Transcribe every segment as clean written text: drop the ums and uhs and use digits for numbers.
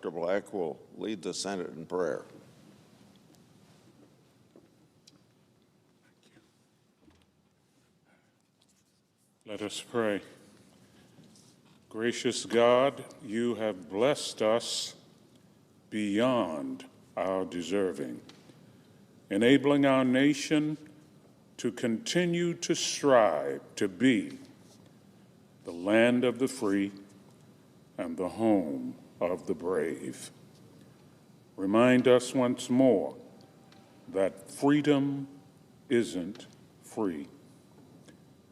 Dr. Black will lead the Senate in prayer. Let us pray. Gracious God, you have blessed us beyond our deserving, enabling our nation to continue to strive to be the land of the free and the home of the brave. Remind us once more that freedom isn't free.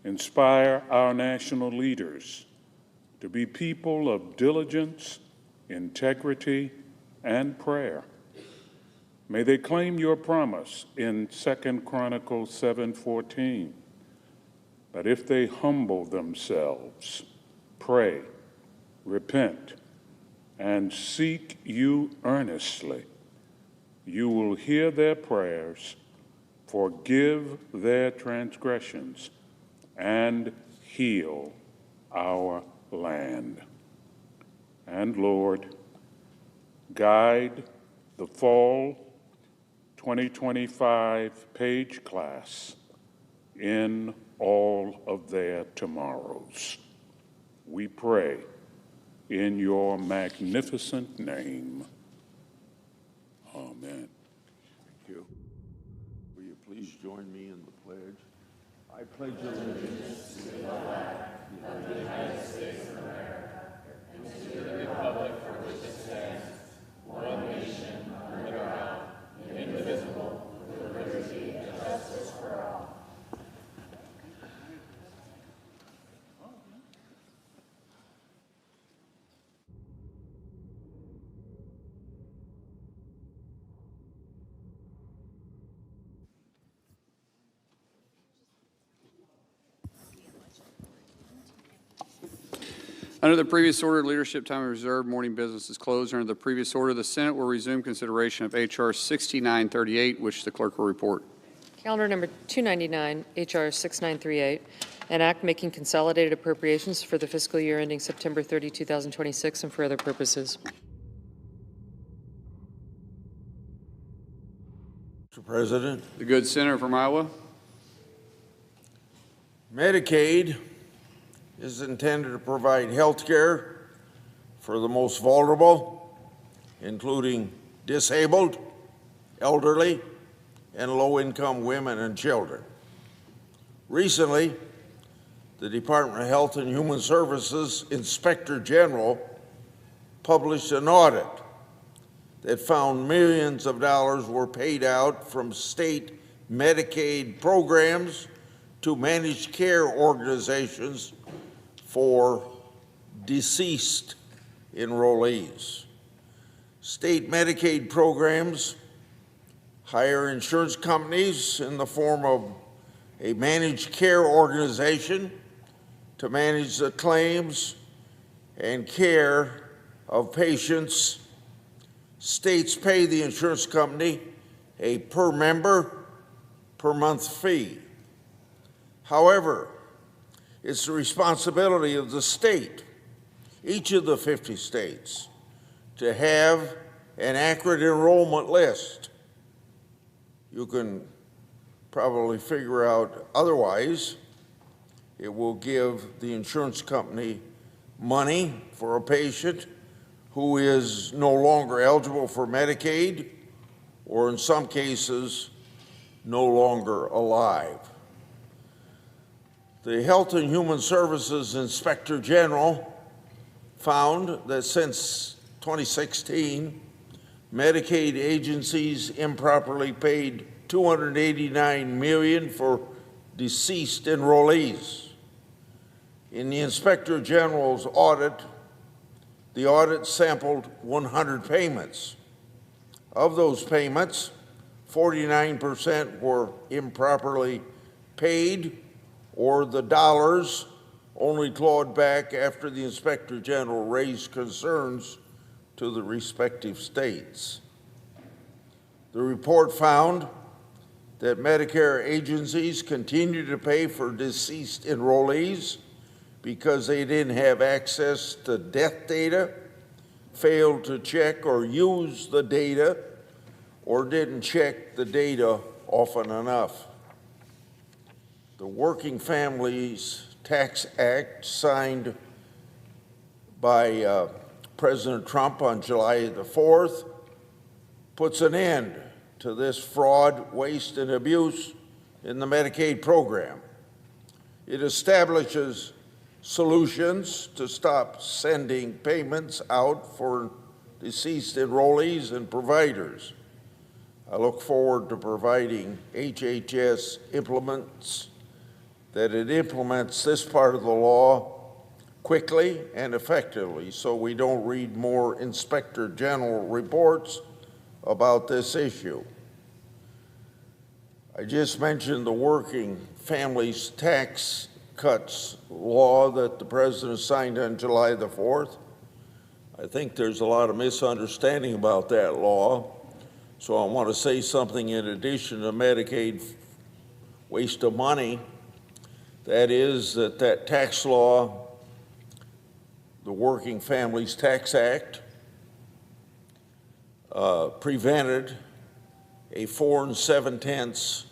Inspire our national leaders to be people of diligence, integrity, and prayer. May they claim your promise in 2 Chronicles 7:14, that if they humble themselves, pray, repent, and seek you earnestly, you will hear their prayers, forgive their transgressions, and heal our land. And Lord, guide the fall 2025 Page class in all of their tomorrows. We pray in your magnificent name. Amen. Thank you. Will you please join me in the pledge? I pledge allegiance to the flag of the United States of America and to the republic for which it stands, one nation, under God, indivisible, with liberty and justice for all. Under the previous order, leadership time is reserved. Morning business is closed. Under the previous order, the Senate will resume consideration of H.R. 6938, which the clerk will report. Calendar number 299, H.R. 6938, an act making consolidated appropriations for the fiscal year ending September 30, 2026, and for other purposes. Mr. President, The good senator from Iowa. Medicaid is intended to provide health care for the most vulnerable, including disabled, elderly, and low-income women and children. Recently, the Department of Health and Human Services Inspector General published an audit that found millions of dollars were paid out from state Medicaid programs to managed care organizations for deceased enrollees. State Medicaid programs hire insurance companies in the form of a managed care organization to manage the claims and care of patients. States pay the insurance company a per member, per month fee. However, it's the responsibility of the state, each of the 50 states, to have an accurate enrollment list. You can probably figure out otherwise. It will give the insurance company money for a patient who is no longer eligible for Medicaid, or in some cases, no longer alive. The Health and Human Services Inspector General found that since 2016, Medicaid agencies improperly paid $289 million for deceased enrollees. In the Inspector General's audit, the audit sampled 100 payments. Of those payments, 49% were improperly paid, or the dollars only clawed back after the Inspector General raised concerns to the respective states. The report found that Medicare agencies continue to pay for deceased enrollees because they didn't have access to death data, failed to check or use the data or didn't check the data often enough. The Working Families Tax Act, signed by President Trump on July the 4th, puts an end to this fraud, waste, and abuse in the Medicaid program. It establishes solutions to stop sending payments out for deceased enrollees and providers. I look forward to providing HHS implements this part of the law quickly and effectively so we don't read more Inspector General reports about this issue. I just mentioned the Working Families Tax Cuts law that the President signed on July the 4th. I think there's a lot of misunderstanding about that law, so I want to say something in addition to Medicaid waste of money. That is that tax law, the Working Families Tax Act, prevented a $4 7/10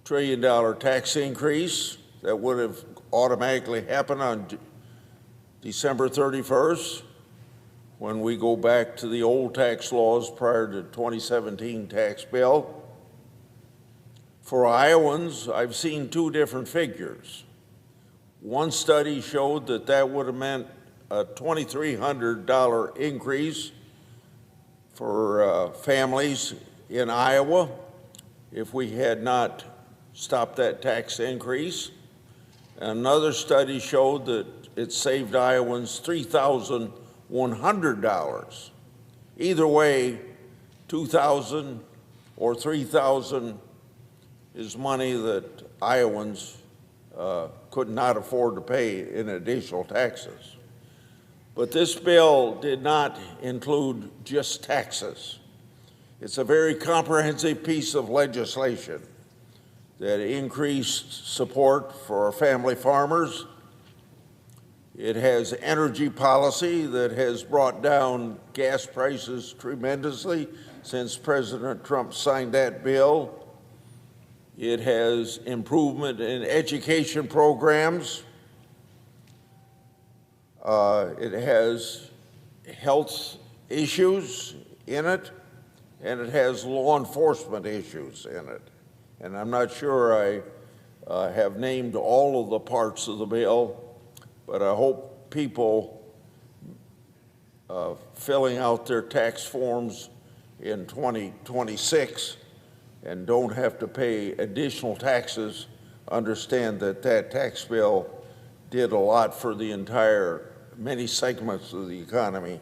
trillion tax increase that would have automatically happened on December 31st when we go back to the old tax laws prior to 2017 tax bill. For Iowans, I've seen two different figures. One study showed that would have meant a $2,300 increase for families in Iowa if we had not stopped that tax increase. Another study showed that it saved Iowans $3,100. Either way, $2,000 or $3,000 is money that Iowans could not afford to pay in additional taxes. But this bill did not include just taxes. It's a very comprehensive piece of legislation that increased support for our family farmers. It has energy policy that has brought down gas prices tremendously since President Trump signed that bill. It has improvement in education programs. It has health issues in it, and it has law enforcement issues in it. And I'm not sure I have named all of the parts of the bill, but I hope people filling out their tax forms in 2026 and don't have to pay additional taxes understand that tax bill did a lot for the many segments of the economy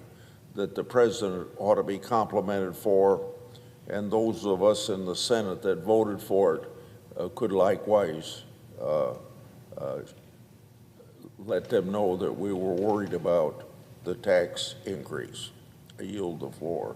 that the president ought to be complimented for, and those of us in the Senate that voted for it could likewise let them know that we were worried about the tax increase. I yield the floor.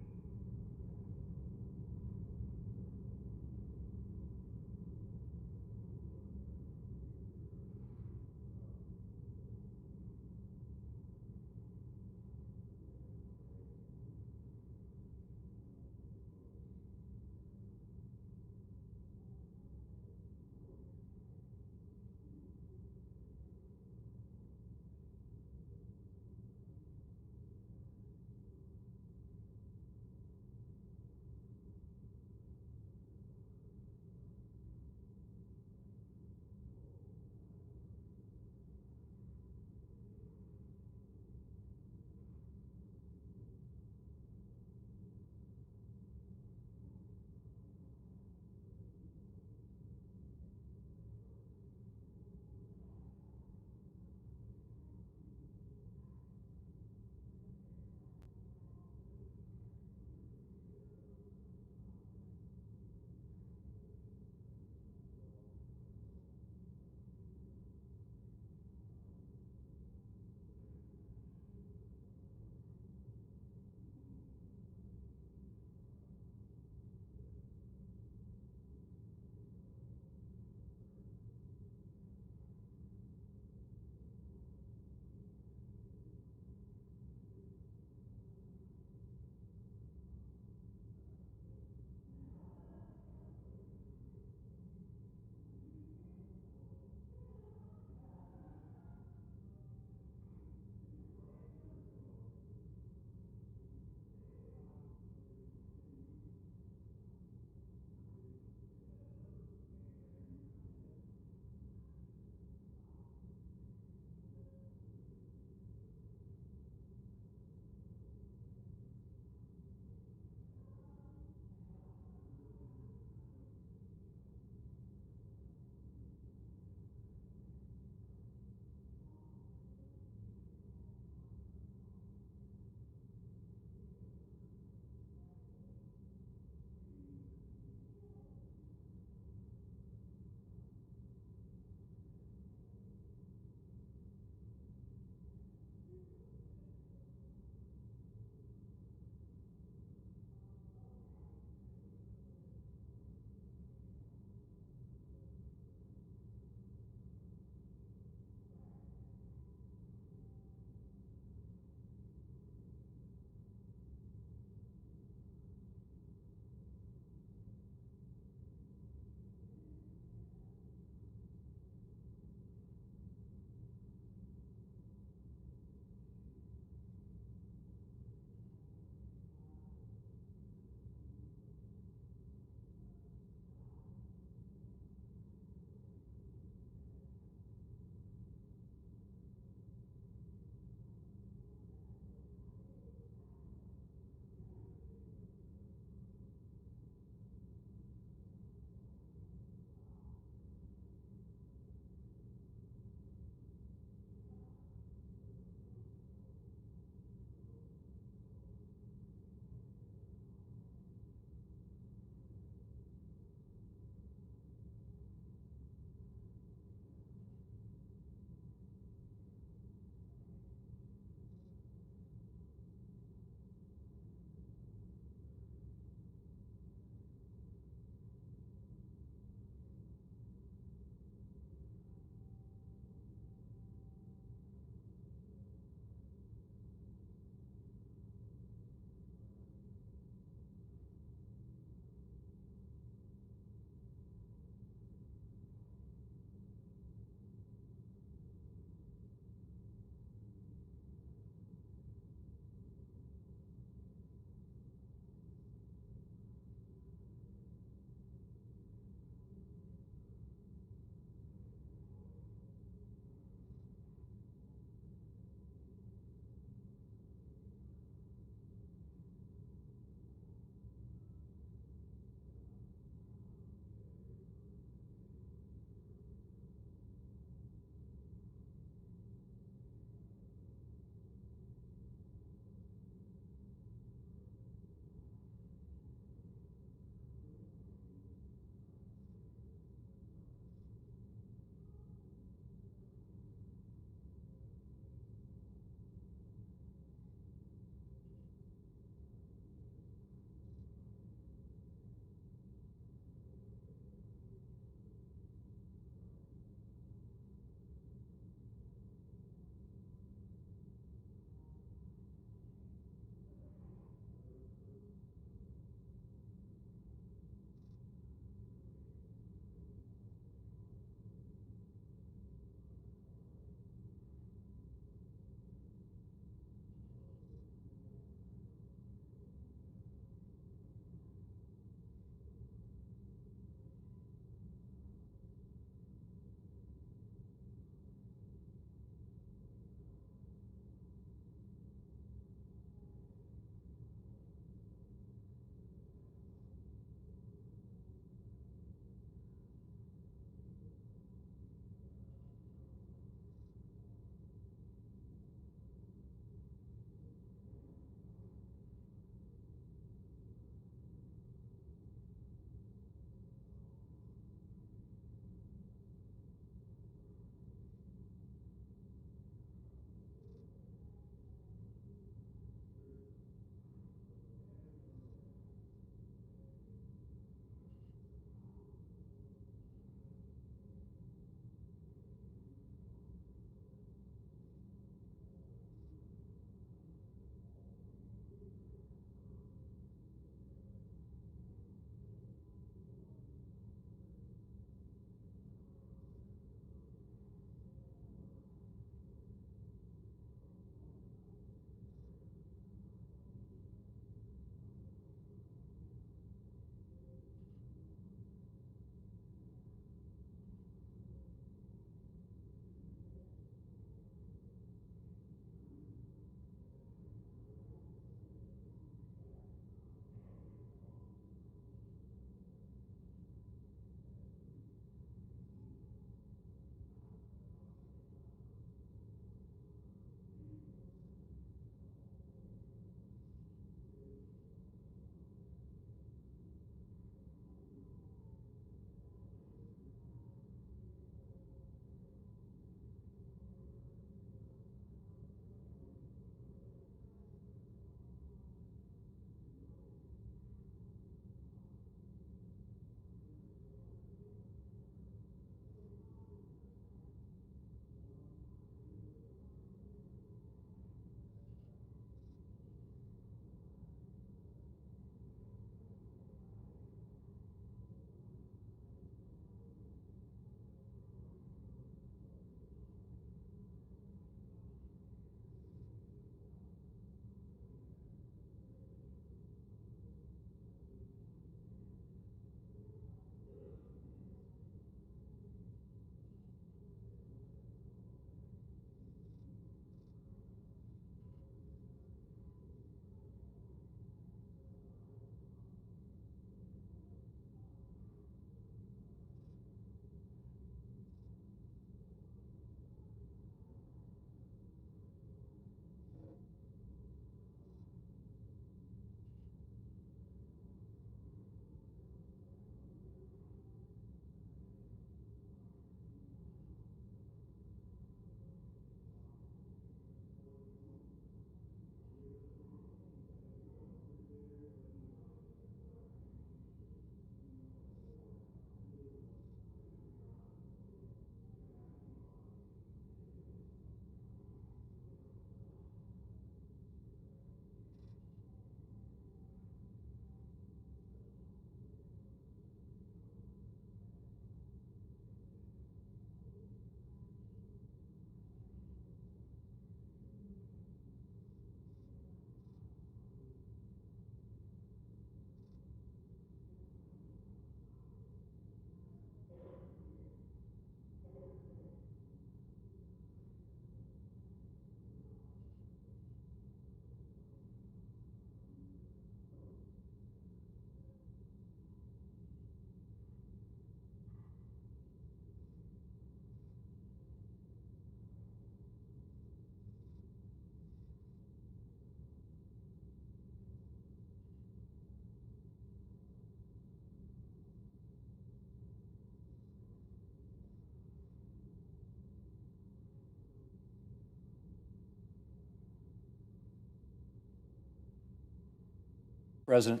President.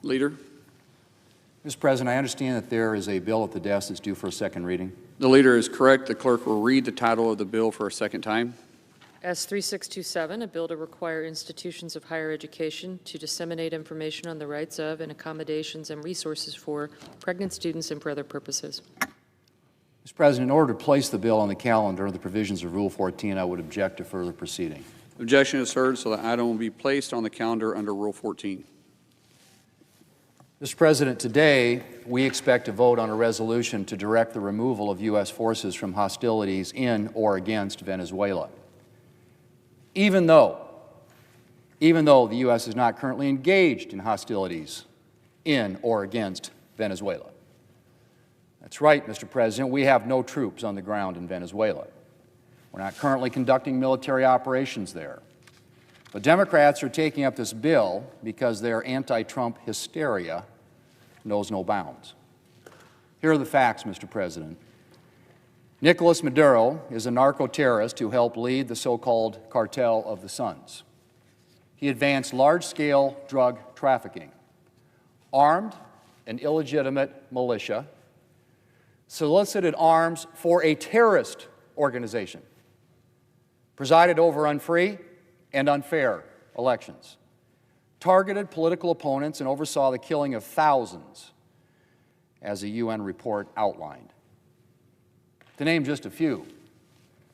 Leader. Mr. President, I understand that there is a bill at the desk that's due for a second reading. The leader is correct. The clerk will read the title of the bill for a second time. S. 3627, a bill to require institutions of higher education to disseminate information on the rights of and accommodations and resources for pregnant students and for other purposes. Mr. President, in order to place the bill on the calendar, the provisions of Rule 14, I would object to further proceeding. Objection is heard, so the item will be placed on the calendar under Rule 14. Mr. President, today we expect to vote on a resolution to direct the removal of U.S. forces from hostilities in or against Venezuela. Even though the U.S. is not currently engaged in hostilities in or against Venezuela. That's right, Mr. President, we have no troops on the ground in Venezuela. We're not currently conducting military operations there. But Democrats are taking up this bill because their anti-Trump hysteria knows no bounds. Here are the facts, Mr. President. Nicolás Maduro is a narco-terrorist who helped lead the so-called Cartel of the Suns. He advanced large-scale drug trafficking, armed an illegitimate militia, solicited arms for a terrorist organization, presided over unfree and unfair elections, targeted political opponents, and oversaw the killing of thousands, as a UN report outlined. To name just a few,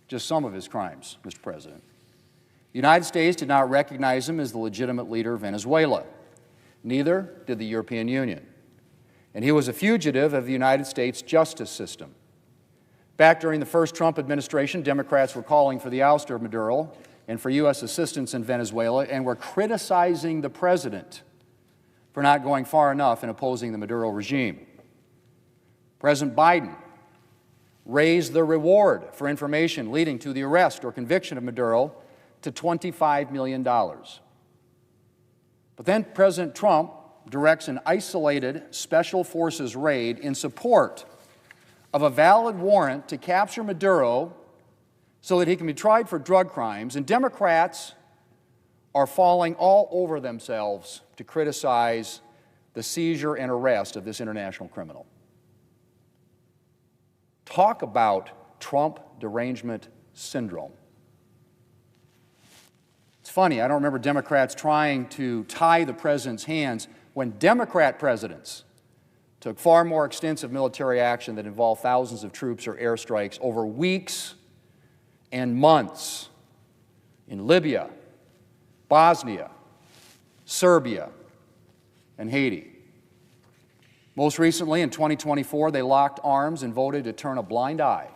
just some of his crimes, Mr. President. The United States did not recognize him as the legitimate leader of Venezuela. Neither did the European Union. And he was a fugitive of the United States justice system. Back during the first Trump administration, Democrats were calling for the ouster of Maduro and for U.S. assistance in Venezuela, and were criticizing the president for not going far enough in opposing the Maduro regime. President Biden raised the reward for information leading to the arrest or conviction of Maduro to $25 million. But then President Trump directs an isolated special forces raid in support of a valid warrant to capture Maduro so that he can be tried for drug crimes, and Democrats are falling all over themselves to criticize the seizure and arrest of this international criminal. Talk about Trump derangement syndrome. It's funny, I don't remember Democrats trying to tie the president's hands when Democrat presidents took far more extensive military action that involved thousands of troops or airstrikes over weeks and months in Libya, Bosnia, Serbia, and Haiti. Most recently, in 2024, they locked arms and voted to turn a blind eye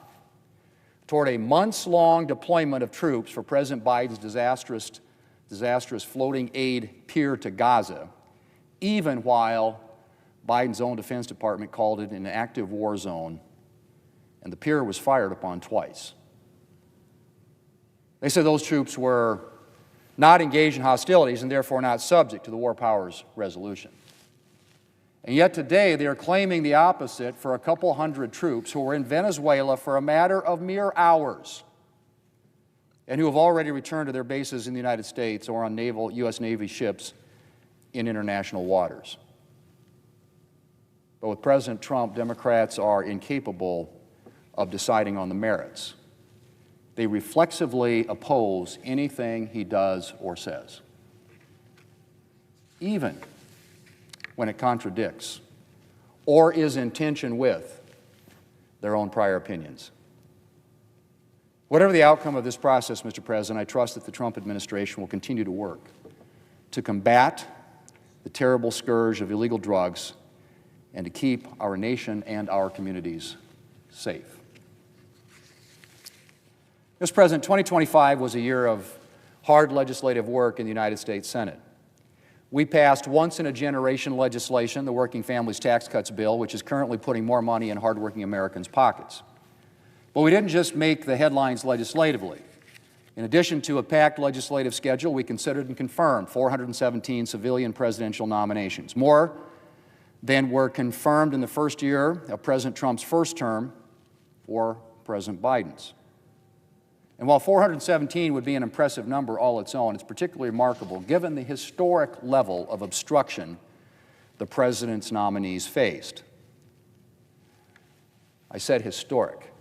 toward a months-long deployment of troops for President Biden's disastrous floating aid pier to Gaza, even while Biden's own Defense Department called it an active war zone, and the pier was fired upon twice. They said those troops were not engaged in hostilities and therefore not subject to the War Powers Resolution. And yet today they are claiming the opposite for a couple hundred troops who were in Venezuela for a matter of mere hours and who have already returned to their bases in the United States or on U.S. Navy ships in international waters. But with President Trump, Democrats are incapable of deciding on the merits. They reflexively oppose anything he does or says, even when it contradicts or is in tension with their own prior opinions. Whatever the outcome of this process, Mr. President, I trust that the Trump administration will continue to work to combat the terrible scourge of illegal drugs and to keep our nation and our communities safe. Mr. President, 2025 was a year of hard legislative work in the United States Senate. We passed once-in-a-generation legislation, the Working Families Tax Cuts Bill, which is currently putting more money in hardworking Americans' pockets. But we didn't just make the headlines legislatively. In addition to a packed legislative schedule, we considered and confirmed 417 civilian presidential nominations, more than were confirmed in the first year of President Trump's first term or President Biden's. And while 417 would be an impressive number all its own, it's particularly remarkable given the historic level of obstruction the president's nominees faced. I said historic,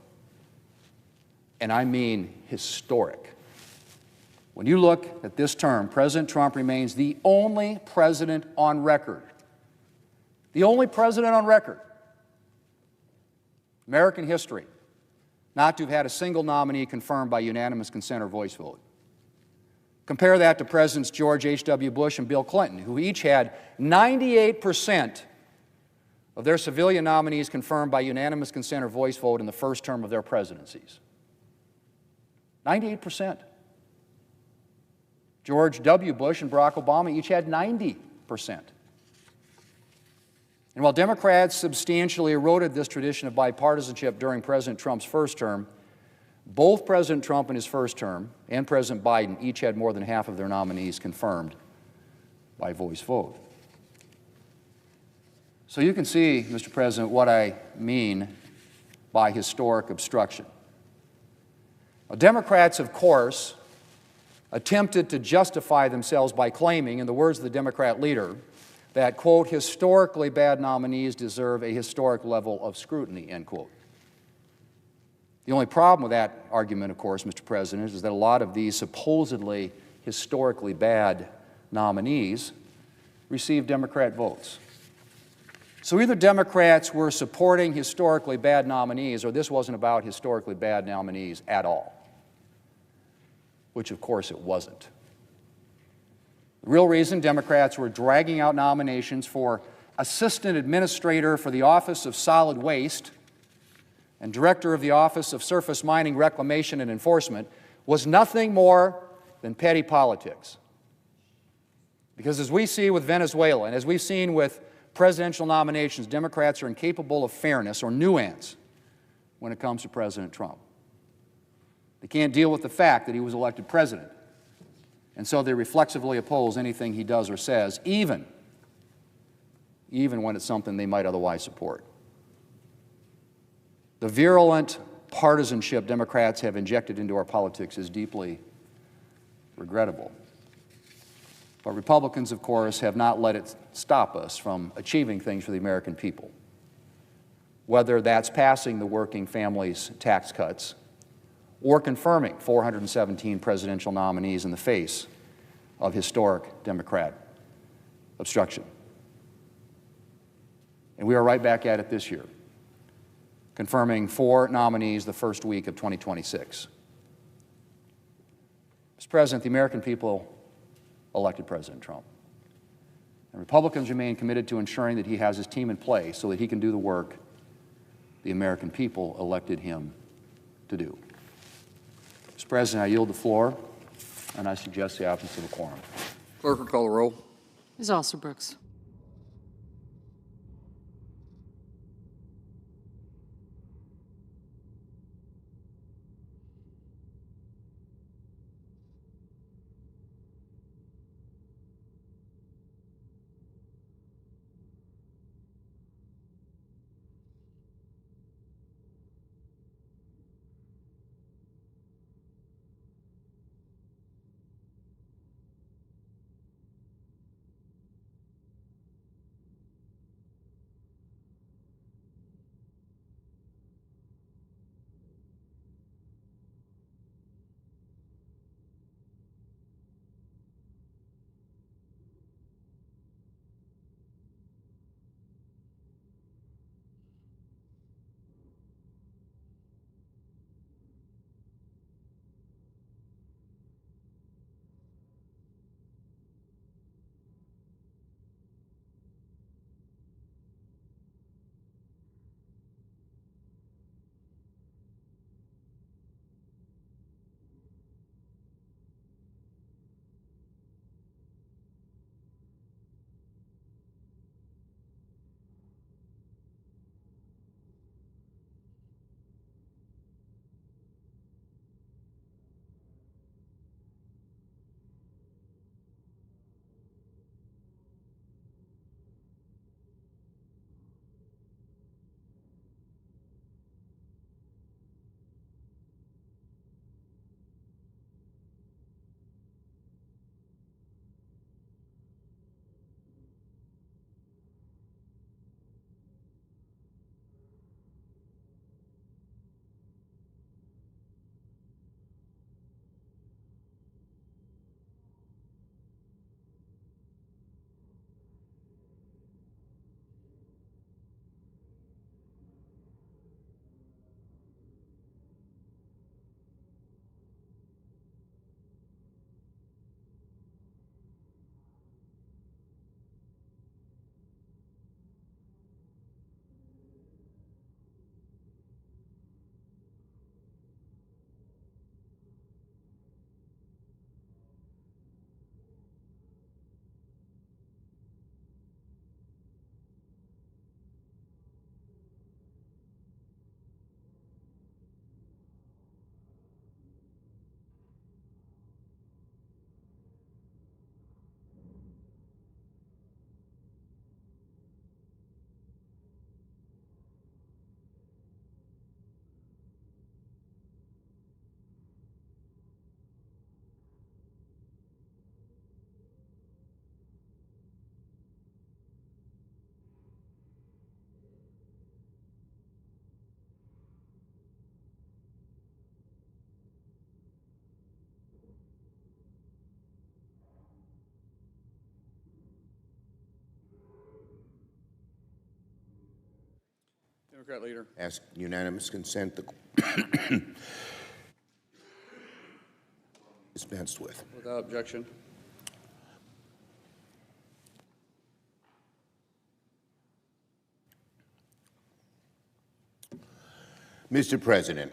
and I mean historic. When you look at this term, President Trump remains the only president on record, American history, not to have had a single nominee confirmed by unanimous consent or voice vote. Compare that to Presidents George H.W. Bush and Bill Clinton, who each had 98% of their civilian nominees confirmed by unanimous consent or voice vote in the first term of their presidencies. 98%. George W. Bush and Barack Obama each had 90%. And while Democrats substantially eroded this tradition of bipartisanship during President Trump's first term, both President Trump in his first term and President Biden each had more than half of their nominees confirmed by voice vote. So you can see, Mr. President, what I mean by historic obstruction. Now, Democrats, of course, attempted to justify themselves by claiming, in the words of the Democrat leader, that, quote, historically bad nominees deserve a historic level of scrutiny, end quote. The only problem with that argument, of course, Mr. President, is that a lot of these supposedly historically bad nominees received Democrat votes. So either Democrats were supporting historically bad nominees, or this wasn't about historically bad nominees at all, which of course it wasn't. The real reason Democrats were dragging out nominations for Assistant Administrator for the Office of Solid Waste and Director of the Office of Surface Mining Reclamation and Enforcement was nothing more than petty politics. Because as we see with Venezuela, and as we've seen with presidential nominations, Democrats are incapable of fairness or nuance when it comes to President Trump. They can't deal with the fact that he was elected president, and so they reflexively oppose anything he does or says, even when it's something they might otherwise support. The virulent partisanship Democrats have injected into our politics is deeply regrettable. But Republicans, of course, have not let it stop us from achieving things for the American people, whether that's passing the working families' tax cuts or confirming 417 presidential nominees in the face of historic Democrat obstruction. And we are right back at it this year, confirming 4 nominees the first week of 2026. Mr. President, the American people elected President Trump. And Republicans remain committed to ensuring that he has his team in place so that he can do the work the American people elected him to do. Mr. President, I yield the floor, and I suggest the absence of a quorum. Clerk will call the roll. Ms. Alsobrooks. Democrat leader. Ask unanimous consent. The dispensed with. Without objection. Mr. President,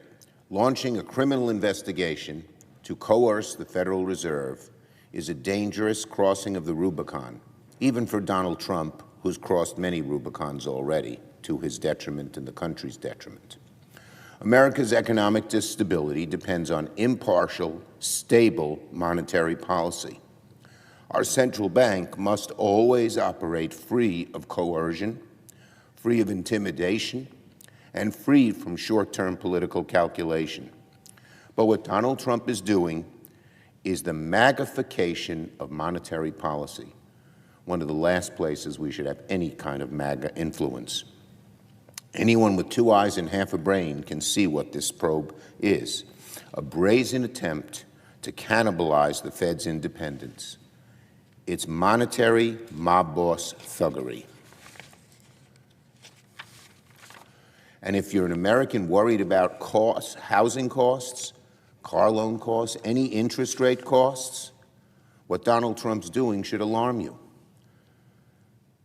launching a criminal investigation to coerce the Federal Reserve is a dangerous crossing of the Rubicon, even for Donald Trump, who's crossed many Rubicons already, to his detriment and the country's detriment. America's economic stability depends on impartial, stable monetary policy. Our central bank must always operate free of coercion, free of intimidation, and free from short-term political calculation. But what Donald Trump is doing is the magnification of monetary policy, one of the last places we should have any kind of MAGA influence. Anyone with 2 eyes and half a brain can see what this probe is, a brazen attempt to cannibalize the Fed's independence. It's monetary mob boss thuggery. And if you're an American worried about costs, housing costs, car loan costs, any interest rate costs, what Donald Trump's doing should alarm you.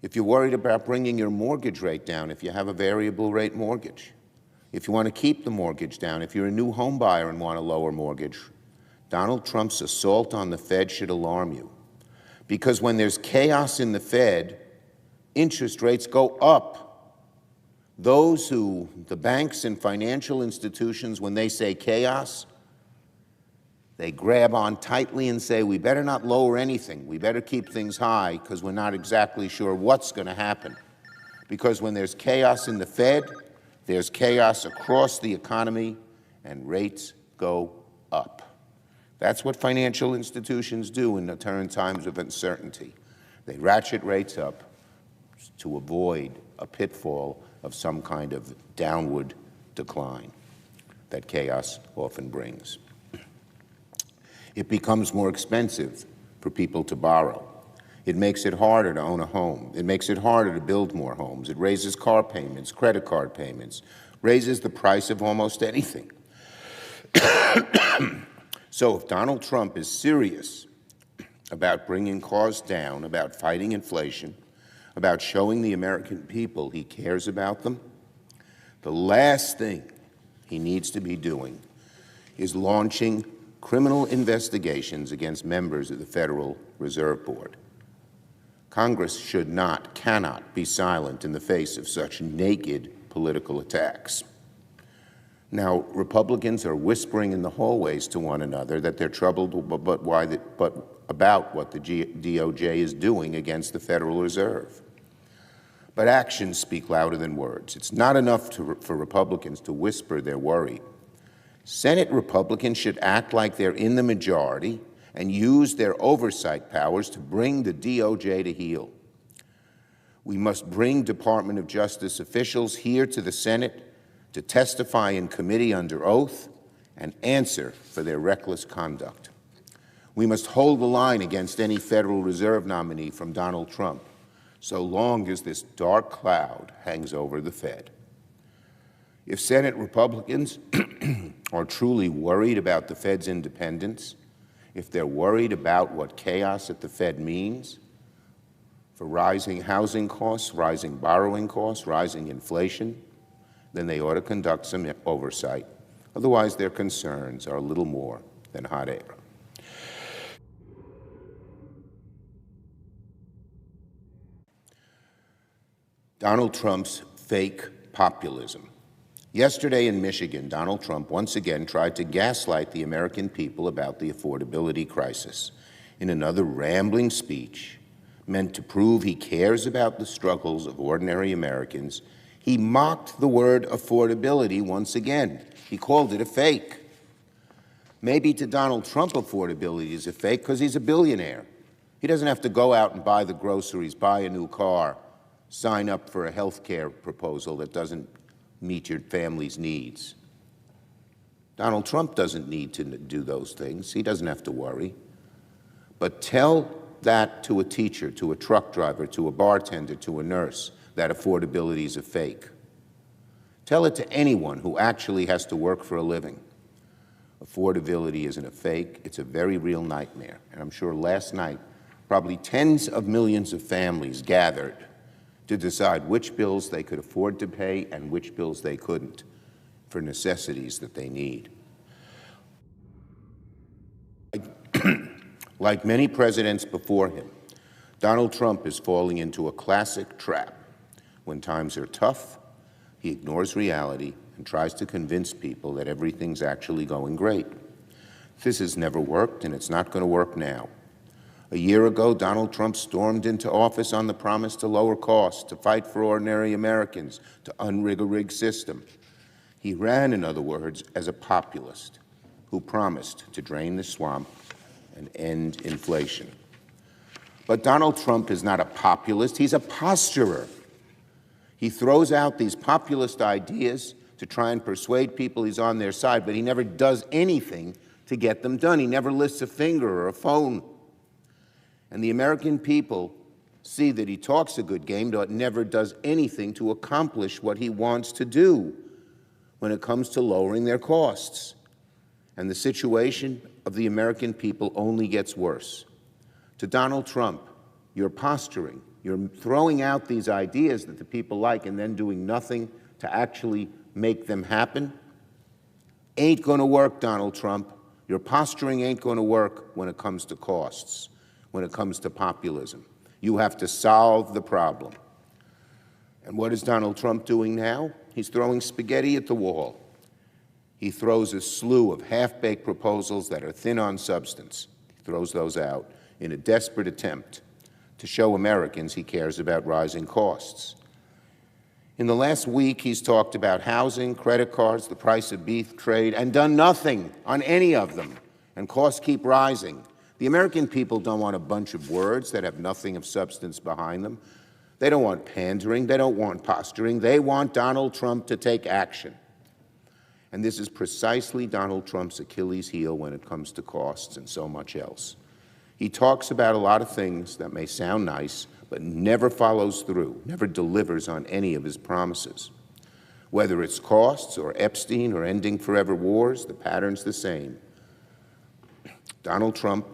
If you're worried about bringing your mortgage rate down, if you have a variable rate mortgage, if you want to keep the mortgage down, if you're a new home buyer and want a lower mortgage, Donald Trump's assault on the Fed should alarm you. Because when there's chaos in the Fed, interest rates go up. The banks and financial institutions, when they say chaos, they grab on tightly and say, we better not lower anything. We better keep things high because we're not exactly sure what's going to happen. Because when there's chaos in the Fed, there's chaos across the economy and rates go up. That's what financial institutions do in the current times of uncertainty. They ratchet rates up to avoid a pitfall of some kind of downward decline that chaos often brings. It becomes more expensive for people to borrow. It makes it harder to own a home. It makes it harder to build more homes. It raises car payments, credit card payments, raises the price of almost anything. So if Donald Trump is serious about bringing costs down, about fighting inflation, about showing the American people he cares about them, the last thing he needs to be doing is launching criminal investigations against members of the Federal Reserve Board. Congress should not, cannot be silent in the face of such naked political attacks. Now, Republicans are whispering in the hallways to one another that they're troubled about what the DOJ is doing against the Federal Reserve. But actions speak louder than words. It's not enough for Republicans to whisper their worry. Senate Republicans should act like they're in the majority and use their oversight powers to bring the DOJ to heel. We must bring Department of Justice officials here to the Senate to testify in committee under oath and answer for their reckless conduct. We must hold the line against any Federal Reserve nominee from Donald Trump, so long as this dark cloud hangs over the Fed. If Senate Republicans are truly worried about the Fed's independence, if they're worried about what chaos at the Fed means for rising housing costs, rising borrowing costs, rising inflation, then they ought to conduct some oversight. Otherwise, their concerns are little more than hot air. Donald Trump's fake populism. Yesterday in Michigan, Donald Trump once again tried to gaslight the American people about the affordability crisis in another rambling speech meant to prove he cares about the struggles of ordinary Americans. He mocked the word affordability once again. He called it a fake. Maybe to Donald Trump, affordability is a fake because he's a billionaire. He doesn't have to go out and buy the groceries, buy a new car, sign up for a health care proposal that doesn't meet your family's needs. Donald Trump doesn't need to do those things. He doesn't have to worry. But tell that to a teacher, to a truck driver, to a bartender, to a nurse, that affordability is a fake. Tell it to anyone who actually has to work for a living. Affordability isn't a fake, it's a very real nightmare. And I'm sure last night, probably tens of millions of families gathered to decide which bills they could afford to pay and which bills they couldn't for necessities that they need. Like many presidents before him, Donald Trump is falling into a classic trap. When times are tough, he ignores reality and tries to convince people that everything's actually going great. This has never worked, and it's not going to work now. A year ago, Donald Trump stormed into office on the promise to lower costs, to fight for ordinary Americans, to unrig a rigged system. He ran, in other words, as a populist who promised to drain the swamp and end inflation. But Donald Trump is not a populist, he's a posturer. He throws out these populist ideas to try and persuade people he's on their side, but he never does anything to get them done. He never lifts a finger or a phone. And the American people see that he talks a good game, but never does anything to accomplish what he wants to do when it comes to lowering their costs. And the situation of the American people only gets worse. To Donald Trump, you're posturing. You're throwing out these ideas that the people like and then doing nothing to actually make them happen. Ain't going to work, Donald Trump. Your posturing ain't going to work when it comes to costs, when it comes to populism. You have to solve the problem. And what is Donald Trump doing now? He's throwing spaghetti at the wall. He throws a slew of half-baked proposals that are thin on substance. He throws those out in a desperate attempt to show Americans he cares about rising costs. In the last week, he's talked about housing, credit cards, the price of beef trade, and done nothing on any of them, and costs keep rising. The American people don't want a bunch of words that have nothing of substance behind them. They don't want pandering. They don't want posturing. They want Donald Trump to take action. And this is precisely Donald Trump's Achilles heel when it comes to costs and so much else. He talks about a lot of things that may sound nice, but never follows through, never delivers on any of his promises. Whether it's costs or Epstein or ending forever wars, the pattern's the same. Donald Trump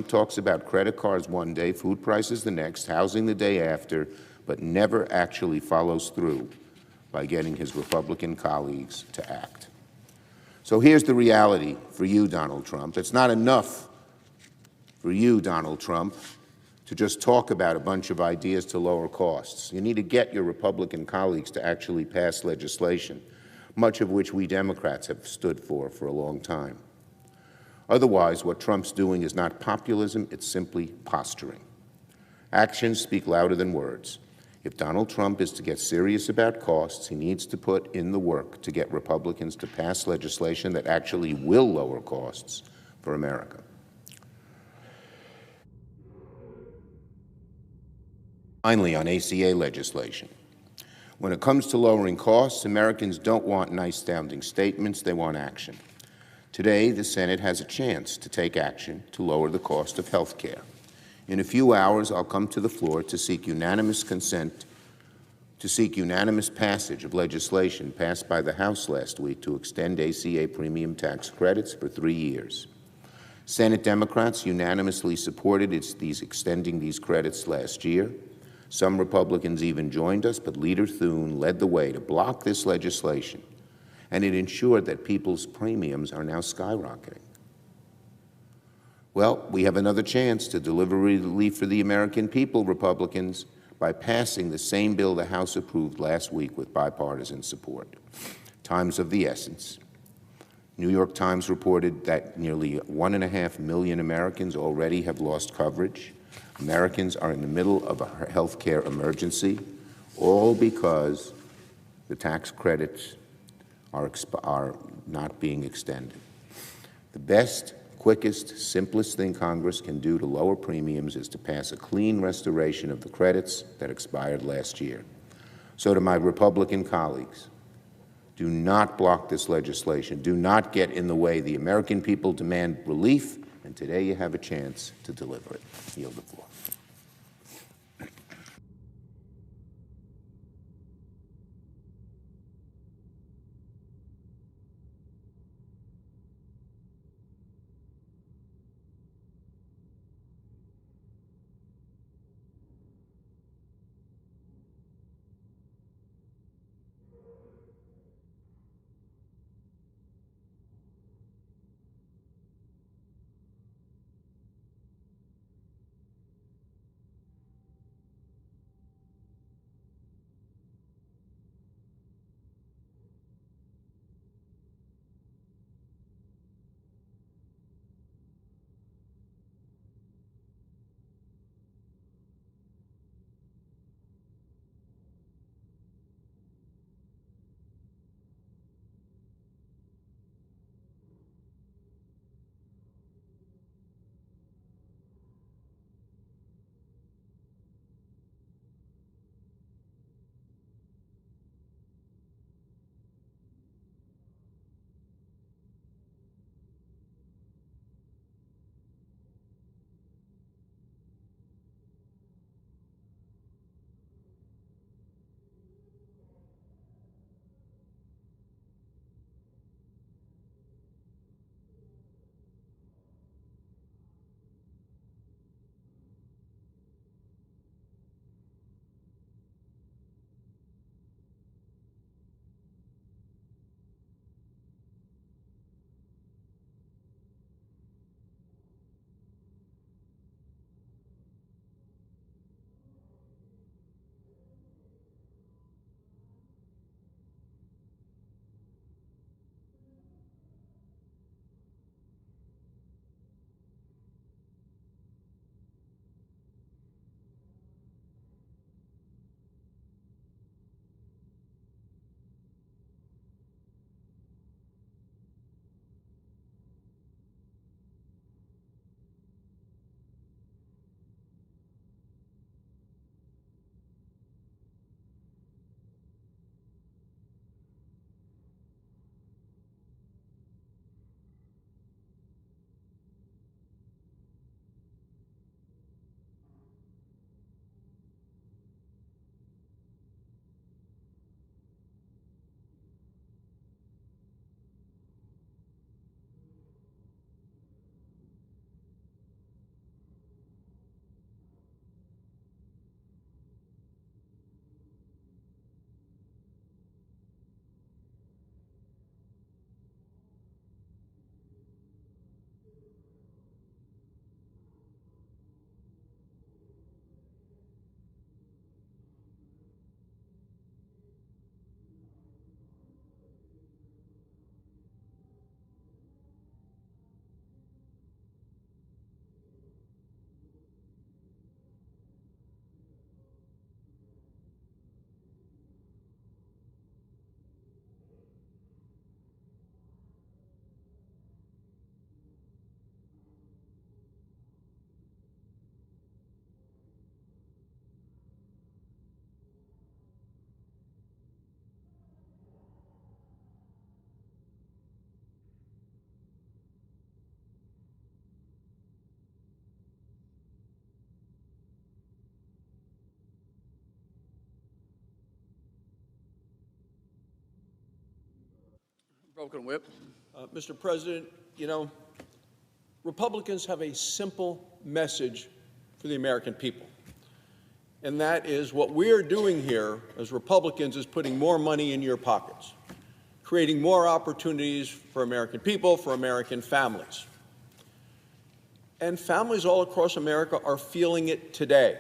talks about credit cards one day, food prices the next, housing the day after, but never actually follows through by getting his Republican colleagues to act. So here's the reality for you, Donald Trump. It's not enough for you, Donald Trump, to just talk about a bunch of ideas to lower costs. You need to get your Republican colleagues to actually pass legislation, much of which we Democrats have stood for a long time. Otherwise, what Trump's doing is not populism, it's simply posturing. Actions speak louder than words. If Donald Trump is to get serious about costs, he needs to put in the work to get Republicans to pass legislation that actually will lower costs for America. Finally, on ACA legislation. When it comes to lowering costs, Americans don't want nice-sounding statements, they want action. Today, the Senate has a chance to take action to lower the cost of health care. In a few hours, I'll come to the floor to seek unanimous consent, to seek unanimous passage of legislation passed by the House last week to extend ACA premium tax credits for 3 years. Senate Democrats unanimously supported extending these credits last year. Some Republicans even joined us, but Leader Thune led the way to block this legislation, and it ensured that people's premiums are now skyrocketing. Well, we have another chance to deliver relief for the American people, Republicans, by passing the same bill the House approved last week with bipartisan support. Time's of the essence. New York Times reported that nearly 1.5 million Americans already have lost coverage. Americans are in the middle of a health care emergency, all because the tax credits are not being extended. The best, quickest, simplest thing Congress can do to lower premiums is to pass a clean restoration of the credits that expired last year. So to my Republican colleagues, do not block this legislation. Do not get in the way. The American people demand relief, and today you have a chance to deliver it. I yield the floor. Republican Whip. Mr. President, you know, Republicans have a simple message for the American people. And that is what we're doing here as Republicans is putting more money in your pockets, creating more opportunities for American people, for American families. And families all across America are feeling it today.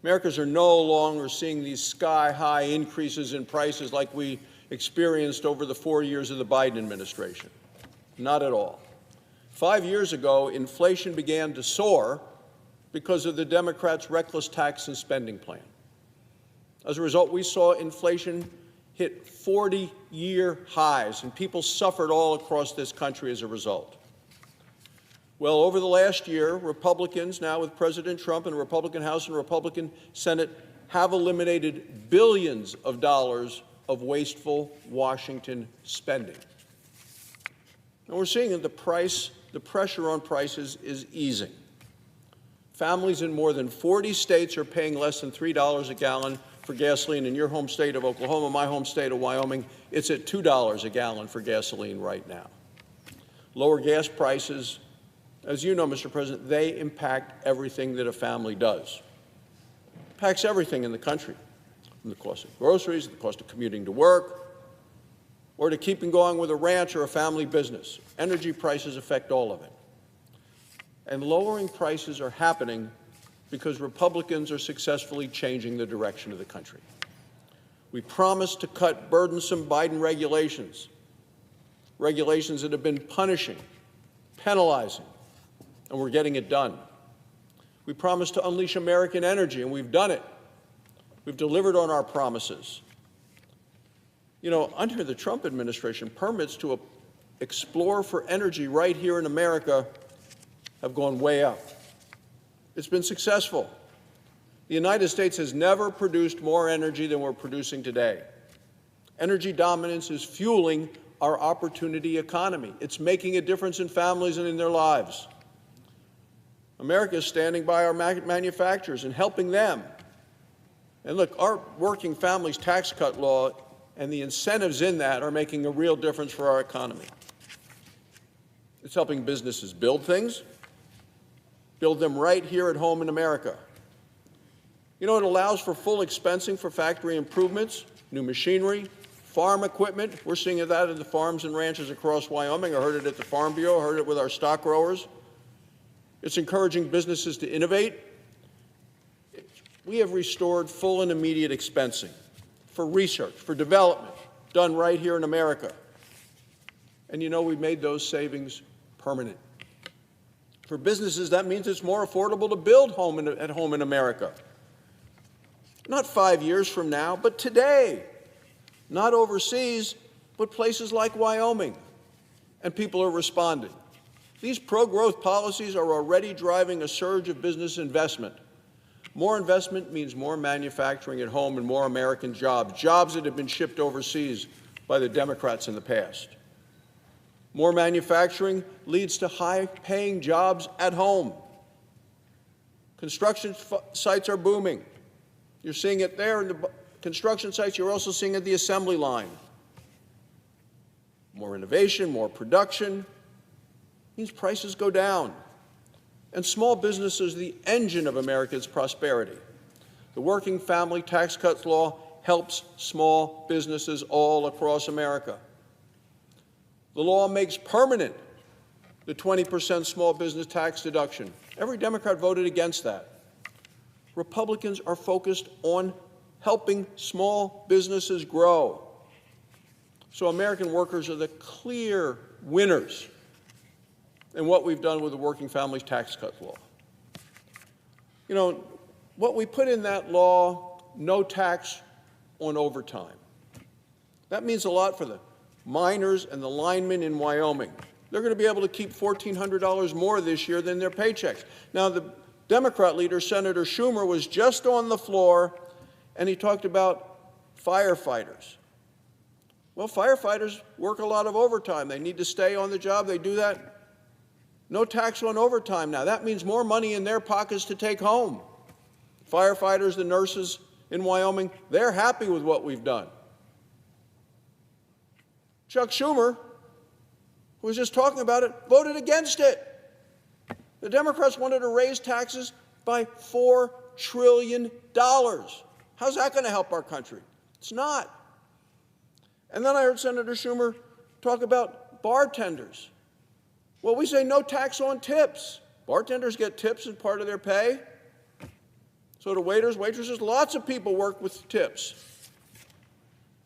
Americans are no longer seeing these sky-high increases in prices like we experienced over the 4 years of the Biden administration. Not at all. 5 years ago, inflation began to soar because of the Democrats' reckless tax and spending plan. As a result, we saw inflation hit 40-year highs, and people suffered all across this country as a result. Well, over the last year, Republicans, now with President Trump and a Republican House and a Republican Senate, have eliminated billions of dollars of wasteful Washington spending. And we're seeing that the pressure on prices is easing. Families in more than 40 states are paying less than $3 a gallon for gasoline. In your home state of Oklahoma, my home state of Wyoming, it's at $2 a gallon for gasoline right now. Lower gas prices, as you know, Mr. President, they impact everything that a family does. Impacts everything in the country, from the cost of groceries, the cost of commuting to work, or to keeping going with a ranch or a family business. Energy prices affect all of it. And lowering prices are happening because Republicans are successfully changing the direction of the country. We promised to cut burdensome Biden regulations, regulations that have been punishing, penalizing, and we're getting it done. We promised to unleash American energy, and we've done it. We've delivered on our promises. You know, under the Trump administration, permits to explore for energy right here in America have gone way up. It's been successful. The United States has never produced more energy than we're producing today. Energy dominance is fueling our opportunity economy. It's making a difference in families and in their lives. America is standing by our manufacturers and helping them. And look, our working families tax cut law and the incentives in that are making a real difference for our economy. It's helping businesses build things, build them right here at home in America. You know, it allows for full expensing for factory improvements, new machinery, farm equipment. We're seeing that at the farms and ranches across Wyoming. I heard it at the Farm Bureau, I heard it with our stock growers. It's encouraging businesses to innovate. We have restored full and immediate expensing for research, for development, done right here in America. And you know, we've made those savings permanent. For businesses, that means it's more affordable to build at home in America. Not 5 years from now, but today. Not overseas, but places like Wyoming. And people are responding. These pro-growth policies are already driving a surge of business investment. More investment means more manufacturing at home and more American jobs, jobs that have been shipped overseas by the Democrats in the past. More manufacturing leads to high-paying jobs at home. Construction sites are booming. You're seeing it there in the construction sites. You're also seeing it at the assembly line. More innovation, more production means prices go down. And small businesses are the engine of America's prosperity. The Working Family Tax Cuts Law helps small businesses all across America. The law makes permanent the 20% small business tax deduction. Every Democrat voted against that. Republicans are focused on helping small businesses grow. So American workers are the clear winners in what we've done with the Working Families Tax Cuts Law. You know, what we put in that law, no tax on overtime. That means a lot for the miners and the linemen in Wyoming. They're going to be able to keep $1,400 more this year than their paychecks. Now, the Democrat leader, Senator Schumer, was just on the floor, and he talked about firefighters. Well, firefighters work a lot of overtime. They need to stay on the job. They do that. No tax on overtime now. That means more money in their pockets to take home. Firefighters, the nurses in Wyoming, they're happy with what we've done. Chuck Schumer, who was just talking about it, voted against it. The Democrats wanted to raise taxes by $4 trillion. How's that going to help our country? It's not. And then I heard Senator Schumer talk about bartenders. Well, we say no tax on tips. Bartenders get tips as part of their pay. So do waiters, waitresses. Lots of people work with tips.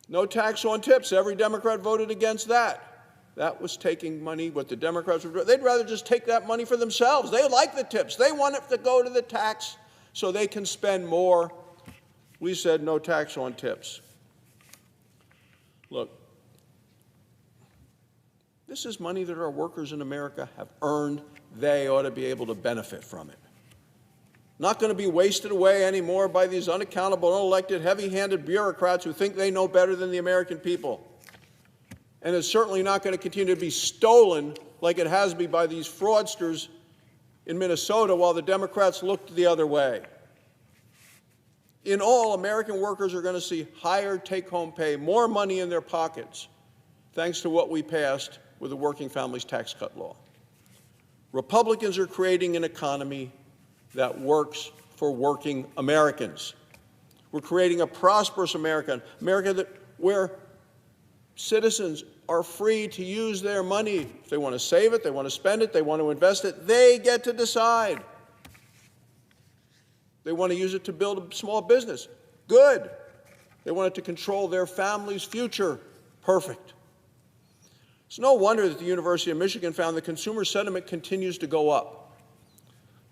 No tax on tips. Every Democrat voted against that. That was taking money, what the Democrats would do. They'd rather just take that money for themselves. They like the tips. They want it to go to the tax so they can spend more. We said no tax on tips. Look, this is money that our workers in America have earned. They ought to be able to benefit from it. Not going to be wasted away anymore by these unaccountable, unelected, heavy-handed bureaucrats who think they know better than the American people. And it's certainly not going to continue to be stolen like it has been by these fraudsters in Minnesota while the Democrats looked the other way. In all, American workers are going to see higher take-home pay, more money in their pockets, thanks to what we passed with the Working Families Tax Cut Law. Republicans are creating an economy that works for working Americans. We're creating a prosperous America, where citizens are free to use their money. If they want to save it, they want to spend it, they want to invest it, they get to decide. They want to use it to build a small business. Good. They want it to control their family's future. Perfect. It's no wonder that the University of Michigan found that consumer sentiment continues to go up.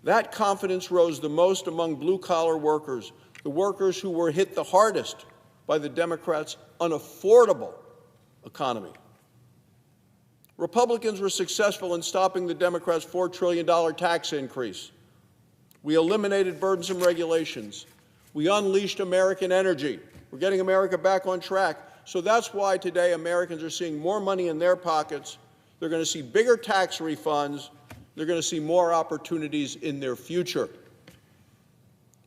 That confidence rose the most among blue-collar workers, the workers who were hit the hardest by the Democrats' unaffordable economy. Republicans were successful in stopping the Democrats' $4 trillion tax increase. We eliminated burdensome regulations. We unleashed American energy. We're getting America back on track. So that's why today Americans are seeing more money in their pockets. They're going to see bigger tax refunds. They're going to see more opportunities in their future.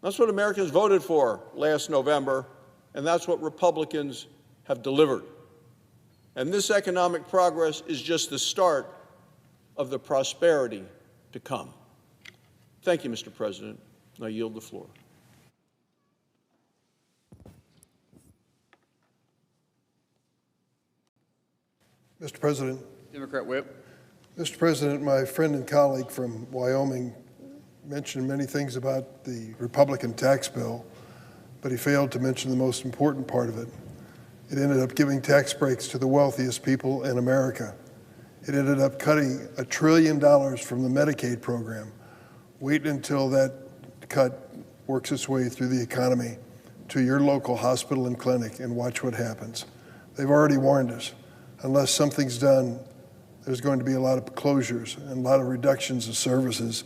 That's what Americans voted for last November, and that's what Republicans have delivered. And this economic progress is just the start of the prosperity to come. Thank you, Mr. President. I yield the floor. Mr. President. Democrat Whip. Mr. President, my friend and colleague from Wyoming mentioned many things about the Republican tax bill, but he failed to mention the most important part of it. It ended up giving tax breaks to the wealthiest people in America. It ended up cutting $1 trillion from the Medicaid program. Wait until that cut works its way through the economy to your local hospital and clinic and watch what happens. They've already warned us. Unless something's done, there's going to be a lot of closures and a lot of reductions of services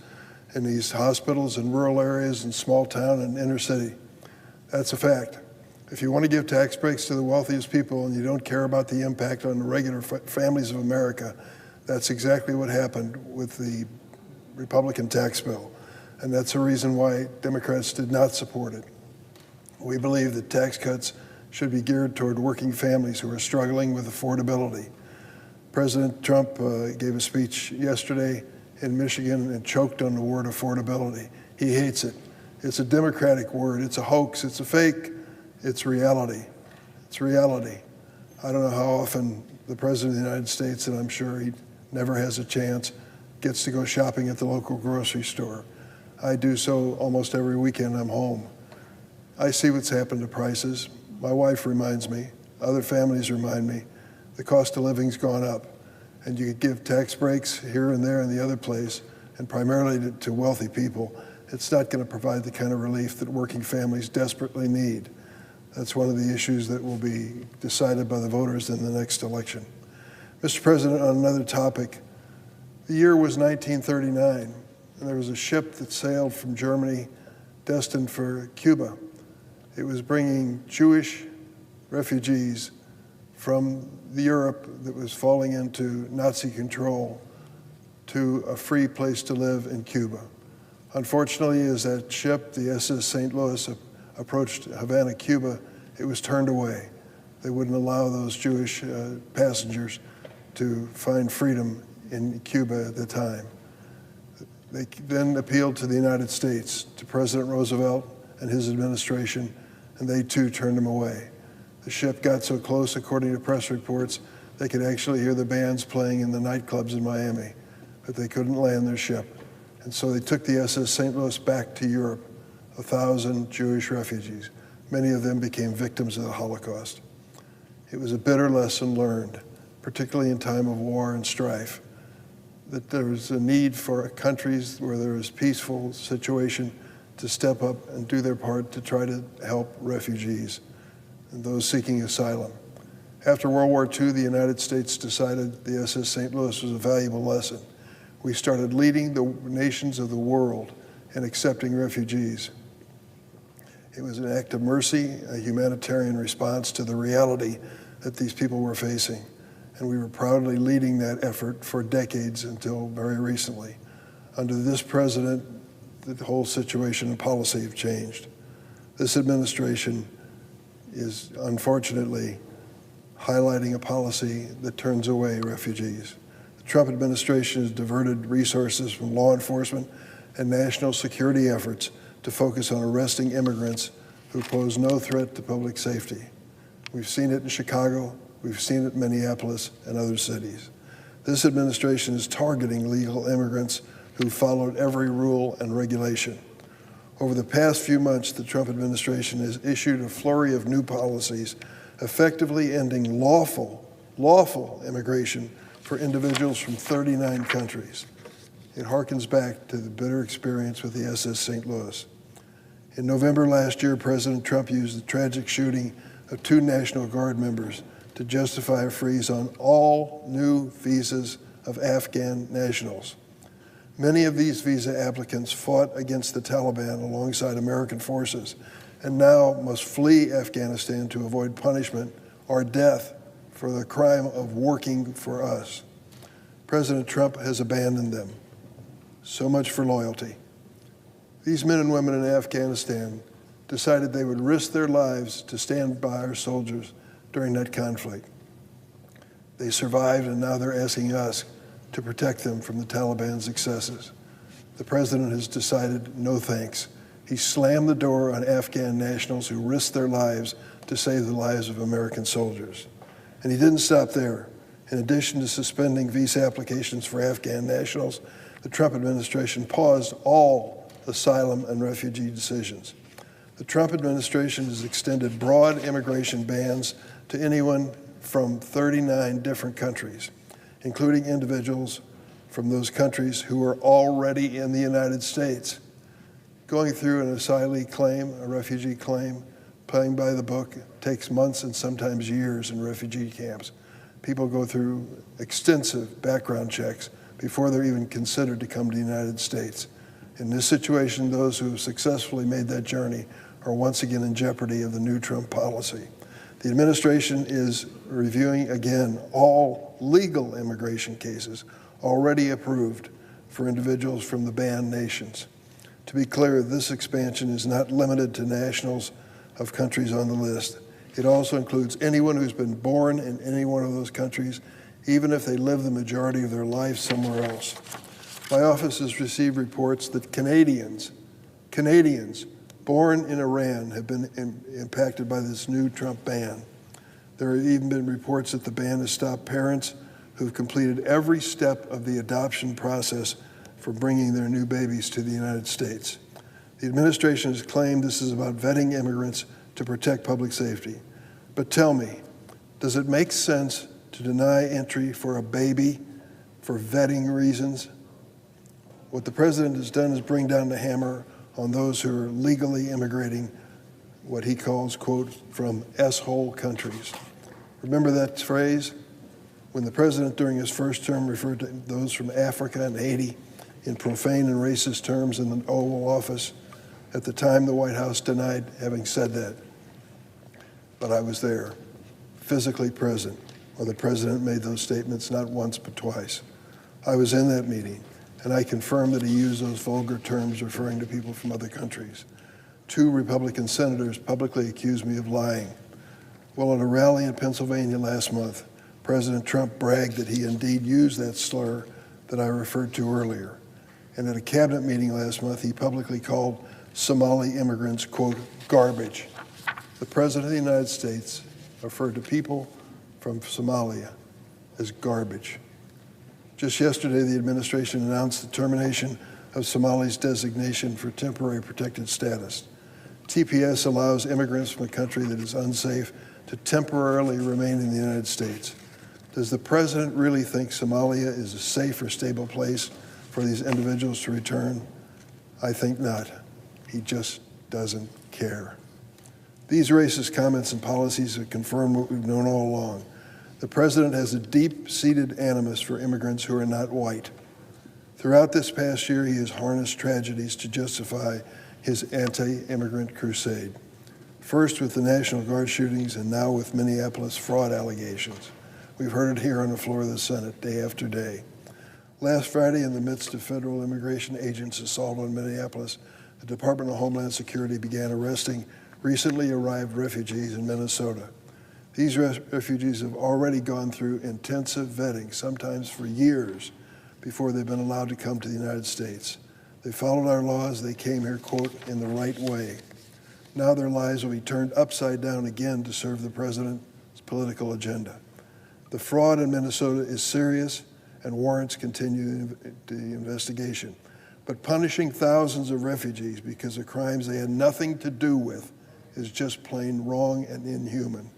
in these hospitals in rural areas and small town and inner city. That's a fact. If you want to give tax breaks to the wealthiest people and you don't care about the impact on the regular families of America, that's exactly what happened with the Republican tax bill. And that's the reason why Democrats did not support it. We believe that tax cuts should be geared toward working families who are struggling with affordability. President Trump gave a speech yesterday in Michigan and choked on the word affordability. He hates it. It's a Democratic word. It's a hoax. It's a fake. It's reality. It's reality. I don't know how often the President of the United States, and I'm sure he never has a chance, gets to go shopping at the local grocery store. I do so almost every weekend I'm home. I see what's happened to prices. My wife reminds me, other families remind me, the cost of living's gone up. And you could give tax breaks here and there and the other place, and primarily to wealthy people. It's not going to provide the kind of relief that working families desperately need. That's one of the issues that will be decided by the voters in the next election. Mr. President, on another topic, the year was 1939, and there was a ship that sailed from Germany destined for Cuba. It was bringing Jewish refugees from the Europe that was falling into Nazi control to a free place to live in Cuba. Unfortunately, as that ship, the SS St. Louis, approached Havana, Cuba, it was turned away. They wouldn't allow those Jewish passengers to find freedom in Cuba at the time. They then appealed to the United States, to President Roosevelt and his administration, and they too turned them away. The ship got so close, according to press reports, they could actually hear the bands playing in the nightclubs in Miami, but they couldn't land their ship. And so they took the SS St. Louis back to Europe, 1,000 Jewish refugees. Many of them became victims of the Holocaust. It was a bitter lesson learned, particularly in time of war and strife, that there was a need for countries where there was peaceful situation to step up and do their part to try to help refugees and those seeking asylum. After World War II, the United States decided the SS St. Louis was a valuable lesson. We started leading the nations of the world in accepting refugees. It was an act of mercy, a humanitarian response to the reality that these people were facing. And we were proudly leading that effort for decades until very recently. Under this president, the whole situation and policy have changed. This administration is unfortunately highlighting a policy that turns away refugees. The Trump administration has diverted resources from law enforcement and national security efforts to focus on arresting immigrants who pose no threat to public safety. We've seen it in Chicago, we've seen it in Minneapolis and other cities. This administration is targeting legal immigrants who followed every rule and regulation. Over the past few months, the Trump administration has issued a flurry of new policies effectively ending lawful immigration for individuals from 39 countries. It harkens back to the bitter experience with the SS St. Louis. In November last year, President Trump used the tragic shooting of 2 National Guard members to justify a freeze on all new visas of Afghan nationals. Many of these visa applicants fought against the Taliban alongside American forces and now must flee Afghanistan to avoid punishment or death for the crime of working for us. President Trump has abandoned them. So much for loyalty. These men and women in Afghanistan decided they would risk their lives to stand by our soldiers during that conflict. They survived, and now they're asking us to protect them from the Taliban's excesses. The president has decided no thanks. He slammed the door on Afghan nationals who risked their lives to save the lives of American soldiers. And he didn't stop there. In addition to suspending visa applications for Afghan nationals, the Trump administration paused all asylum and refugee decisions. The Trump administration has extended broad immigration bans to anyone from 39 different countries, including individuals from those countries who are already in the United States. Going through an asylee claim, a refugee claim, playing by the book, takes months and sometimes years in refugee camps. People go through extensive background checks before they're even considered to come to the United States. In this situation, those who have successfully made that journey are once again in jeopardy of the new Trump policy. The administration is reviewing again all legal immigration cases already approved for individuals from the banned nations. To be clear, this expansion is not limited to nationals of countries on the list. It also includes anyone who's been born in any one of those countries, even if they live the majority of their life somewhere else. My office has received reports that Canadians born in Iran have been impacted by this new Trump ban. There have even been reports that the ban has stopped parents who've completed every step of the adoption process for bringing their new babies to the United States. The administration has claimed this is about vetting immigrants to protect public safety. But tell me, does it make sense to deny entry for a baby for vetting reasons? What the president has done is bring down the hammer on those who are legally immigrating, what he calls, quote, from S-hole countries. Remember that phrase? When the president during his first term referred to those from Africa and Haiti in profane and racist terms in the Oval Office, at the time the White House denied having said that. But I was there, physically present, when the president made those statements not once but twice. I was in that meeting, and I confirmed that he used those vulgar terms referring to people from other countries. 2 Republican senators publicly accused me of lying. Well, at a rally in Pennsylvania last month, President Trump bragged that he indeed used that slur that I referred to earlier. And at a cabinet meeting last month, he publicly called Somali immigrants, quote, garbage. The President of the United States referred to people from Somalia as garbage. Just yesterday, the administration announced the termination of Somali's designation for temporary protected status. TPS allows immigrants from a country that is unsafe to temporarily remain in the United States. Does the President really think Somalia is a safe or stable place for these individuals to return? I think not. He just doesn't care. These racist comments and policies have confirmed what we've known all along. The President has a deep-seated animus for immigrants who are not white. Throughout this past year, he has harnessed tragedies to justify his anti-immigrant crusade. First with the National Guard shootings and now with Minneapolis fraud allegations. We've heard it here on the floor of the Senate day after day. Last Friday, in the midst of federal immigration agents' assault on Minneapolis, the Department of Homeland Security began arresting recently arrived refugees in Minnesota. These refugees have already gone through intensive vetting, sometimes for years, before they've been allowed to come to the United States. They followed our laws. They came here, quote, in the right way. Now their lives will be turned upside down again to serve the President's political agenda. The fraud in Minnesota is serious and warrants continuing the investigation. But punishing thousands of refugees because of crimes they had nothing to do with is just plain wrong and inhuman.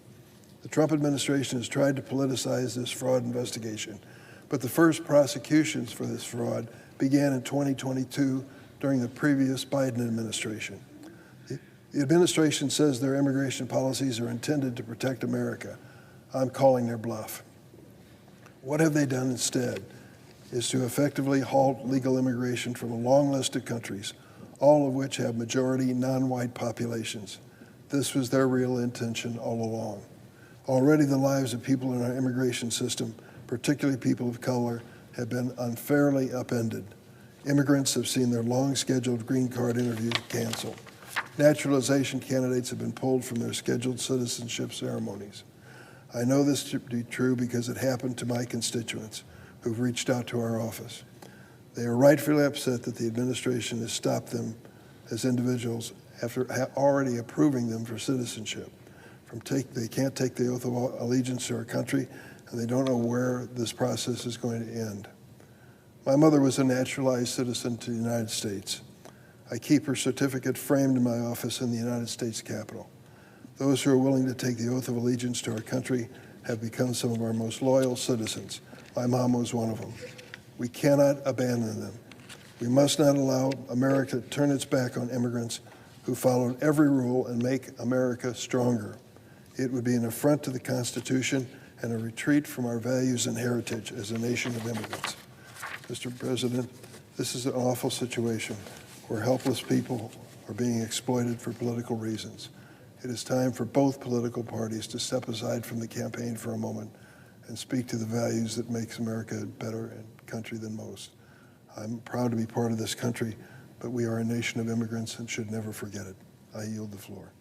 The Trump administration has tried to politicize this fraud investigation, but the first prosecutions for this fraud began in 2022 during the previous Biden administration. The administration says their immigration policies are intended to protect America. I'm calling their bluff. What have they done instead is to effectively halt legal immigration from a long list of countries, all of which have majority non-white populations. This was their real intention all along. Already the lives of people in our immigration system, particularly people of color, have been unfairly upended. Immigrants have seen their long-scheduled green card interviews canceled. Naturalization candidates have been pulled from their scheduled citizenship ceremonies. I know this to be true because it happened to my constituents who've reached out to our office. They are rightfully upset that the administration has stopped them as individuals after already approving them for citizenship. They can't take the oath of allegiance to our country, and they don't know where this process is going to end. My mother was a naturalized citizen to the United States. I keep her certificate framed in my office in the United States Capitol. Those who are willing to take the oath of allegiance to our country have become some of our most loyal citizens. My mom was one of them. We cannot abandon them. We must not allow America to turn its back on immigrants who followed every rule and make America stronger. It would be an affront to the Constitution and a retreat from our values and heritage as a nation of immigrants. Mr. President, this is an awful situation where helpless people are being exploited for political reasons. It is time for both political parties to step aside from the campaign for a moment and speak to the values that makes America a better country than most. I'm proud to be part of this country, but we are a nation of immigrants and should never forget it. I yield the floor.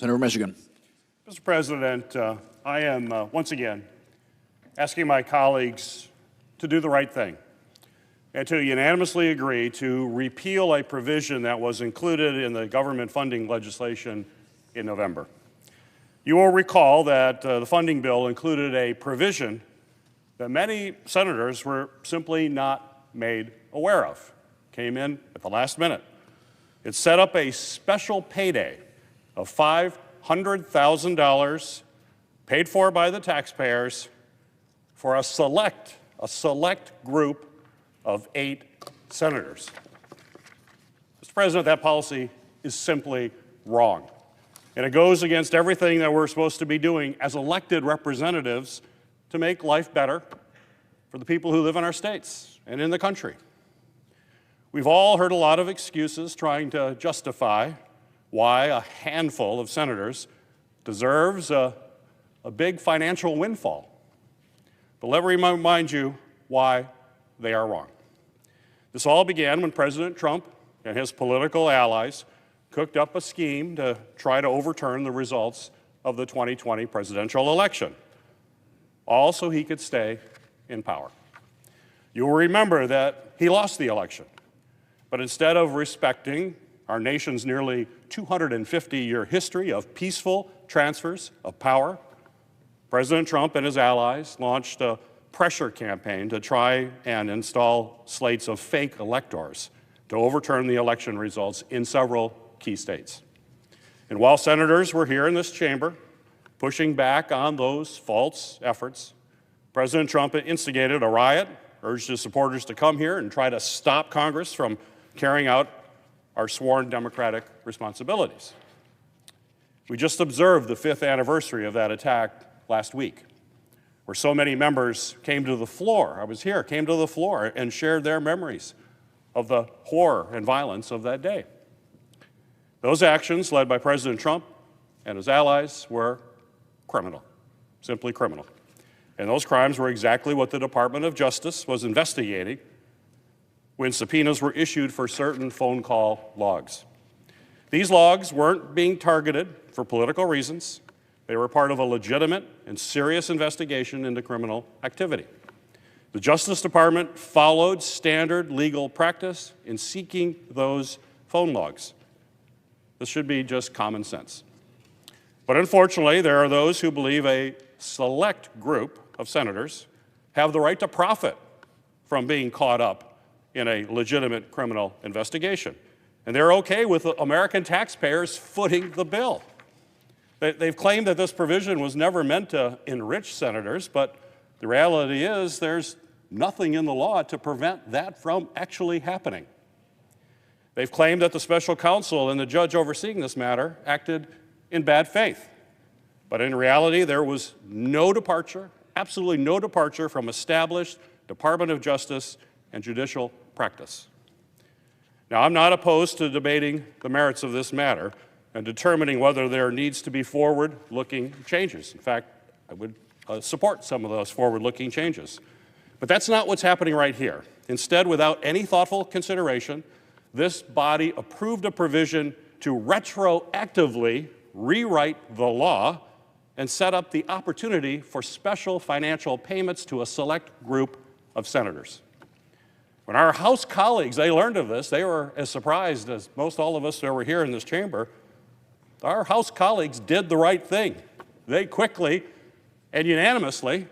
Senator from Michigan. Mr. President, I am once again asking my colleagues to do the right thing and to unanimously agree to repeal a provision that was included in the government funding legislation in November. You will recall that the funding bill included a provision that many senators were simply not made aware of. Came in at the last minute. It set up a special payday of $500,000 paid for by the taxpayers for a select group of 8 senators. Mr. President, that policy is simply wrong. And it goes against everything that we're supposed to be doing as elected representatives to make life better for the people who live in our states and in the country. We've all heard a lot of excuses trying to justify why a handful of senators deserves a big financial windfall. But let me remind you why they are wrong. This all began when President Trump and his political allies cooked up a scheme to try to overturn the results of the 2020 presidential election, all so he could stay in power. You will remember that he lost the election, but instead of respecting our nation's nearly 250-year history of peaceful transfers of power, President Trump and his allies launched a pressure campaign to try and install slates of fake electors to overturn the election results in several key states. And while senators were here in this chamber pushing back on those false efforts, President Trump instigated a riot, urged his supporters to come here and try to stop Congress from carrying out our sworn democratic responsibilities. We just observed the 5th anniversary of that attack last week, where so many members came to the floor, I was here, came to the floor and shared their memories of the horror and violence of that day. Those actions, led by President Trump and his allies, were criminal, simply criminal. And those crimes were exactly what the Department of Justice was investigating when subpoenas were issued for certain phone call logs. These logs weren't being targeted for political reasons. They were part of a legitimate and serious investigation into criminal activity. The Justice Department followed standard legal practice in seeking those phone logs. This should be just common sense. But unfortunately, there are those who believe a select group of senators have the right to profit from being caught up in a legitimate criminal investigation. And they're okay with American taxpayers footing the bill. They've claimed that this provision was never meant to enrich senators, but the reality is there's nothing in the law to prevent that from actually happening. They've claimed that the special counsel and the judge overseeing this matter acted in bad faith. But in reality, there was no departure, absolutely no departure from established Department of Justice and judicial practice. Now, I'm not opposed to debating the merits of this matter and determining whether there needs to be forward-looking changes. In fact, I would support some of those forward-looking changes. But that's not what's happening right here. Instead, without any thoughtful consideration, this body approved a provision to retroactively rewrite the law and set up the opportunity for special financial payments to a select group of senators. When our House colleagues, they learned of this, they were as surprised as most all of us that were here in this chamber. Our House colleagues did the right thing. They quickly and unanimously,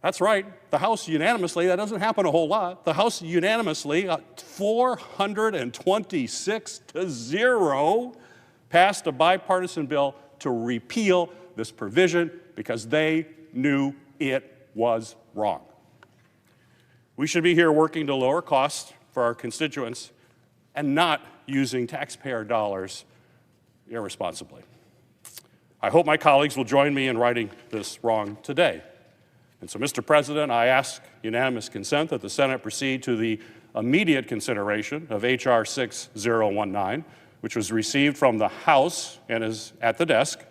that's right, the House unanimously, that doesn't happen a whole lot, the House unanimously, 426-0, passed a bipartisan bill to repeal this provision because they knew it was wrong. We should be here working to lower costs for our constituents and not using taxpayer dollars irresponsibly. I hope my colleagues will join me in righting this wrong today. And so, Mr. President, I ask unanimous consent that the Senate proceed to the immediate consideration of H.R. 6019, which was received from the House and is at the desk.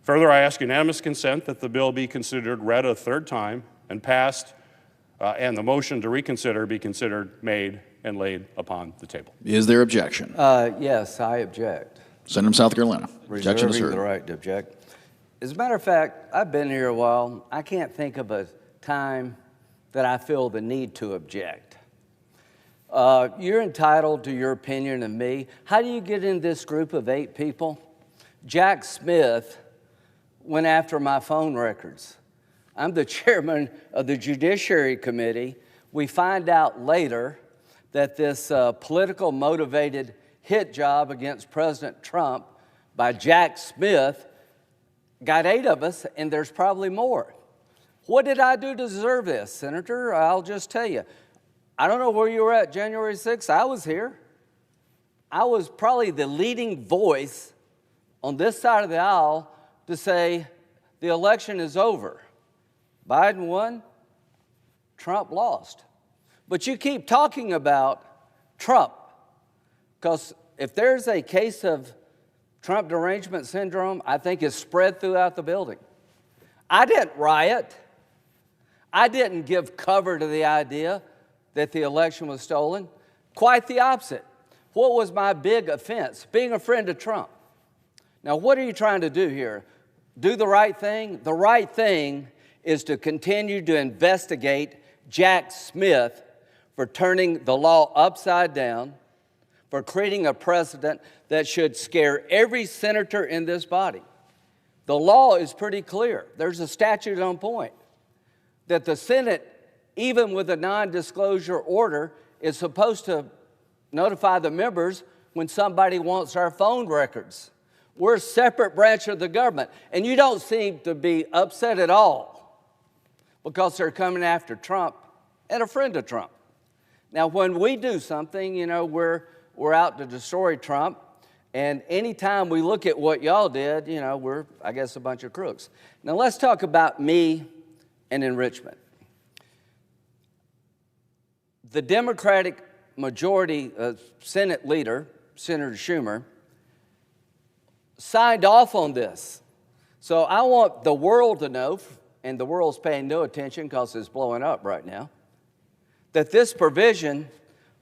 Further, I ask unanimous consent that the bill be considered read a third time and passed, and the motion to reconsider be considered made and laid upon the table. Is there objection? Yes, I object. Send them South Carolina. Objection is Reserving heard. the right to object. As a matter of fact, I've been here a while. I can't think of a time that I feel the need to object. You're entitled to your opinion of me. How do you get in this group of 8 people? Jack Smith went after my phone records. I'm the chairman of the Judiciary Committee. We find out later that this political motivated hit job against President Trump by Jack Smith got 8 of us, and there's probably more. What did I do to deserve this, Senator? I'll just tell you. I don't know where you were at January 6th. I was here. I was probably the leading voice on this side of the aisle to say the election is over. Biden won, Trump lost. But you keep talking about Trump, because if there's a case of Trump derangement syndrome, I think it's spread throughout the building. I didn't riot. I didn't give cover to the idea that the election was stolen. Quite the opposite. What was my big offense? Being a friend of Trump. Now, what are you trying to do here? Do the right thing? The right thing is to continue to investigate Jack Smith for turning the law upside down, for creating a precedent that should scare every senator in this body. The law is pretty clear. There's a statute on point that the Senate, even with a non-disclosure order, is supposed to notify the members when somebody wants our phone records. We're a separate branch of the government, and you don't seem to be upset at all because they're coming after Trump and a friend of Trump. Now, when we do something, you know, we're out to destroy Trump, and anytime we look at what y'all did, you know, we're, I guess, a bunch of crooks. Now, let's talk about me and enrichment. The Democratic majority Senate leader, Senator Schumer, signed off on this. So I want the world to know, and the world's paying no attention because it's blowing up right now, that this provision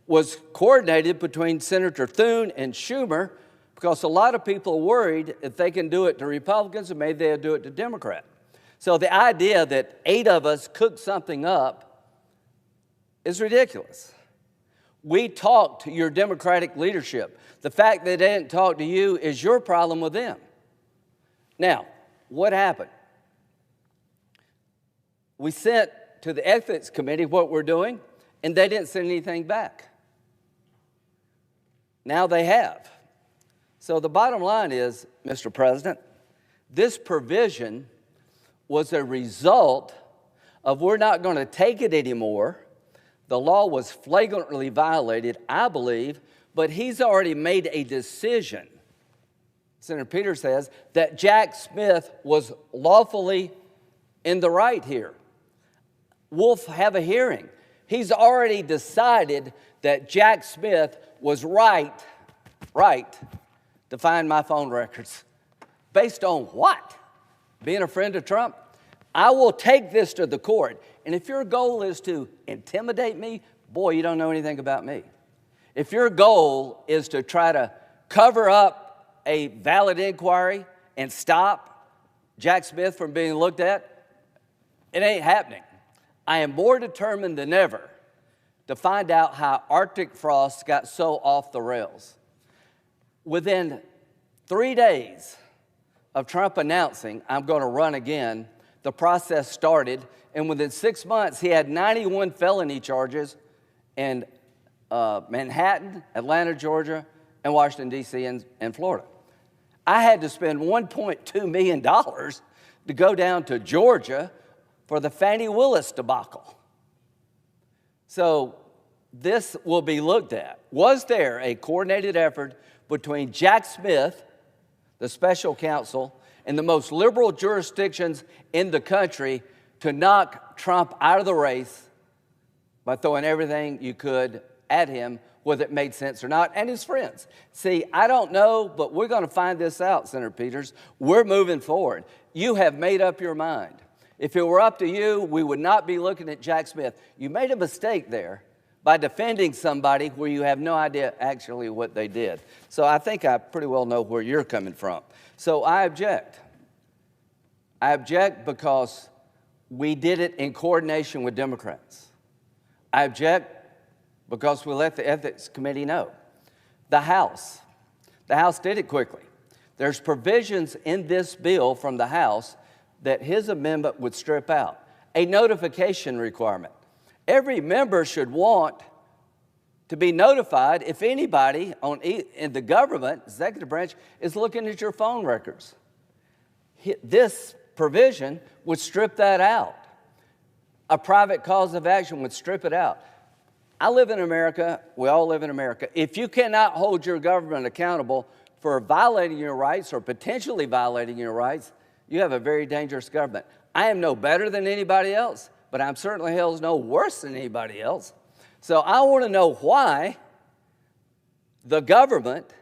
was coordinated between Senator Thune and Schumer, because a lot of people are worried if they can do it to Republicans, and maybe they'll do it to Democrats. So the idea that 8 of us cooked something up is ridiculous. We talked to your Democratic leadership. The fact that they didn't talk to you is your problem with them. Now, what happened? We sent to the Ethics Committee what we're doing, and they didn't send anything back. Now they have. So the bottom line is, Mr. President, this provision was a result of we're not going to take it anymore. The law was flagrantly violated, I believe, but he's already made a decision, Senator Peters says, that Jack Smith was lawfully in the right here. We'll have a hearing. He's already decided that Jack Smith was right to find my phone records. Based on what? Being a friend of Trump? I will take this to the court. And if your goal is to intimidate me, boy, you don't know anything about me. If your goal is to try to cover up a valid inquiry and stop Jack Smith from being looked at, it ain't happening. I am more determined than ever to find out how Arctic frost got so off the rails. Within 3 days of Trump announcing, I'm going to run again, the process started, and within 6 months, he had 91 felony charges in Manhattan, Atlanta, Georgia, and Washington, D.C., and Florida. I had to spend $1.2 million to go down to Georgia for the Fannie Willis debacle. So this will be looked at. Was there a coordinated effort between Jack Smith, the special counsel, and the most liberal jurisdictions in the country to knock Trump out of the race by throwing everything you could at him, whether it made sense or not, and his friends? See, I don't know, but we're going to find this out, Senator Peters. We're moving forward. You have made up your mind. If it were up to you, we would not be looking at Jack Smith. You made a mistake there, by defending somebody where you have no idea actually what they did. So I think I pretty well know where you're coming from. So I object. I object because we did it in coordination with Democrats. I object because we let the Ethics Committee know. The House did it quickly. There's provisions in this bill from the House that his amendment would strip out. A notification requirement. Every member should want to be notified if anybody in the government, executive branch, is looking at your phone records. This provision would strip that out. A private cause of action would strip it out. I live in America. We all live in America. If you cannot hold your government accountable for violating your rights or potentially violating your rights, you have a very dangerous government. I am no better than anybody else, but I'm certainly hell's no worse than anybody else. So I want to know why the government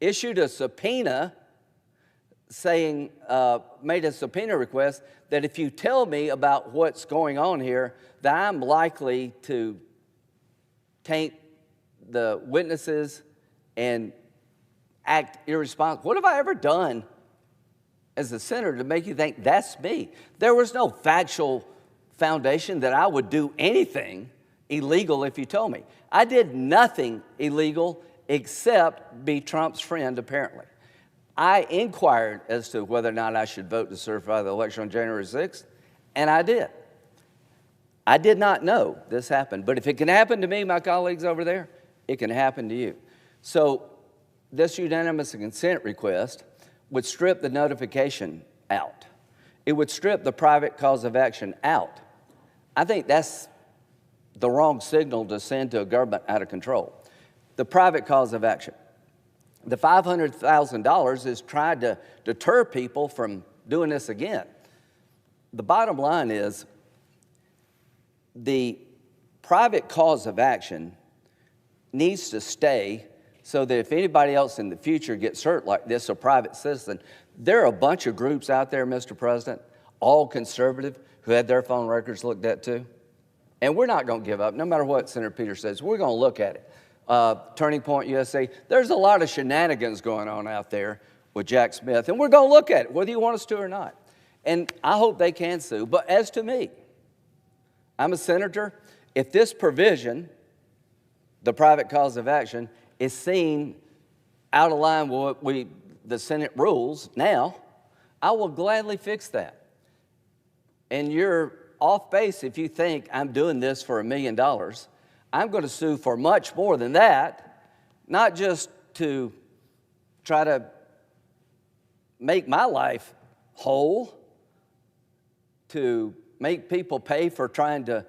issued a subpoena saying, made a subpoena request that if you tell me about what's going on here, that I'm likely to taint the witnesses and act irresponsible. What have I ever done as a senator to make you think that's me? There was no factual foundation that I would do anything illegal if you told me. I did nothing illegal except be Trump's friend, apparently. I inquired as to whether or not I should vote to certify the election on January 6th, and I did. I did not know this happened, but if it can happen to me, my colleagues over there, it can happen to you. So this unanimous consent request would strip the notification out. It would strip the private cause of action out. I think that's the wrong signal to send to a government out of control. The private cause of action. The $500,000 is trying to deter people from doing this again. The bottom line is the private cause of action needs to stay so that if anybody else in the future gets hurt like this, a private citizen, there are a bunch of groups out there, Mr. President, all conservative, who had their phone records looked at too. And we're not going to give up, no matter what Senator Peters says. We're going to look at it. Turning Point USA, there's a lot of shenanigans going on out there with Jack Smith, and we're going to look at it, whether you want us to or not. And I hope they can sue. But as to me, I'm a senator. If this provision, the private cause of action, is seen out of line with what the Senate rules now, I will gladly fix that. And you're off base if you think I'm doing this for $1 million. I'm going to sue for much more than that, not just to try to make my life whole, to make people pay for trying to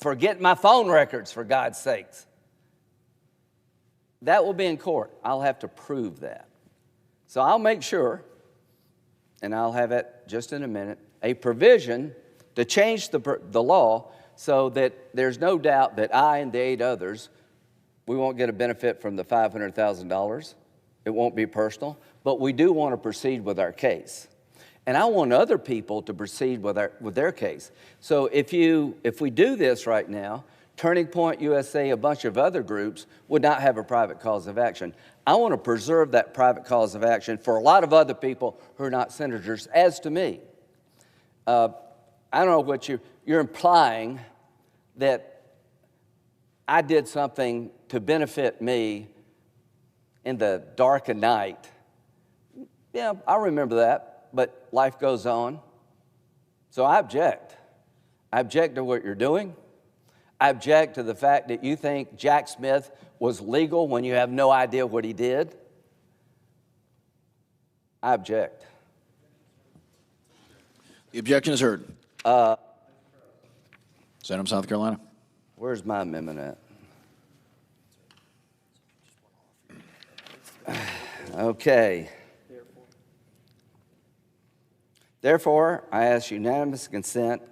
forget my phone records, for God's sakes. That will be in court. I'll have to prove that. So I'll make sure, and I'll have it just in a minute, a provision to change the law so that there's no doubt that I and the 8 others, we won't get a benefit from the $500,000. It won't be personal, but we do want to proceed with our case. And I want other people to proceed with their case. So if we do this right now, Turning Point USA, a bunch of other groups would not have a private cause of action. I want to preserve that private cause of action for a lot of other people who are not senators. As to me, I don't know what you're implying that I did something to benefit me in the dark of night. Yeah, I remember that, but life goes on. So I object. I object to what you're doing. I object to the fact that you think Jack Smith was legal when you have no idea what he did. I object. The objection is heard. Senator from South Carolina. Where's my amendment at? Okay. Therefore, I ask unanimous consent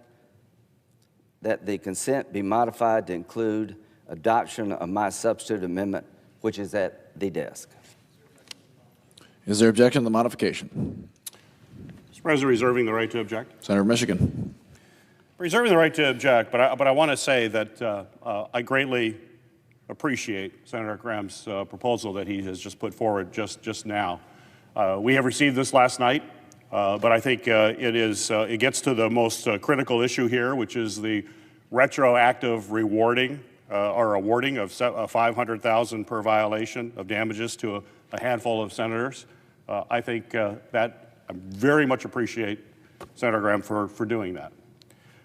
that the consent be modified to include adoption of my substitute amendment, which is at the desk. Is there objection to the modification? Mr. President, reserving the right to object. Senator from Michigan. reserving the right to object, but I want to say that I greatly appreciate Senator Graham's proposal that he has just put forward just now. We have received this last night, but I think it gets to the most critical issue here, which is the retroactive rewarding or awarding of $500,000 per violation of damages to a handful of senators. I think that I very much appreciate Senator Graham for doing that.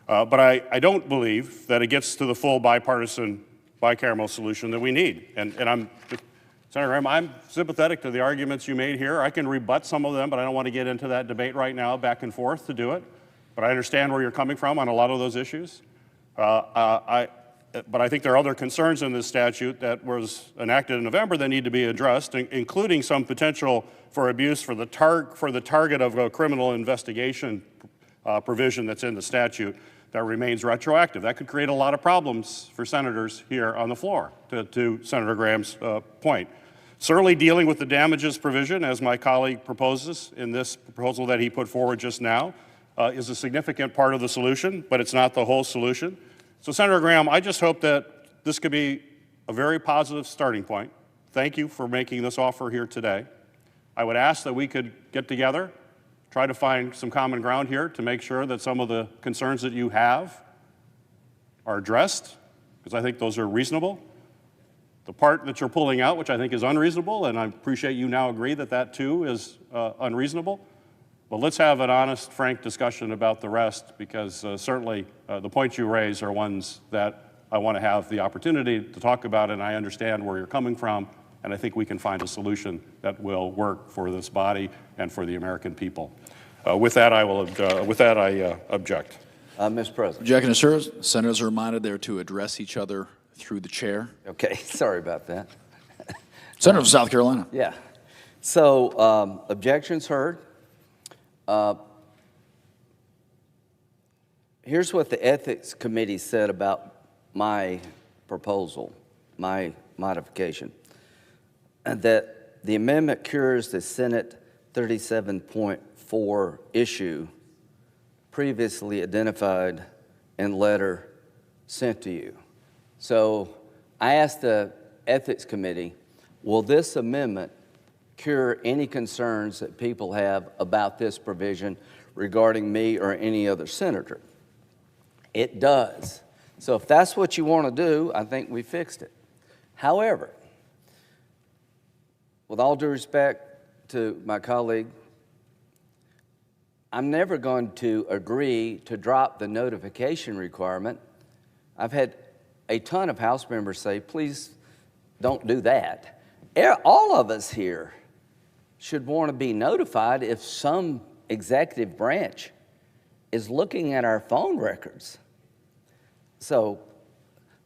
But I don't believe that it gets to the full bipartisan, bicameral solution that we need. And Senator Graham, I'm sympathetic to the arguments you made here. I can rebut some of them, but I don't want to get into that debate right now, back and forth to do it. But I understand where you're coming from on a lot of those issues. But I think there are other concerns in this statute that was enacted in November that need to be addressed, including some potential for abuse for the target of a criminal investigation provision that's in the statute that remains retroactive. That could create a lot of problems for senators here on the floor, to Senator Graham's point. Certainly dealing with the damages provision, as my colleague proposes in this proposal that he put forward just now, is a significant part of the solution, but it's not the whole solution. So Senator Graham, I just hope that this could be a very positive starting point. Thank you for making this offer here today. I would ask that we could get together, try to find some common ground here to make sure that some of the concerns that you have are addressed, because I think those are reasonable. The part that you're pulling out, which I think is unreasonable, and I appreciate you now agree that that too is unreasonable. But let's have an honest, frank discussion about the rest, because certainly the points you raise are ones that I want to have the opportunity to talk about, and I understand where you're coming from, and I think we can find a solution that will work for this body and for the American people. With that, I object. Mr. President. Objection is heard. Senators are reminded they're to address each other through the chair. Okay, sorry about that. Senator from South Carolina. Yeah. So, objections heard. Here's what the Ethics Committee said about my proposal, my modification, and that the amendment cures the Senate 37.4 issue previously identified in letter sent to you. So I asked the Ethics Committee, will this amendment cure any concerns that people have about this provision regarding me or any other senator? It does. So if that's what you want to do, I think we fixed it. However, with all due respect to my colleague, I'm never going to agree to drop the notification requirement. I've had a ton of House members say, please don't do that. All of us here should want to be notified if some executive branch is looking at our phone records. So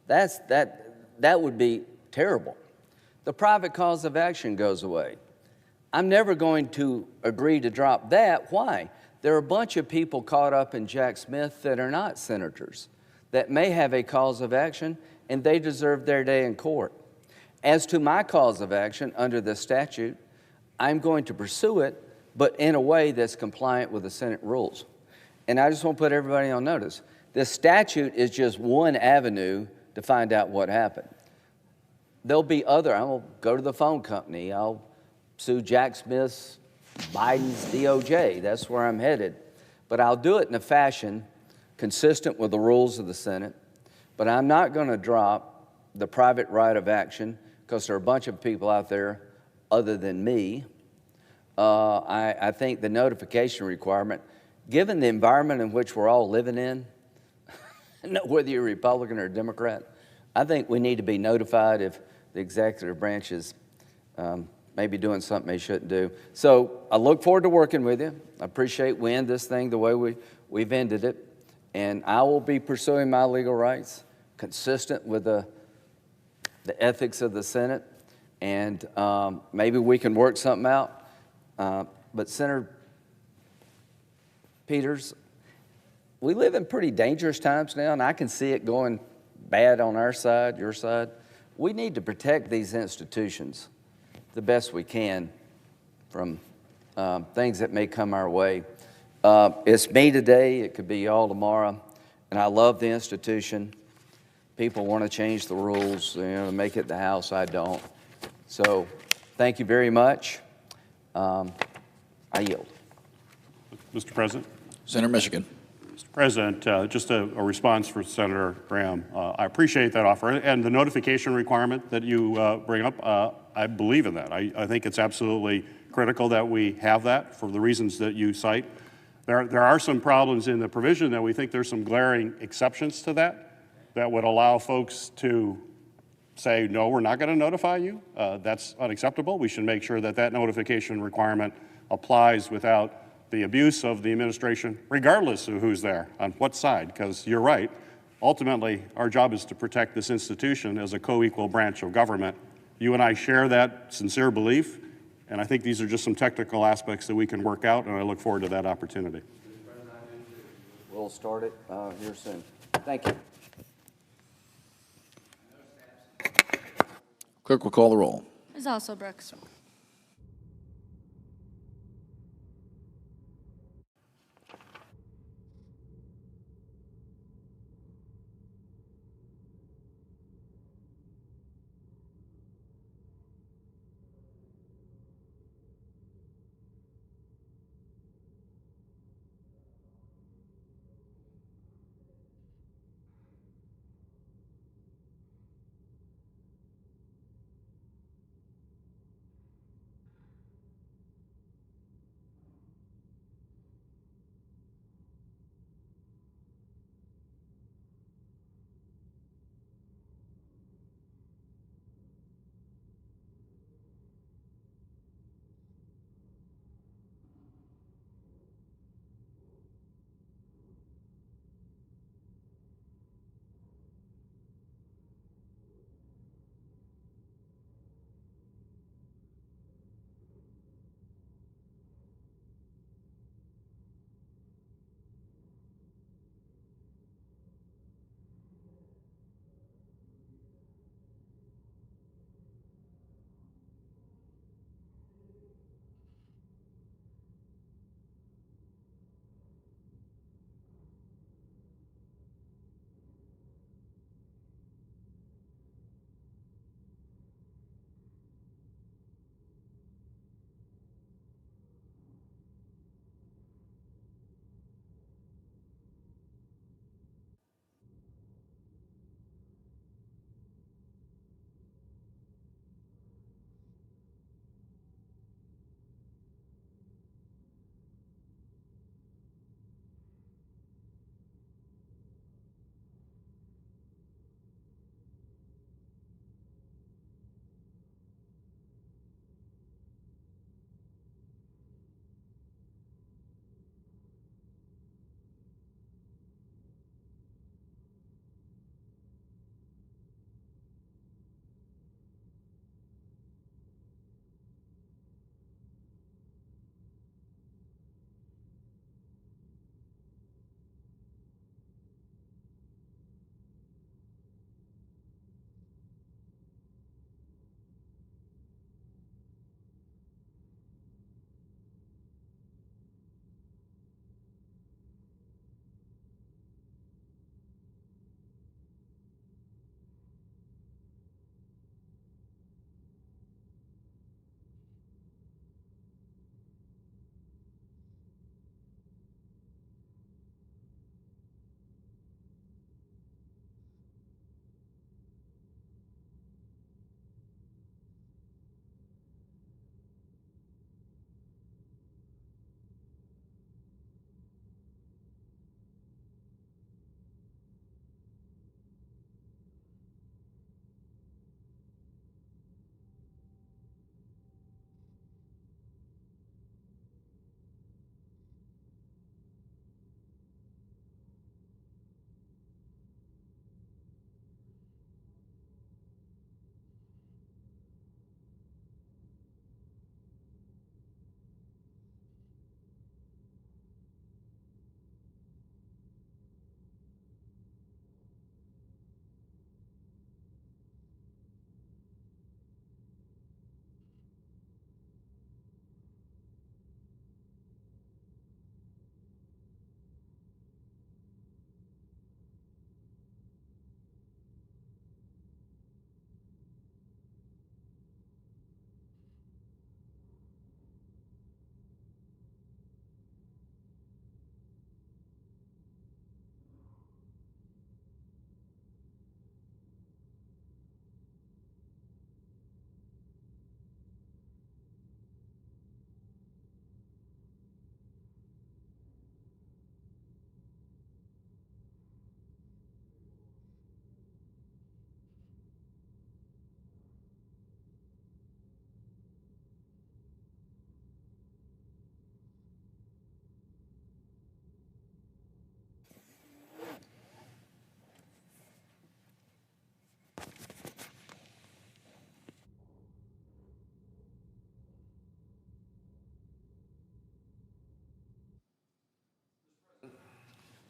that would be terrible. The private cause of action goes away. I'm never going to agree to drop that. Why? There are a bunch of people caught up in Jack Smith that are not senators, that may have a cause of action, and they deserve their day in court. As to my cause of action under the statute, I'm going to pursue it, but in a way that's compliant with the Senate rules. And I just want to put everybody on notice. This statute is just one avenue to find out what happened. There'll be other. I'll go to the phone company. I'll sue Jack Smith's Biden's DOJ. That's where I'm headed. But I'll do it in a fashion consistent with the rules of the Senate. But I'm not going to drop the private right of action because there are a bunch of people out there other than me. I think the notification requirement, given the environment in which we're all living in, whether you're Republican or Democrat, I think we need to be notified if the executive branch is maybe doing something they shouldn't do. So I look forward to working with you. I appreciate we end this thing the way we've ended it. And I will be pursuing my legal rights consistent with the ethics of the Senate. And maybe we can work something out. But Senator Peters, we live in pretty dangerous times now, and I can see it going bad on our side, your side. We need to protect these institutions the best we can from things that may come our way. It's me today. It could be y'all tomorrow. and I love the institution. People want to change the rules, make it the House. I don't. So thank you very much. I yield. Mr. President. Senator Michigan. Mr. President, just a response for Senator Graham. I appreciate that offer and the notification requirement that you bring up. I believe in that. I think it's absolutely critical that we have that for the reasons that you cite. There are some problems in the provision that we think there's some glaring exceptions to that would allow folks to say, no, we're not going to notify you. That's unacceptable. We should make sure that that notification requirement applies without the abuse of the administration, regardless of who's there, on what side, because you're right. Ultimately, our job is to protect this institution as a co-equal branch of government. You and I share that sincere belief, and I think these are just some technical aspects that we can work out, and I look forward to that opportunity. We'll start it here soon. Thank you. Clerk will call the roll. Ms. Alsobrooks.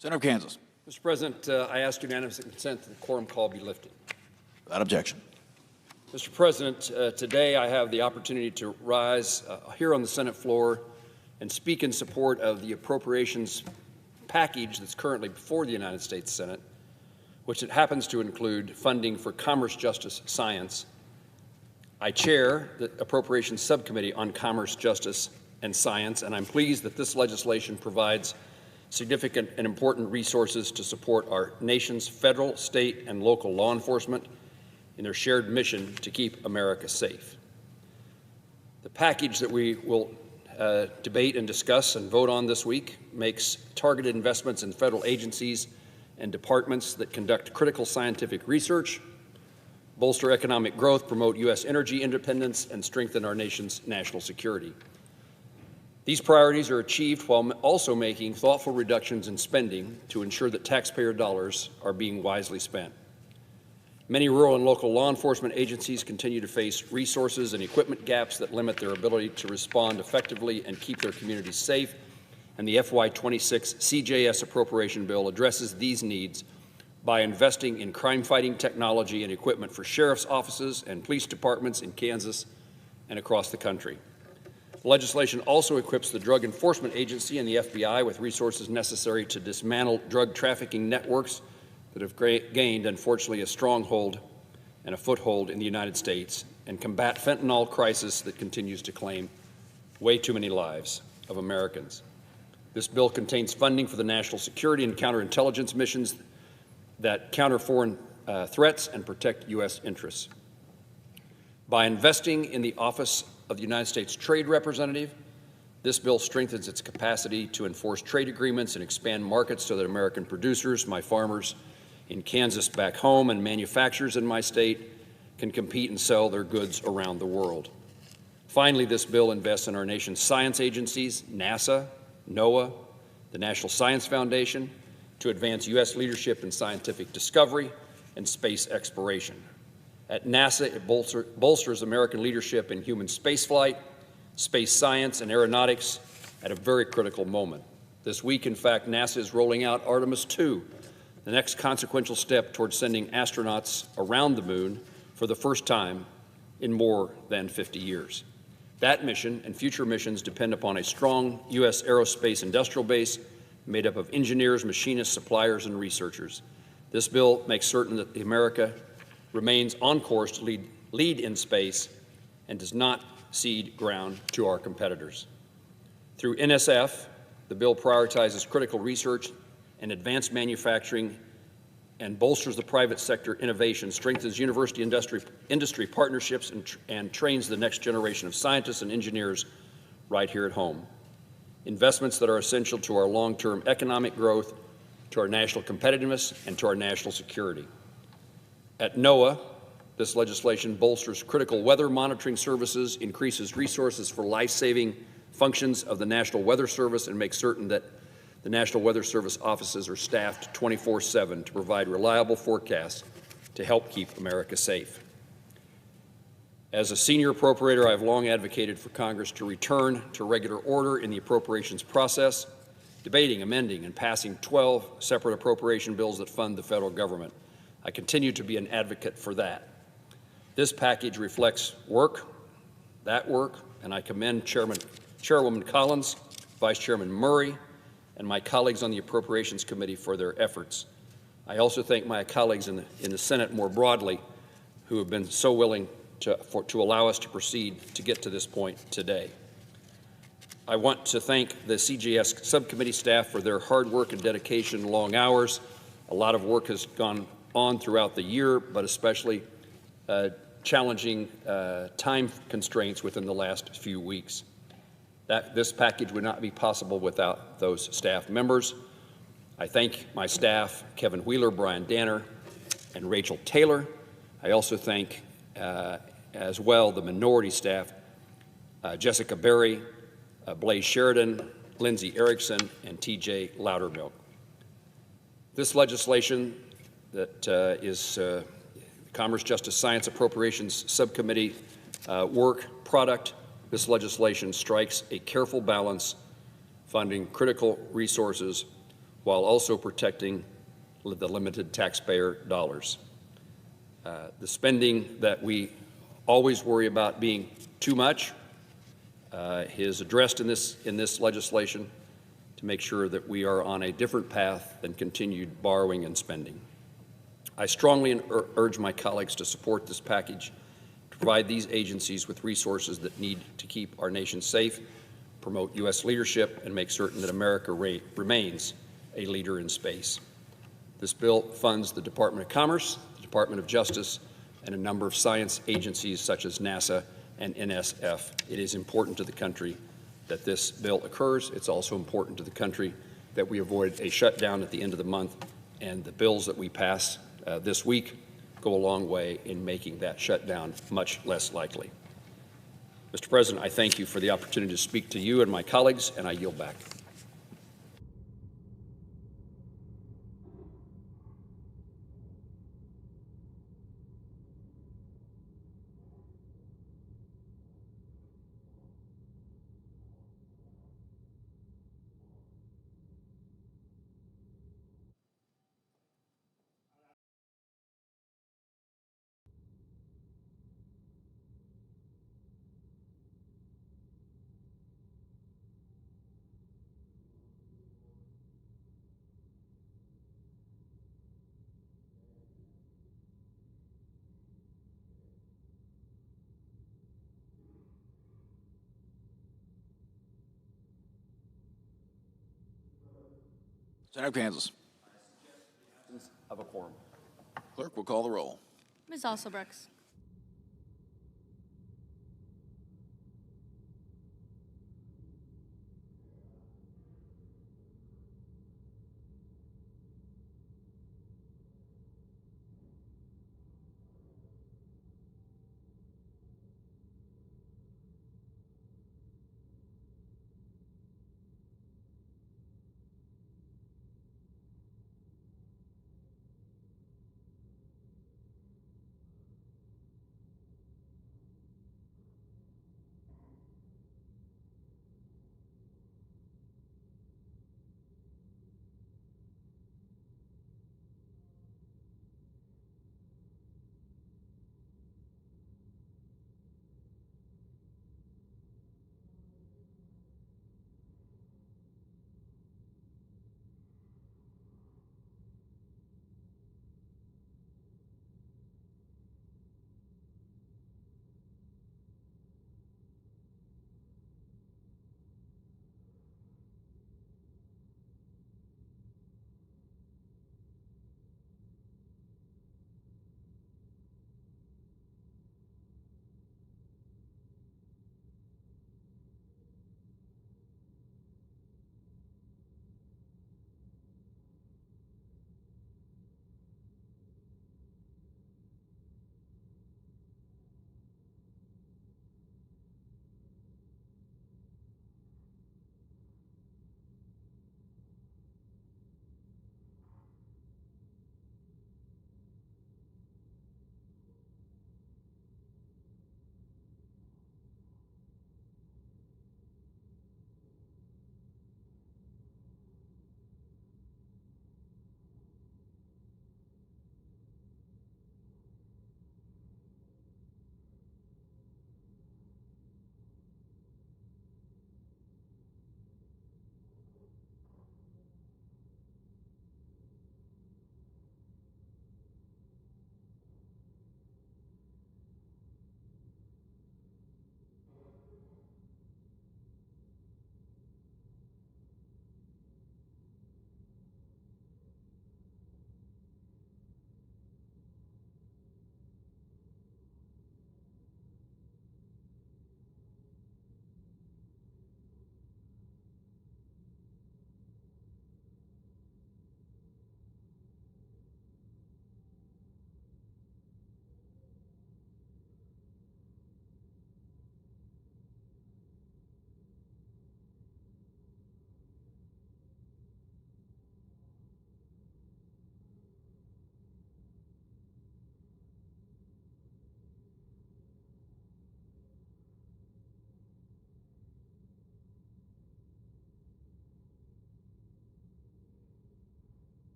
Senator of Kansas. Mr. President, I ask unanimous consent that the quorum call be lifted. Without objection. Mr. President, today I have the opportunity to rise here on the Senate floor and speak in support of the appropriations package that's currently before the United States Senate, which it happens to include funding for commerce, justice, science. I chair the Appropriations Subcommittee on Commerce, Justice, and Science, and I'm pleased that this legislation provides significant and important resources to support our nation's federal, state, and local law enforcement in their shared mission to keep America safe. The package that we will debate and discuss and vote on this week makes targeted investments in federal agencies and departments that conduct critical scientific research, bolster economic growth, promote U.S. energy independence, and strengthen our nation's national security. These priorities are achieved while also making thoughtful reductions in spending to ensure that taxpayer dollars are being wisely spent. Many rural and local law enforcement agencies continue to face resources and equipment gaps that limit their ability to respond effectively and keep their communities safe, and the FY26 CJS appropriation bill addresses these needs by investing in crime-fighting technology and equipment for sheriff's offices and police departments in Kansas and across the country. The legislation also equips the Drug Enforcement Agency and the FBI with resources necessary to dismantle drug trafficking networks that have gained, unfortunately, a stronghold and a foothold in the United States and combat fentanyl crisis that continues to claim way too many lives of Americans. This bill contains funding for the national security and counterintelligence missions that counter foreign threats and protect U.S. interests. By investing in the Office of the United States Trade Representative, this bill strengthens its capacity to enforce trade agreements and expand markets so that American producers, my farmers in Kansas back home, and manufacturers in my state can compete and sell their goods around the world. Finally, this bill invests in our nation's science agencies, NASA, NOAA, the National Science Foundation, to advance U.S. leadership in scientific discovery and space exploration. At NASA, it bolsters American leadership in human spaceflight, space science, and aeronautics at a very critical moment. This week, in fact, NASA is rolling out Artemis II, the next consequential step towards sending astronauts around the moon for the first time in more than 50 years. That mission and future missions depend upon a strong U.S. aerospace industrial base made up of engineers, machinists, suppliers, and researchers. This bill makes certain that America remains on course to lead in space and does not cede ground to our competitors. Through NSF, the bill prioritizes critical research and advanced manufacturing and bolsters the private sector innovation, strengthens university industry partnerships, and trains the next generation of scientists and engineers right here at home. Investments that are essential to our long-term economic growth, to our national competitiveness, and to our national security. At NOAA, this legislation bolsters critical weather monitoring services, increases resources for life-saving functions of the National Weather Service, and makes certain that the National Weather Service offices are staffed 24/7 to provide reliable forecasts to help keep America safe. As a senior appropriator, I have long advocated for Congress to return to regular order in the appropriations process, debating, amending, and passing 12 separate appropriation bills that fund the federal government. I continue to be an advocate for that. This package reflects that work, and I commend Chairwoman Collins, Vice Chairman Murray, and my colleagues on the Appropriations Committee for their efforts. I also thank my colleagues in the Senate more broadly who have been so willing to allow us to proceed to get to this point today. I want to thank the CJS subcommittee staff for their hard work and dedication, long hours. A lot of work has gone on throughout the year, but especially challenging time constraints within the last few weeks. This package would not be possible without those staff members. I thank my staff, Kevin Wheeler, Brian Danner, and Rachel Taylor. I also thank as well the minority staff, Jessica Berry, Blaise Sheridan, Lindsay Erickson, and TJ Loudermilk. This legislation that is Commerce, Justice, Science, Appropriations Subcommittee work product, this legislation strikes a careful balance, funding critical resources while also protecting the limited taxpayer dollars. The spending that we always worry about being too much is addressed in this legislation to make sure that we are on a different path than continued borrowing and spending. I strongly urge my colleagues to support this package, to provide these agencies with resources that need to keep our nation safe, promote U.S. leadership, and make certain that America remains a leader in space. This bill funds the Department of Commerce, the Department of Justice, and a number of science agencies such as NASA and NSF. It is important to the country that this bill occurs. It's also important to the country that we avoid a shutdown at the end of the month, and the bills that we pass this week go a long way in making that shutdown much less likely. Mr. President, I thank you for the opportunity to speak to you and my colleagues, and I yield back. Senator Kansas. Of a quorum. Clerk will call the roll. Ms. Alsobrooks.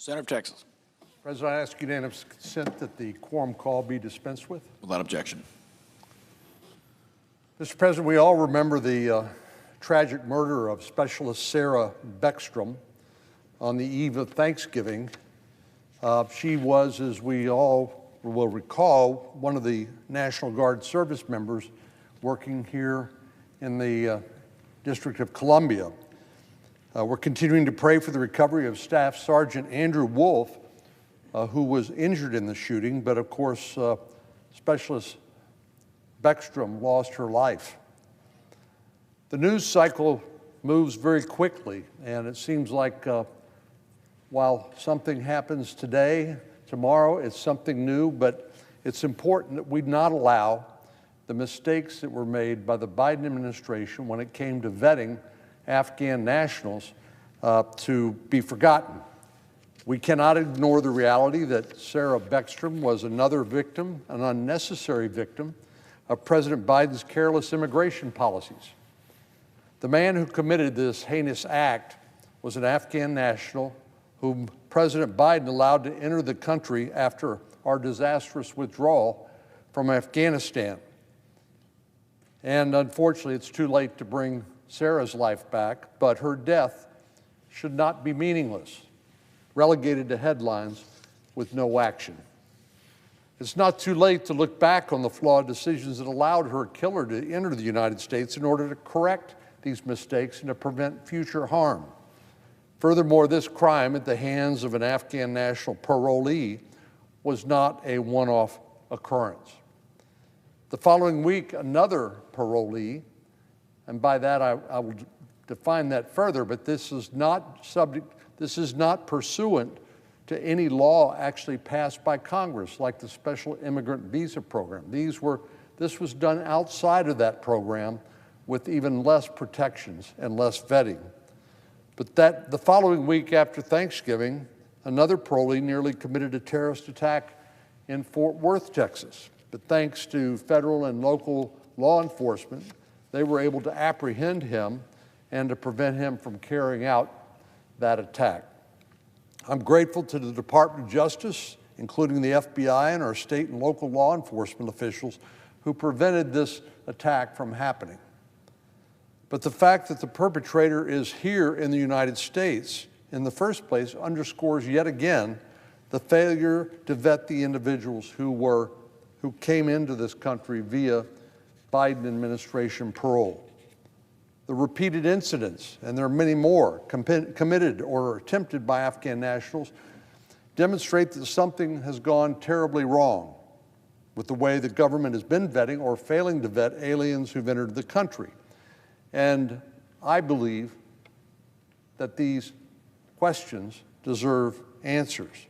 Senator of Texas. President, I ask unanimous consent that the quorum call be dispensed with. Without objection. Mr. President, we all remember the tragic murder of Specialist Sarah Beckstrom on the eve of Thanksgiving. She was, as we all will recall, one of the National Guard service members working here in the District of Columbia. We're continuing to pray for the recovery of Staff Sergeant Andrew Wolf, who was injured in the shooting, but of course, Specialist Beckstrom lost her life. The news cycle moves very quickly, and it seems like while something happens today, tomorrow it's something new, but it's important that we not allow the mistakes that were made by the Biden administration when it came to vetting Afghan nationals to be forgotten. We cannot ignore the reality that Sarah Beckstrom was another victim, an unnecessary victim, of President Biden's careless immigration policies. The man who committed this heinous act was an Afghan national whom President Biden allowed to enter the country after our disastrous withdrawal from Afghanistan. And unfortunately, it's too late to bring Sarah's life back, but her death should not be meaningless, relegated to headlines with no action. It's not too late to look back on the flawed decisions that allowed her killer to enter the United States in order to correct these mistakes and to prevent future harm. Furthermore, this crime at the hands of an Afghan national parolee was not a one-off occurrence. The following week, another parolee, and by that I will define that further, but this is not pursuant to any law actually passed by Congress, like the Special Immigrant Visa Program. This was done outside of that program with even less protections and less vetting. But the following week after Thanksgiving, another parolee nearly committed a terrorist attack in Fort Worth, Texas. But thanks to federal and local law enforcement, they were able to apprehend him and to prevent him from carrying out that attack. I'm grateful to the Department of Justice, including the FBI and our state and local law enforcement officials who prevented this attack from happening. But the fact that the perpetrator is here in the United States in the first place underscores yet again the failure to vet the individuals who came into this country via Biden administration parole. The repeated incidents, and there are many more, committed or attempted by Afghan nationals, demonstrate that something has gone terribly wrong with the way the government has been vetting or failing to vet aliens who've entered the country. And I believe that these questions deserve answers.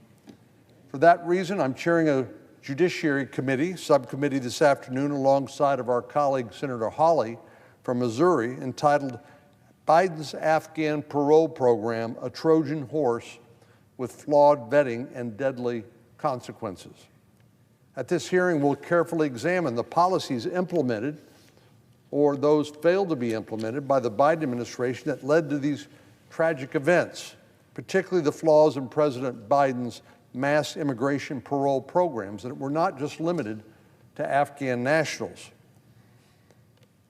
For that reason, I'm chairing a Judiciary Committee, subcommittee this afternoon alongside of our colleague, Senator Hawley from Missouri, entitled Biden's Afghan Parole Program, a Trojan Horse with Flawed Vetting and Deadly Consequences. At this hearing, we'll carefully examine the policies implemented or those failed to be implemented by the Biden administration that led to these tragic events, particularly the flaws in President Biden's mass immigration parole programs that were not just limited to Afghan nationals.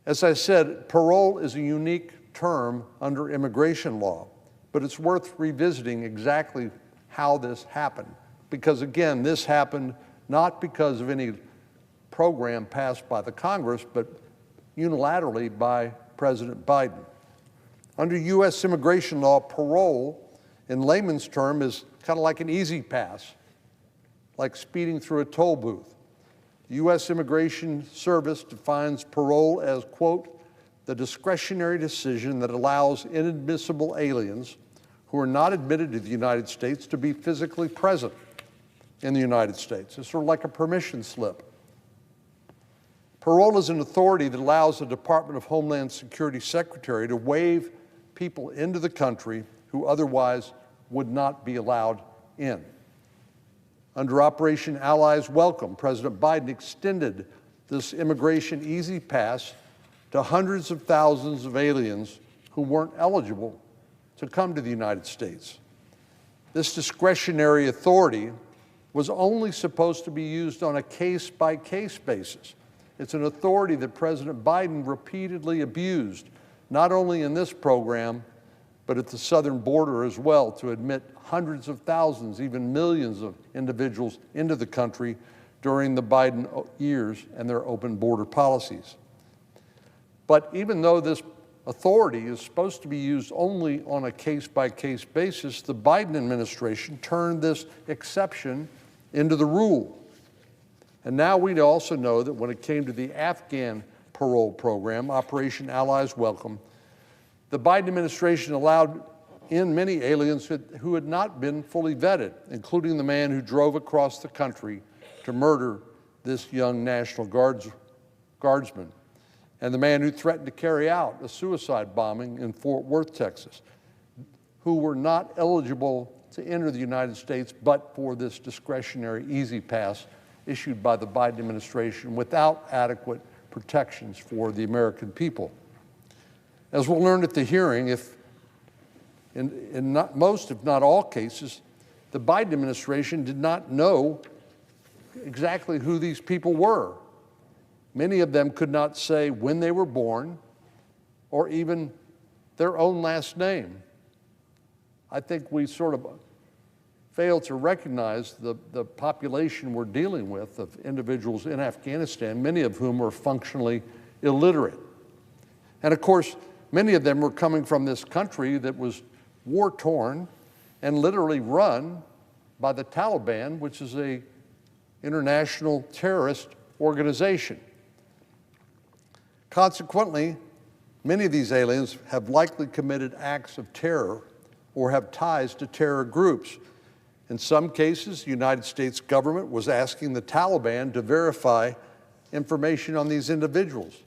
As I said, parole is a unique term under immigration law, but it's worth revisiting exactly how this happened. Because again, this happened not because of any program passed by the Congress, but unilaterally by President Biden. Under U.S. immigration law, parole, in layman's term, is kind of like an easy pass, like speeding through a toll booth. The U.S. Immigration Service defines parole as, quote, the discretionary decision that allows inadmissible aliens who are not admitted to the United States to be physically present in the United States. It's sort of like a permission slip. Parole is an authority that allows the Department of Homeland Security Secretary to waive people into the country who otherwise would not be allowed in. Under Operation Allies Welcome, President Biden extended this immigration easy pass to hundreds of thousands of aliens who weren't eligible to come to the United States. This discretionary authority was only supposed to be used on a case-by-case basis. It's an authority that President Biden repeatedly abused, not only in this program, but at the southern border as well, to admit hundreds of thousands, even millions of individuals into the country during the Biden years and their open border policies. But even though this authority is supposed to be used only on a case-by-case basis, the Biden administration turned this exception into the rule. And now we also know that when it came to the Afghan parole program, Operation Allies Welcome, the Biden administration allowed in many aliens who had not been fully vetted, including the man who drove across the country to murder this young National Guardsman, and the man who threatened to carry out a suicide bombing in Fort Worth, Texas, who were not eligible to enter the United States but for this discretionary easy pass issued by the Biden administration without adequate protections for the American people. As we'll learn at the hearing, in most, if not all cases, the Biden administration did not know exactly who these people were. Many of them could not say when they were born or even their own last name. I think we sort of fail to recognize the population we're dealing with of individuals in Afghanistan, many of whom are functionally illiterate. And of course, many of them were coming from this country that was war-torn and literally run by the Taliban, which is an international terrorist organization. Consequently, many of these aliens have likely committed acts of terror or have ties to terror groups. In some cases, the United States government was asking the Taliban to verify information on these individuals.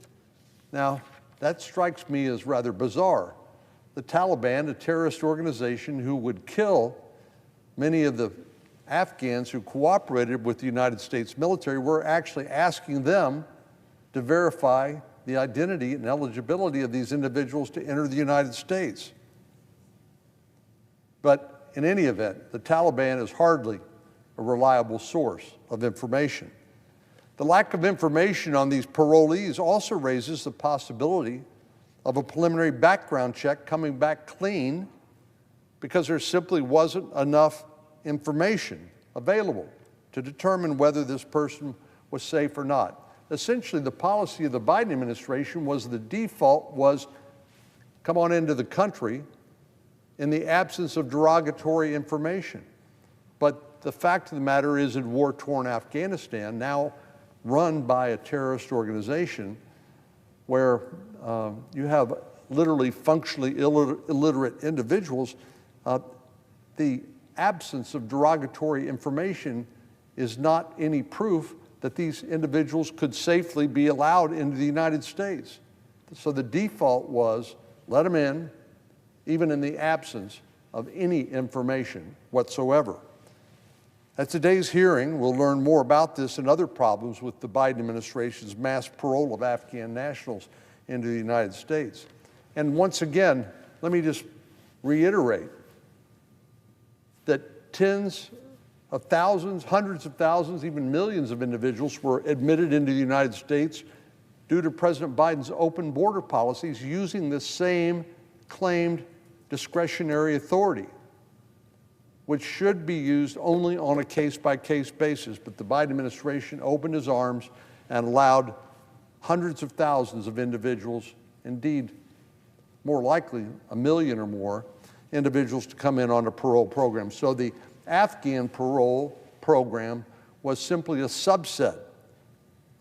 Now, that strikes me as rather bizarre. The Taliban, a terrorist organization who would kill many of the Afghans who cooperated with the United States military, were actually asking them to verify the identity and eligibility of these individuals to enter the United States. But in any event, the Taliban is hardly a reliable source of information. The lack of information on these parolees also raises the possibility of a preliminary background check coming back clean because there simply wasn't enough information available to determine whether this person was safe or not. Essentially, the policy of the Biden administration was the default was come on into the country in the absence of derogatory information. But the fact of the matter is, in war-torn Afghanistan, now run by a terrorist organization where you have literally functionally illiterate individuals, the absence of derogatory information is not any proof that these individuals could safely be allowed into the United States. So the default was let them in, even in the absence of any information whatsoever. At today's hearing, we'll learn more about this and other problems with the Biden administration's mass parole of Afghan nationals into the United States. And once again, let me just reiterate that tens of thousands, hundreds of thousands, even millions of individuals were admitted into the United States due to President Biden's open border policies using the same claimed discretionary authority, which should be used only on a case-by-case basis. But the Biden administration opened his arms and allowed hundreds of thousands of individuals, indeed more likely a million or more individuals, to come in on a parole program. So the Afghan parole program was simply a subset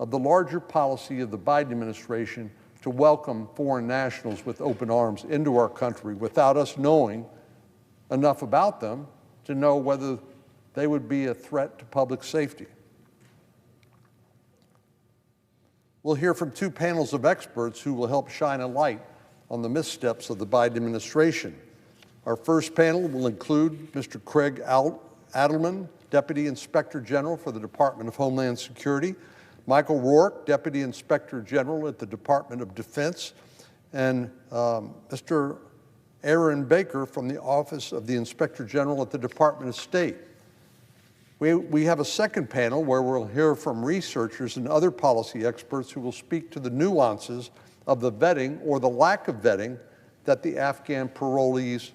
of the larger policy of the Biden administration to welcome foreign nationals with open arms into our country without us knowing enough about them to know whether they would be a threat to public safety. We'll hear from two panels of experts who will help shine a light on the missteps of the Biden administration. Our first panel will include Mr. Craig Adelman, Deputy Inspector General for the Department of Homeland Security, Michael Rourke, Deputy Inspector General at the Department of Defense, and Mr. Aaron Baker from the Office of the Inspector General at the Department of State. We have a second panel where we'll hear from researchers and other policy experts who will speak to the nuances of the vetting or the lack of vetting that the Afghan parolees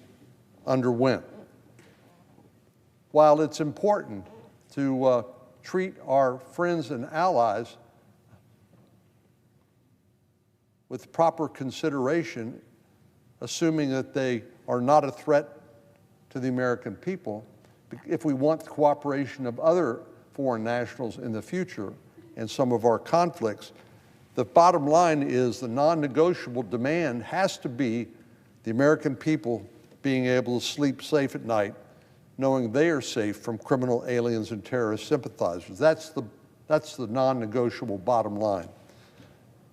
underwent. While it's important to treat our friends and allies with proper consideration, assuming that they are not a threat to the American people, if we want the cooperation of other foreign nationals in the future and some of our conflicts, the bottom line is the non-negotiable demand has to be the American people being able to sleep safe at night, knowing they are safe from criminal aliens and terrorist sympathizers. That's the non-negotiable bottom line.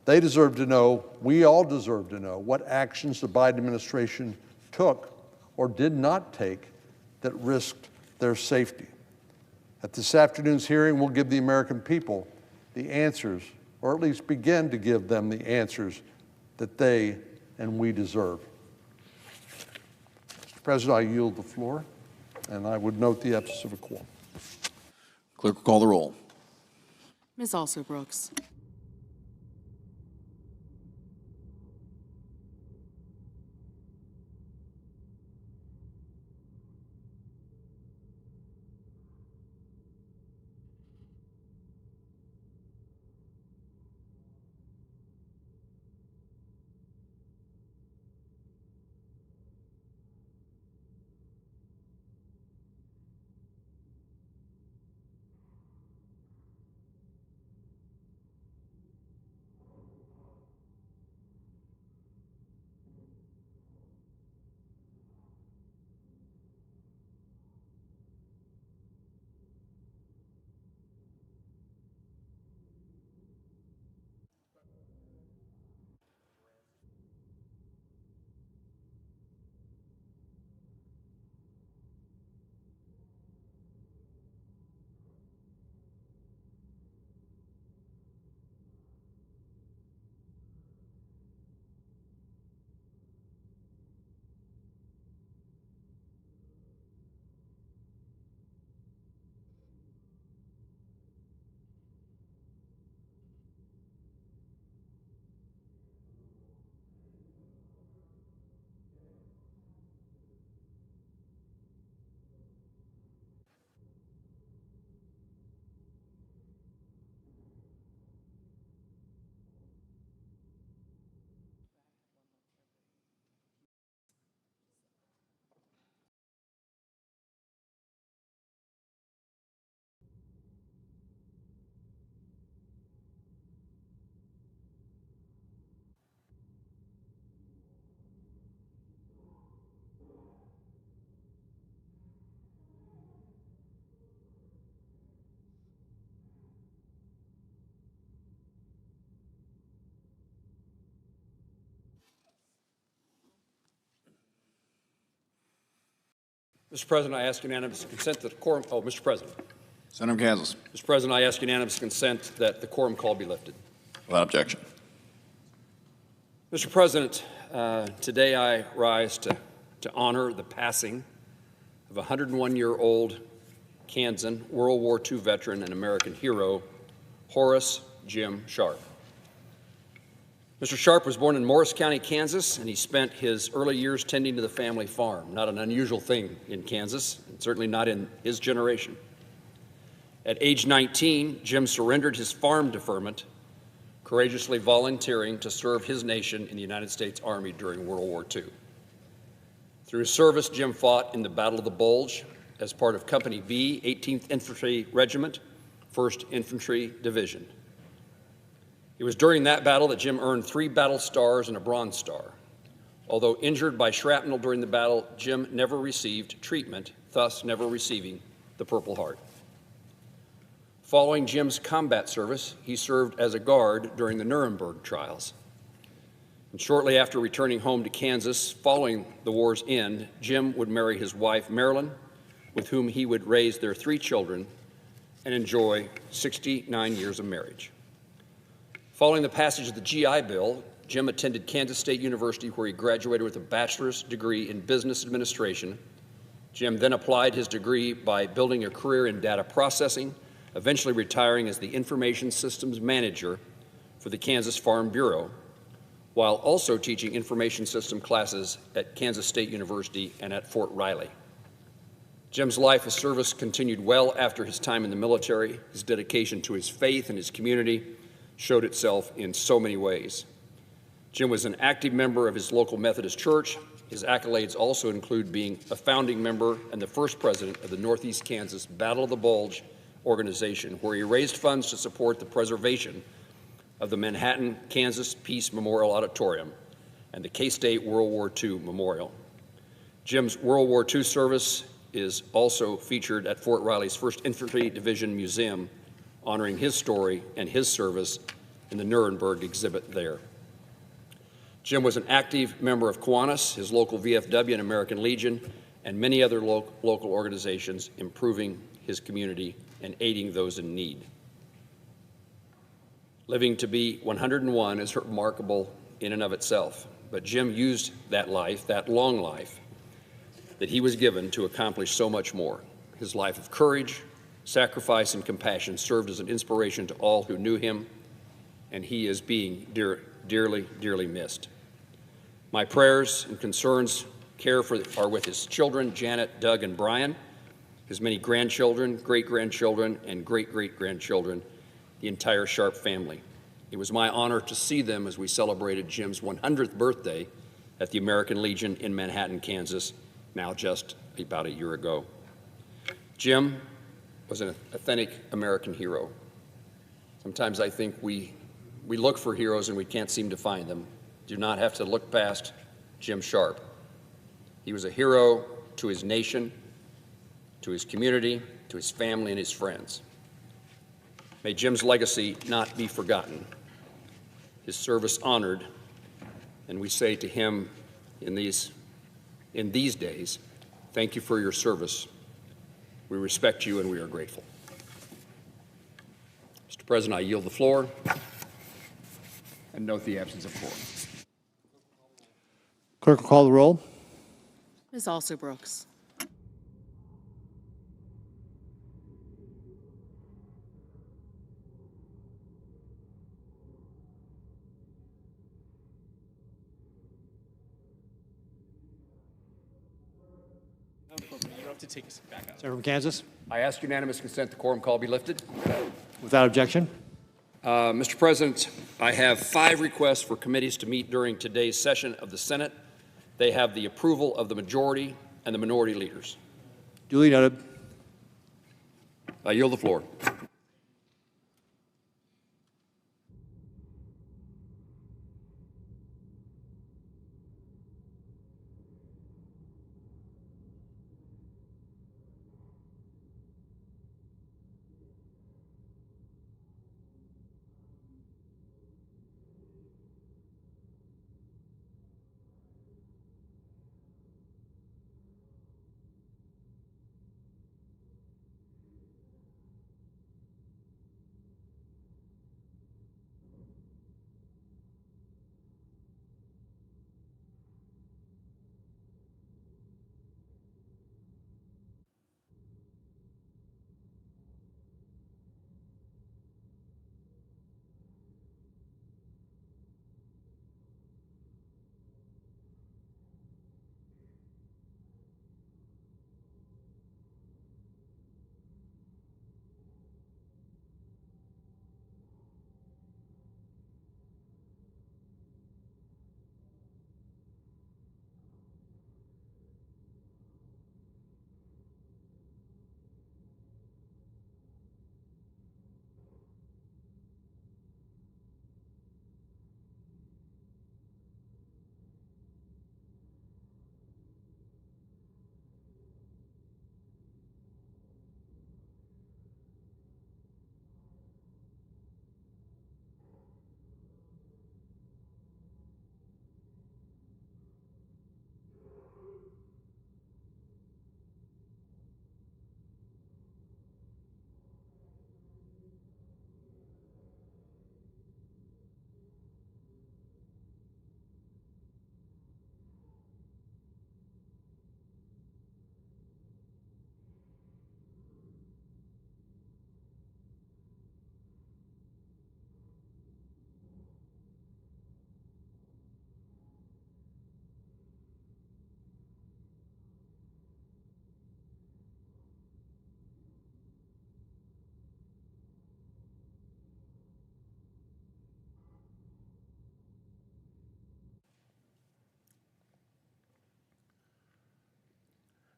They deserve to know, we all deserve to know, what actions the Biden administration took or did not take that risked their safety. At this afternoon's hearing, we'll give the American people the answers, or at least begin to give them the answers that they and we deserve. Mr. President, I yield the floor, and I would note the absence of a quorum. Clerk will call the roll. Ms. Alsop-Brooks. Mr. President, I ask unanimous consent that the quorum. Oh, Mr. President. Senator Kansas. Mr. President, I ask unanimous consent that the quorum call be lifted. Without objection. Mr. President, today I rise to honor the passing of a 101-year-old Kansan World War II veteran and American hero, Horace Jim Sharp. Mr. Sharp was born in Morris County, Kansas, and he spent his early years tending to the family farm, not an unusual thing in Kansas, and certainly not in his generation. At age 19, Jim surrendered his farm deferment, courageously volunteering to serve his nation in the United States Army during World War II. Through his service, Jim fought in the Battle of the Bulge as part of Company B, 18th Infantry Regiment, 1st Infantry Division. It was during that battle that Jim earned 3 battle stars and a Bronze Star. Although injured by shrapnel during the battle, Jim never received treatment, thus never receiving the Purple Heart. Following Jim's combat service, he served as a guard during the Nuremberg trials. And shortly after returning home to Kansas, following the war's end, Jim would marry his wife, Marilyn, with whom he would raise their 3 children and enjoy 69 years of marriage. Following the passage of the GI Bill, Jim attended Kansas State University, where he graduated with a bachelor's degree in business administration. Jim then applied his degree by building a career in data processing, eventually retiring as the information systems manager for the Kansas Farm Bureau, while also teaching information system classes at Kansas State University and at Fort Riley. Jim's life of service continued well after his time in the military. His dedication to his faith and his community showed itself in so many ways. Jim was an active member of his local Methodist church. His accolades also include being a founding member and the first president of the Northeast Kansas Battle of the Bulge organization, where he raised funds to support the preservation of the Manhattan, Kansas Peace Memorial Auditorium and the K-State World War II Memorial. Jim's World War II service is also featured at Fort Riley's 1st Infantry Division Museum, honoring his story and his service in the Nuremberg exhibit there. Jim was an active member of Kiwanis, his local VFW and American Legion, and many other local organizations, improving his community and aiding those in need. Living to be 101 is remarkable in and of itself, but Jim used that life, that long life, that he was given to accomplish so much more. His life of courage, sacrifice, and compassion served as an inspiration to all who knew him, and he is being dearly, dearly missed. My prayers and concerns are with his children, Janet, Doug, and Brian, his many grandchildren, great-grandchildren, and great-great-grandchildren, the entire Sharp family. It was my honor to see them as we celebrated Jim's 100th birthday at the American Legion in Manhattan, Kansas, now just about a year ago. Jim was an authentic American hero. Sometimes I think we look for heroes and we can't seem to find them. Do not have to look past Jim Sharp. He was a hero to his nation, to his community, to his family, and his friends. May Jim's legacy not be forgotten, his service honored, and we say to him in these days, thank you for your service. We respect you and we are grateful. Mr. President, I yield the floor and note the absence of quorum. Clerk will call the roll. Ms. Also Brooks. Senator from Kansas. I ask unanimous consent the quorum call be lifted. Without objection. Mr. President, I have 5 requests for committees to meet during today's session of the Senate. They have the approval of the majority and the minority leaders. Duly noted. I yield the floor.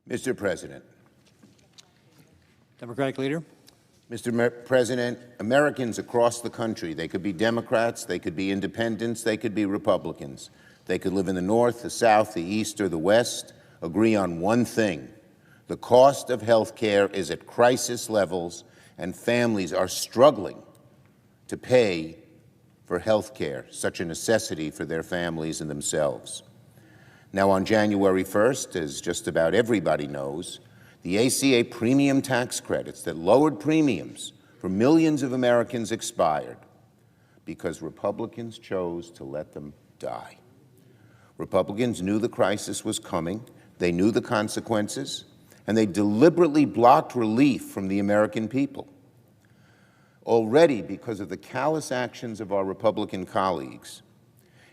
Mr. President. Democratic Leader. Mr. President, Americans across the country, they could be Democrats, they could be independents, they could be Republicans. They could live in the North, the South, the East, or the West, agree on one thing. The cost of health care is at crisis levels, and families are struggling to pay for health care, such a necessity for their families and themselves. Now, on January 1st, as just about everybody knows, the ACA premium tax credits that lowered premiums for millions of Americans expired because Republicans chose to let them die. Republicans knew the crisis was coming, they knew the consequences, and they deliberately blocked relief from the American people. Already, because of the callous actions of our Republican colleagues,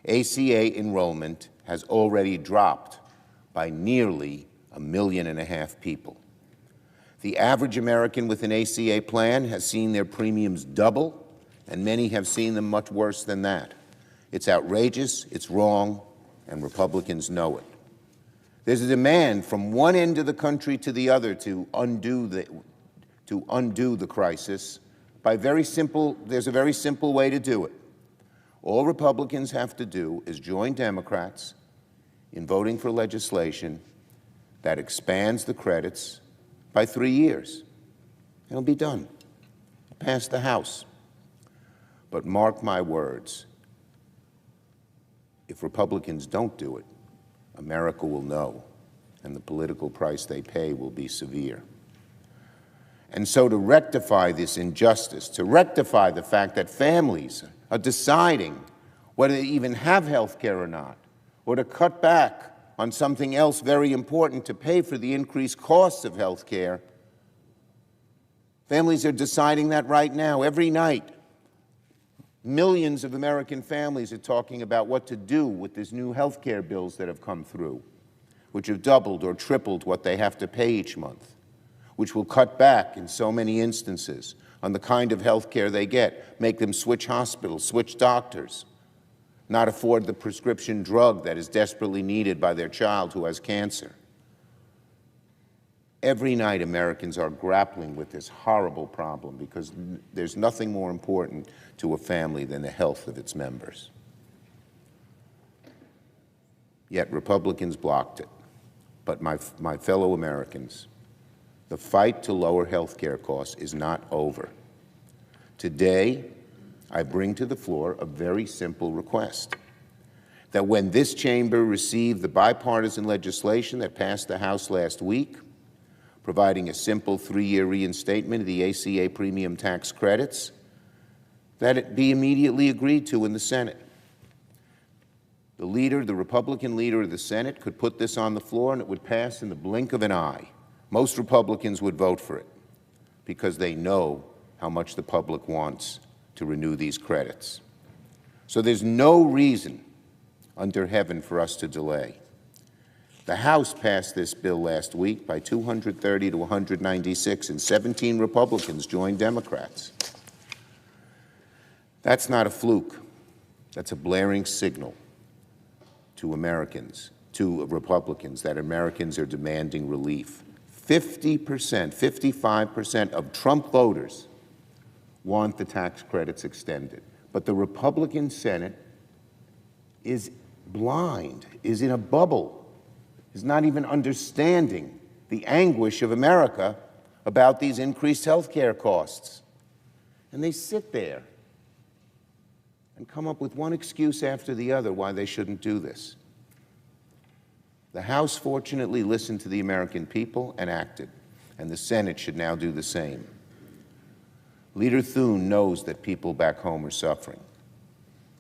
ACA enrollment has already dropped by nearly 1.5 million people. The average American with an ACA plan has seen their premiums double, and many have seen them much worse than that. It's outrageous, it's wrong, and Republicans know it. There's a demand from one end of the country to the other to undo the crisis by there's a very simple way to do it. All Republicans have to do is join Democrats in voting for legislation that expands the credits by 3 years. It'll be done. Pass the House. But mark my words, if Republicans don't do it, America will know, and the political price they pay will be severe. And so to rectify this injustice, to rectify the fact that families are deciding whether they even have health care or not, or to cut back on something else very important to pay for the increased costs of health care, families are deciding that right now, every night. Millions of American families are talking about what to do with these new health care bills that have come through, which have doubled or tripled what they have to pay each month, which will cut back in so many instances on the kind of health care they get, make them switch hospitals, switch doctors, not afford the prescription drug that is desperately needed by their child who has cancer. Every night, Americans are grappling with this horrible problem because there's nothing more important to a family than the health of its members. Yet Republicans blocked it. But my fellow Americans, the fight to lower health care costs is not over. Today, I bring to the floor a very simple request, that when this chamber received the bipartisan legislation that passed the House last week, providing a simple 3-year reinstatement of the ACA premium tax credits, that it be immediately agreed to in the Senate. The Republican leader of the Senate could put this on the floor and it would pass in the blink of an eye. Most Republicans would vote for it because they know how much the public wants to renew these credits. So there's no reason under heaven for us to delay. The House passed this bill last week by 230 to 196, and 17 Republicans joined Democrats. That's not a fluke. That's a blaring signal to Americans, to Republicans, that Americans are demanding relief. 50%, 55% of Trump voters want the tax credits extended. But the Republican Senate is blind, is in a bubble, is not even understanding the anguish of America about these increased health care costs. And they sit there and come up with one excuse after the other why they shouldn't do this. The House fortunately listened to the American people and acted, and the Senate should now do the same. Leader Thune knows that people back home are suffering.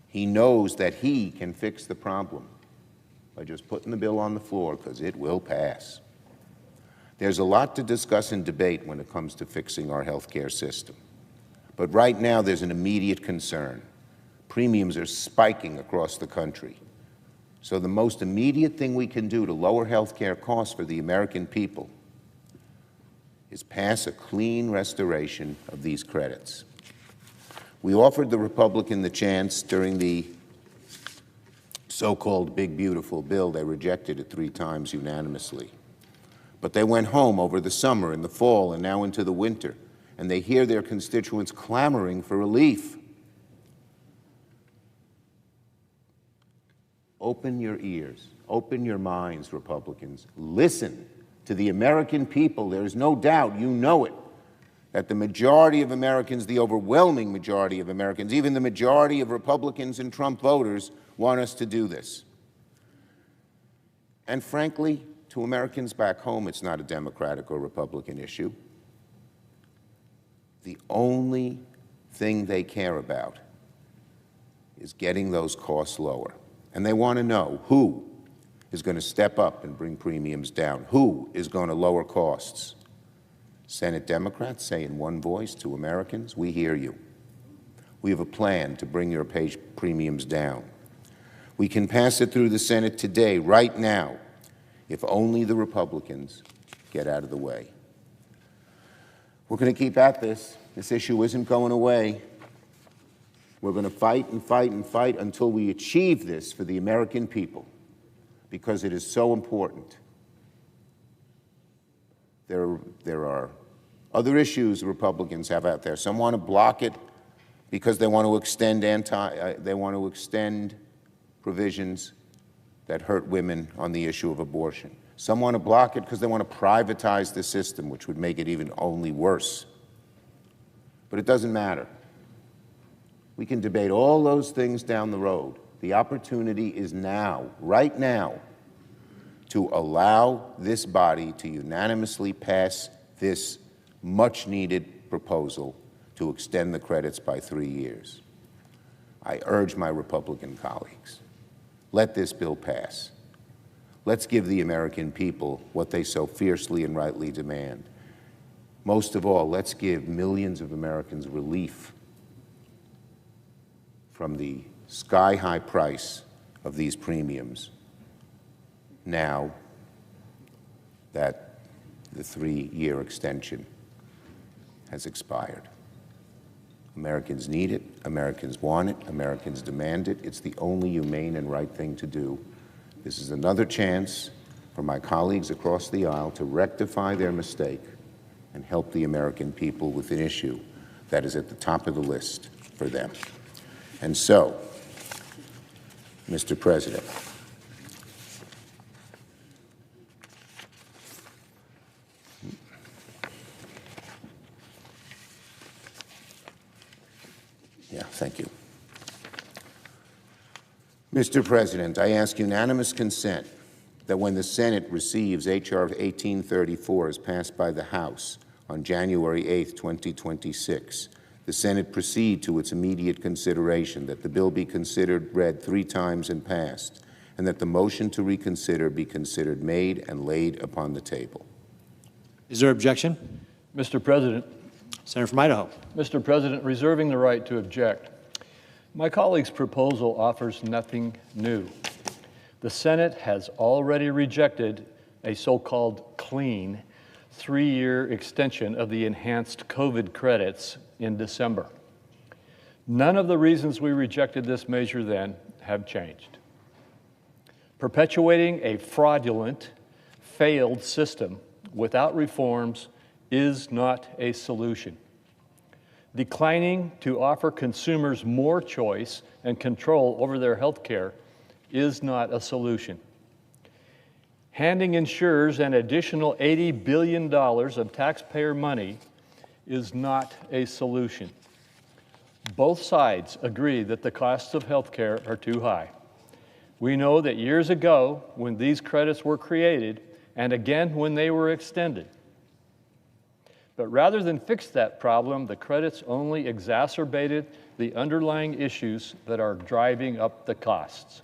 He knows that he can fix the problem by just putting the bill on the floor, because it will pass. There's a lot to discuss and debate when it comes to fixing our health care system. But right now, there's an immediate concern. Premiums are spiking across the country. So the most immediate thing we can do to lower health care costs for the American people is pass a clean restoration of these credits. We offered the Republican the chance during the so-called Big Beautiful Bill. They rejected it 3 times unanimously. But they went home over the summer and the fall and now into the winter, and they hear their constituents clamoring for relief. Open your ears, open your minds, Republicans. Listen to the American people. There is no doubt, you know it, that the majority of Americans, the overwhelming majority of Americans, even the majority of Republicans and Trump voters want us to do this. And frankly, to Americans back home, it's not a Democratic or Republican issue. The only thing they care about is getting those costs lower. And they want to know who is going to step up and bring premiums down, who is going to lower costs. Senate Democrats say in one voice to Americans, we hear you. We have a plan to bring your premiums down. We can pass it through the Senate today, right now, if only the Republicans get out of the way. We're going to keep at this. This issue isn't going away. We're going to fight and fight and fight until we achieve this for the American people, because it is so important. There are other issues Republicans have out there. Some want to block it because they want to extend provisions that hurt women on the issue of abortion. Some want to block it because they want to privatize the system, which would make it even only worse. But it doesn't matter. We can debate all those things down the road. The opportunity is now, right now, to allow this body to unanimously pass this much-needed proposal to extend the credits by 3 years. I urge my Republican colleagues, let this bill pass. Let's give the American people what they so fiercely and rightly demand. Most of all, let's give millions of Americans relief from the sky-high price of these premiums now that the 3-year extension has expired. Americans need it, Americans want it, Americans demand it. It's the only humane and right thing to do. This is another chance for my colleagues across the aisle to rectify their mistake and help the American people with an issue that is at the top of the list for them. And so, Mr. President, thank you. Mr. President, I ask unanimous consent that when the Senate receives H.R. 1834 as passed by the House on January 8, 2026, the Senate proceed to its immediate consideration, that the bill be read 3 times and passed, and that the motion to reconsider be considered made and laid upon the table. Is there objection? Mr. President. Senator from Idaho. Mr. President, reserving the right to object. My colleague's proposal offers nothing new. The Senate has already rejected a so-called clean 3-year extension of the enhanced COVID credits in December. None of the reasons we rejected this measure then have changed. Perpetuating a fraudulent, failed system without reforms is not a solution. Declining to offer consumers more choice and control over their health care is not a solution. Handing insurers an additional $80 billion of taxpayer money is not a solution. Both sides agree that the costs of health care are too high. We know that years ago, when these credits were created, and again when they were extended, but rather than fix that problem, the credits only exacerbated the underlying issues that are driving up the costs.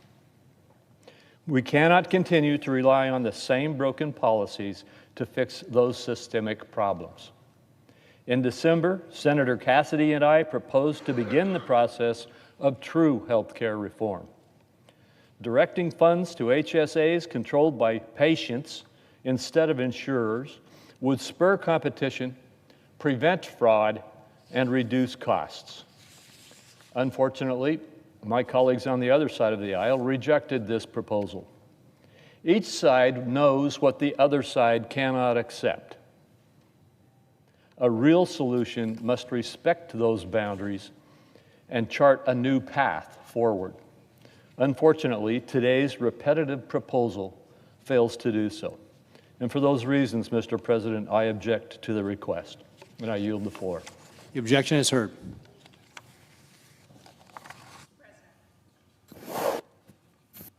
We cannot continue to rely on the same broken policies to fix those systemic problems. In December, Senator Cassidy and I proposed to begin the process of true health care reform. Directing funds to HSAs controlled by patients instead of insurers would spur competition, prevent fraud, and reduce costs. Unfortunately, my colleagues on the other side of the aisle rejected this proposal. Each side knows what the other side cannot accept. A real solution must respect those boundaries and chart a new path forward. Unfortunately, today's repetitive proposal fails to do so. And for those reasons, Mr. President, I object to the request, and I yield the floor. The objection is heard.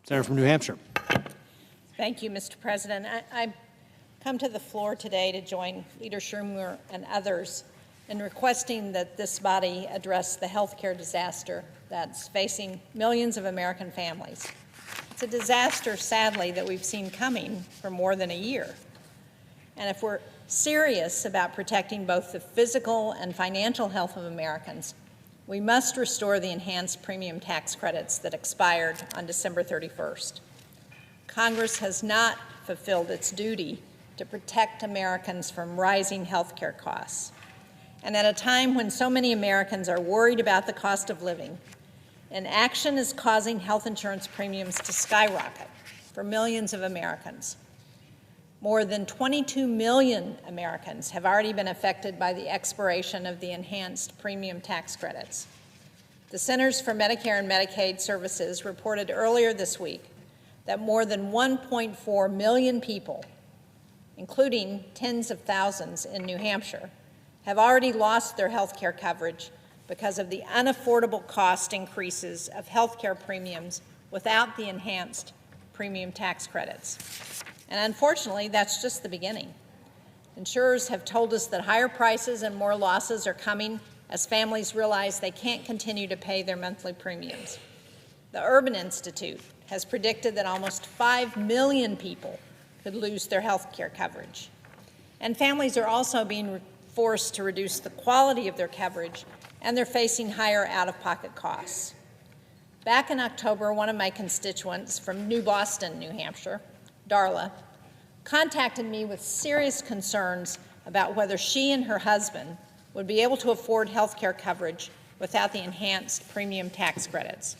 Senator from New Hampshire. Thank you, Mr. President. I come to the floor today to join Leader Schumer and others in requesting that this body address the health care disaster that's facing millions of American families. It's a disaster, sadly, that we've seen coming for more than a year. And if we're serious about protecting both the physical and financial health of Americans, we must restore the enhanced premium tax credits that expired on December 31st. Congress has not fulfilled its duty to protect Americans from rising health care costs. And at a time when so many Americans are worried about the cost of living, inaction is causing health insurance premiums to skyrocket for millions of Americans. More than 22 million Americans have already been affected by the expiration of the enhanced premium tax credits. The Centers for Medicare and Medicaid Services reported earlier this week that more than 1.4 million people, including tens of thousands in New Hampshire, have already lost their health care coverage because of the unaffordable cost increases of health care premiums without the enhanced premium tax credits. And unfortunately, that's just the beginning. Insurers have told us that higher prices and more losses are coming as families realize they can't continue to pay their monthly premiums. The Urban Institute has predicted that almost 5 million people could lose their health care coverage. And families are also being forced to reduce the quality of their coverage, and they're facing higher out-of-pocket costs. Back in October, one of my constituents from New Boston, New Hampshire, Darla, contacted me with serious concerns about whether she and her husband would be able to afford health care coverage without the enhanced premium tax credits.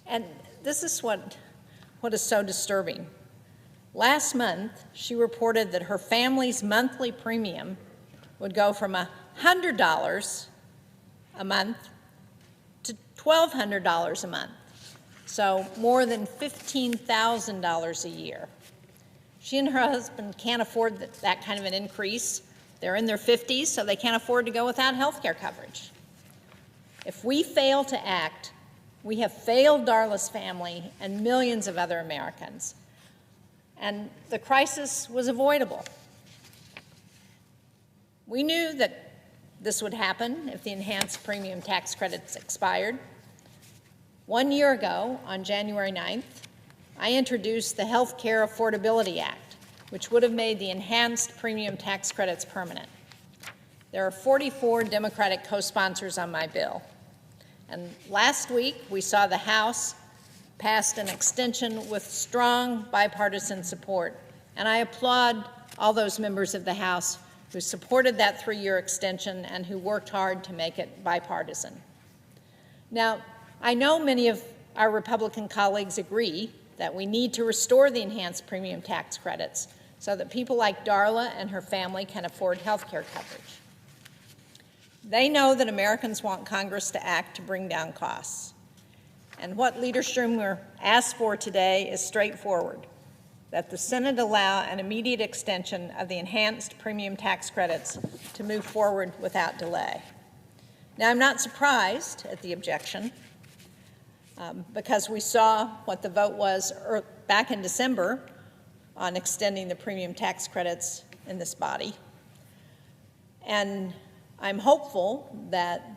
And this is what is so disturbing. Last month, she reported that her family's monthly premium would go from $100 a month to $1,200 a month, so more than $15,000 a year. She and her husband can't afford that kind of an increase. They're in their 50s, so they can't afford to go without health care coverage. If we fail to act, we have failed Darla's family and millions of other Americans. And the crisis was avoidable. We knew that this would happen if the enhanced premium tax credits expired. 1 year ago, on January 9th, I introduced the Health Care Affordability Act, which would have made the enhanced premium tax credits permanent. There are 44 Democratic co-sponsors on my bill. And last week, we saw the House passed an extension with strong bipartisan support. And I applaud all those members of the House who supported that 3-year extension and who worked hard to make it bipartisan. Now, I know many of our Republican colleagues agree that we need to restore the enhanced premium tax credits so that people like Darla and her family can afford health care coverage. They know that Americans want Congress to act to bring down costs. And what Leader Schumer asked for today is straightforward, that the Senate allow an immediate extension of the enhanced premium tax credits to move forward without delay. Now, I'm not surprised at the objection because we saw what the vote was back in December on extending the premium tax credits in this body. And I'm hopeful that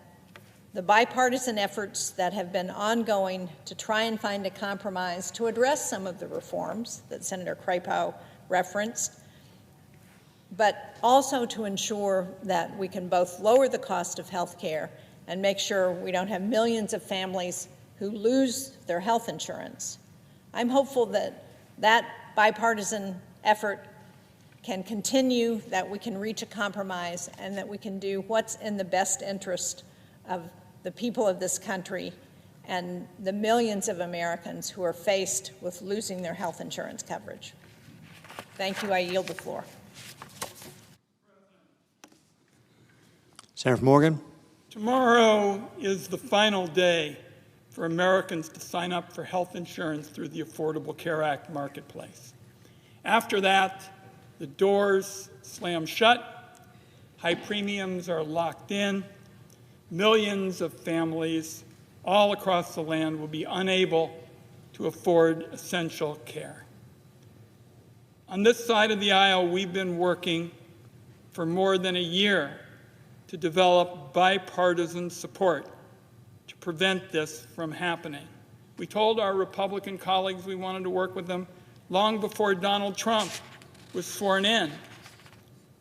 the bipartisan efforts that have been ongoing to try and find a compromise to address some of the reforms that Senator Crapo referenced, but also to ensure that we can both lower the cost of health care and make sure we don't have millions of families who lose their health insurance. I'm hopeful that that bipartisan effort can continue, that we can reach a compromise, and that we can do what's in the best interest of the people of this country and the millions of Americans who are faced with losing their health insurance coverage. Thank you. I yield the floor. Senator Morgan. Tomorrow is the final day for Americans to sign up for health insurance through the Affordable Care Act marketplace. After that, the doors slam shut, high premiums are locked in, millions of families all across the land will be unable to afford essential care. On this side of the aisle, we've been working for more than a year to develop bipartisan support to prevent this from happening. We told our Republican colleagues we wanted to work with them long before Donald Trump was sworn in.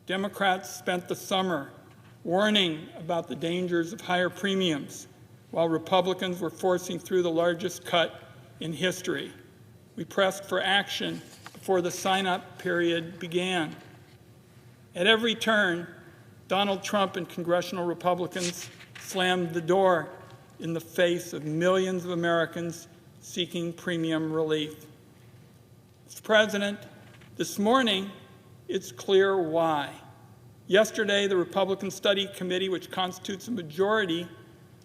Democrats spent the summer warning about the dangers of higher premiums, while Republicans were forcing through the largest cut in history. We pressed for action before the sign-up period began. At every turn, Donald Trump and congressional Republicans slammed the door in the face of millions of Americans seeking premium relief. Mr. President, this morning, it's clear why. Yesterday, the Republican Study Committee, which constitutes a majority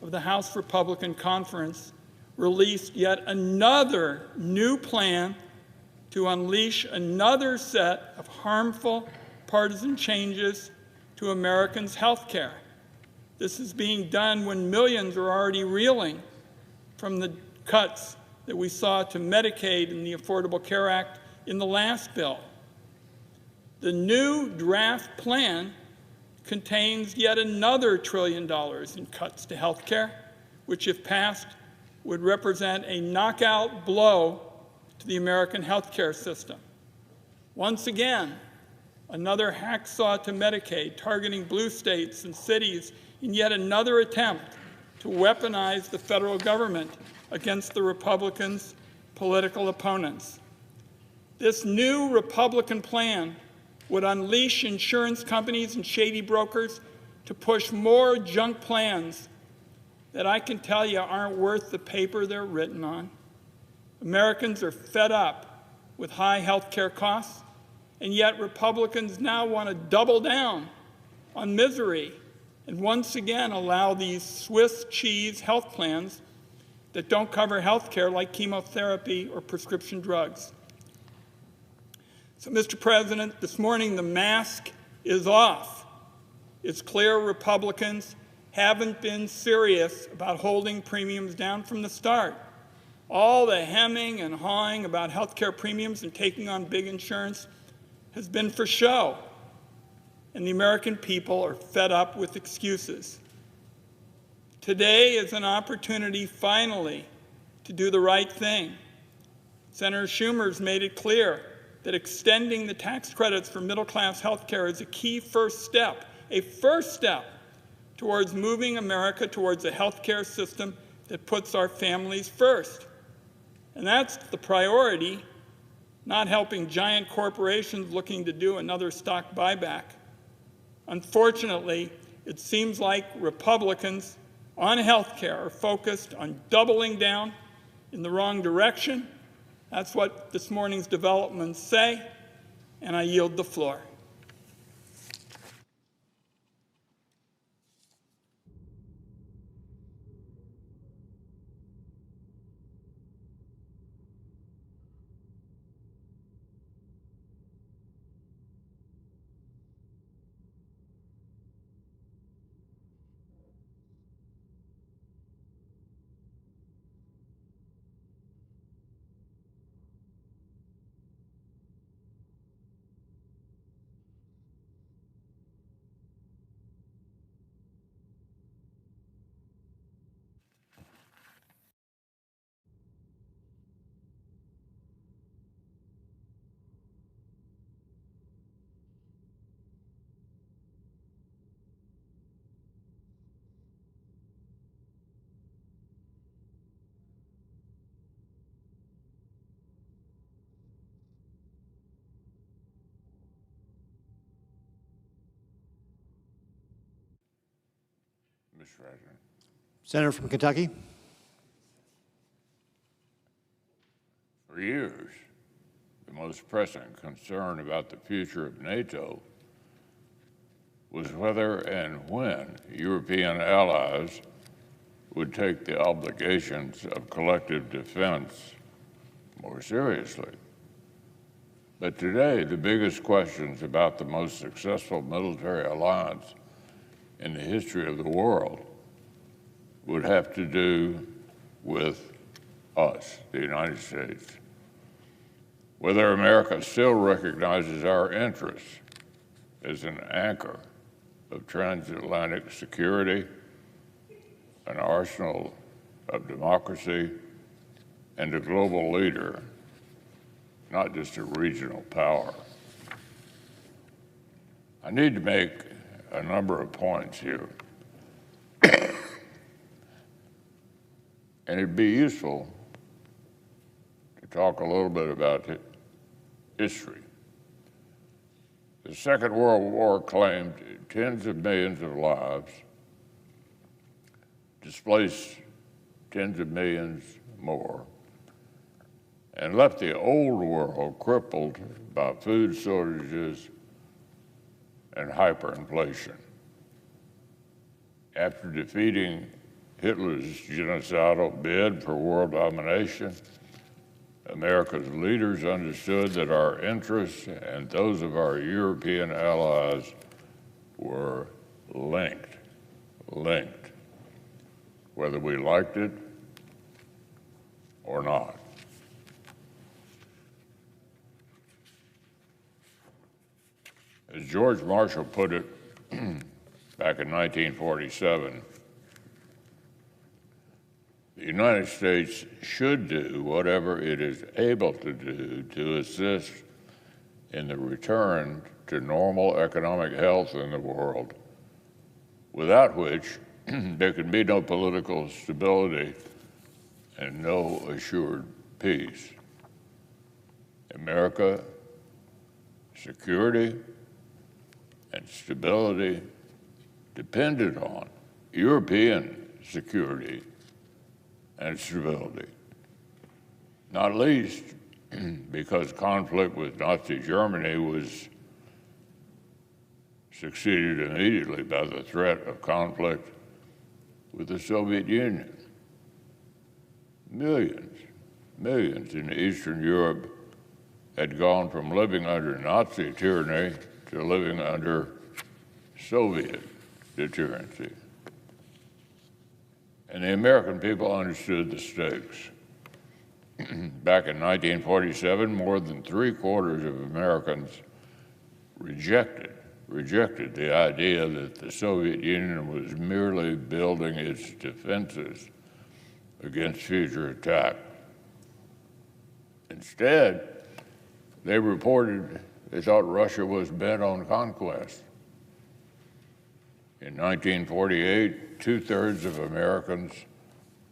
of the House Republican Conference, released yet another new plan to unleash another set of harmful partisan changes to Americans' health care. This is being done when millions are already reeling from the cuts that we saw to Medicaid and the Affordable Care Act in the last bill. The new draft plan contains yet another $1 trillion in cuts to health care, which, if passed, would represent a knockout blow to the American health care system. Once again, another hacksaw to Medicaid, targeting blue states and cities in yet another attempt to weaponize the federal government against the Republicans' political opponents. This new Republican plan would unleash insurance companies and shady brokers to push more junk plans that I can tell you aren't worth the paper they're written on. Americans are fed up with high health care costs, and yet Republicans now want to double down on misery and once again allow these Swiss cheese health plans that don't cover health care like chemotherapy or prescription drugs. So, Mr. President, this morning the mask is off. It's clear Republicans haven't been serious about holding premiums down from the start. All the hemming and hawing about health care premiums and taking on big insurance has been for show, and the American people are fed up with excuses. Today is an opportunity, finally, to do the right thing. Senator Schumer's made it clear that extending the tax credits for middle-class health care is a key first step towards moving America towards a health care system that puts our families first. And that's the priority, not helping giant corporations looking to do another stock buyback. Unfortunately, it seems like Republicans on health care are focused on doubling down in the wrong direction. That's what this morning's developments say, and I yield the floor. Mr. President. Senator from Kentucky. For years, the most pressing concern about the future of NATO was whether and when European allies would take the obligations of collective defense more seriously. But today, the biggest questions about the most successful military alliance in the history of the world would have to do with us, the United States. Whether America still recognizes our interests as an anchor of transatlantic security, an arsenal of democracy, and a global leader, not just a regional power. I need to make a number of points here. And it'd be useful to talk a little bit about history. The Second World War claimed tens of millions of lives, displaced tens of millions more, and left the old world crippled by food shortages and hyperinflation. After defeating Hitler's genocidal bid for world domination, America's leaders understood that our interests and those of our European allies were linked, whether we liked it or not. As George Marshall put it back in 1947, the United States should do whatever it is able to do to assist in the return to normal economic health in the world, without which there can be no political stability and no assured peace. America, security, and stability depended on European security and stability, not least because conflict with Nazi Germany was succeeded immediately by the threat of conflict with the Soviet Union. Millions in Eastern Europe had gone from living under Nazi tyranny to living under Soviet deterrency. And the American people understood the stakes. Back in 1947, more than 3/4 of Americans rejected the idea that the Soviet Union was merely building its defenses against future attack. Instead, they reported they thought Russia was bent on conquest. In 1948, 2/3 of Americans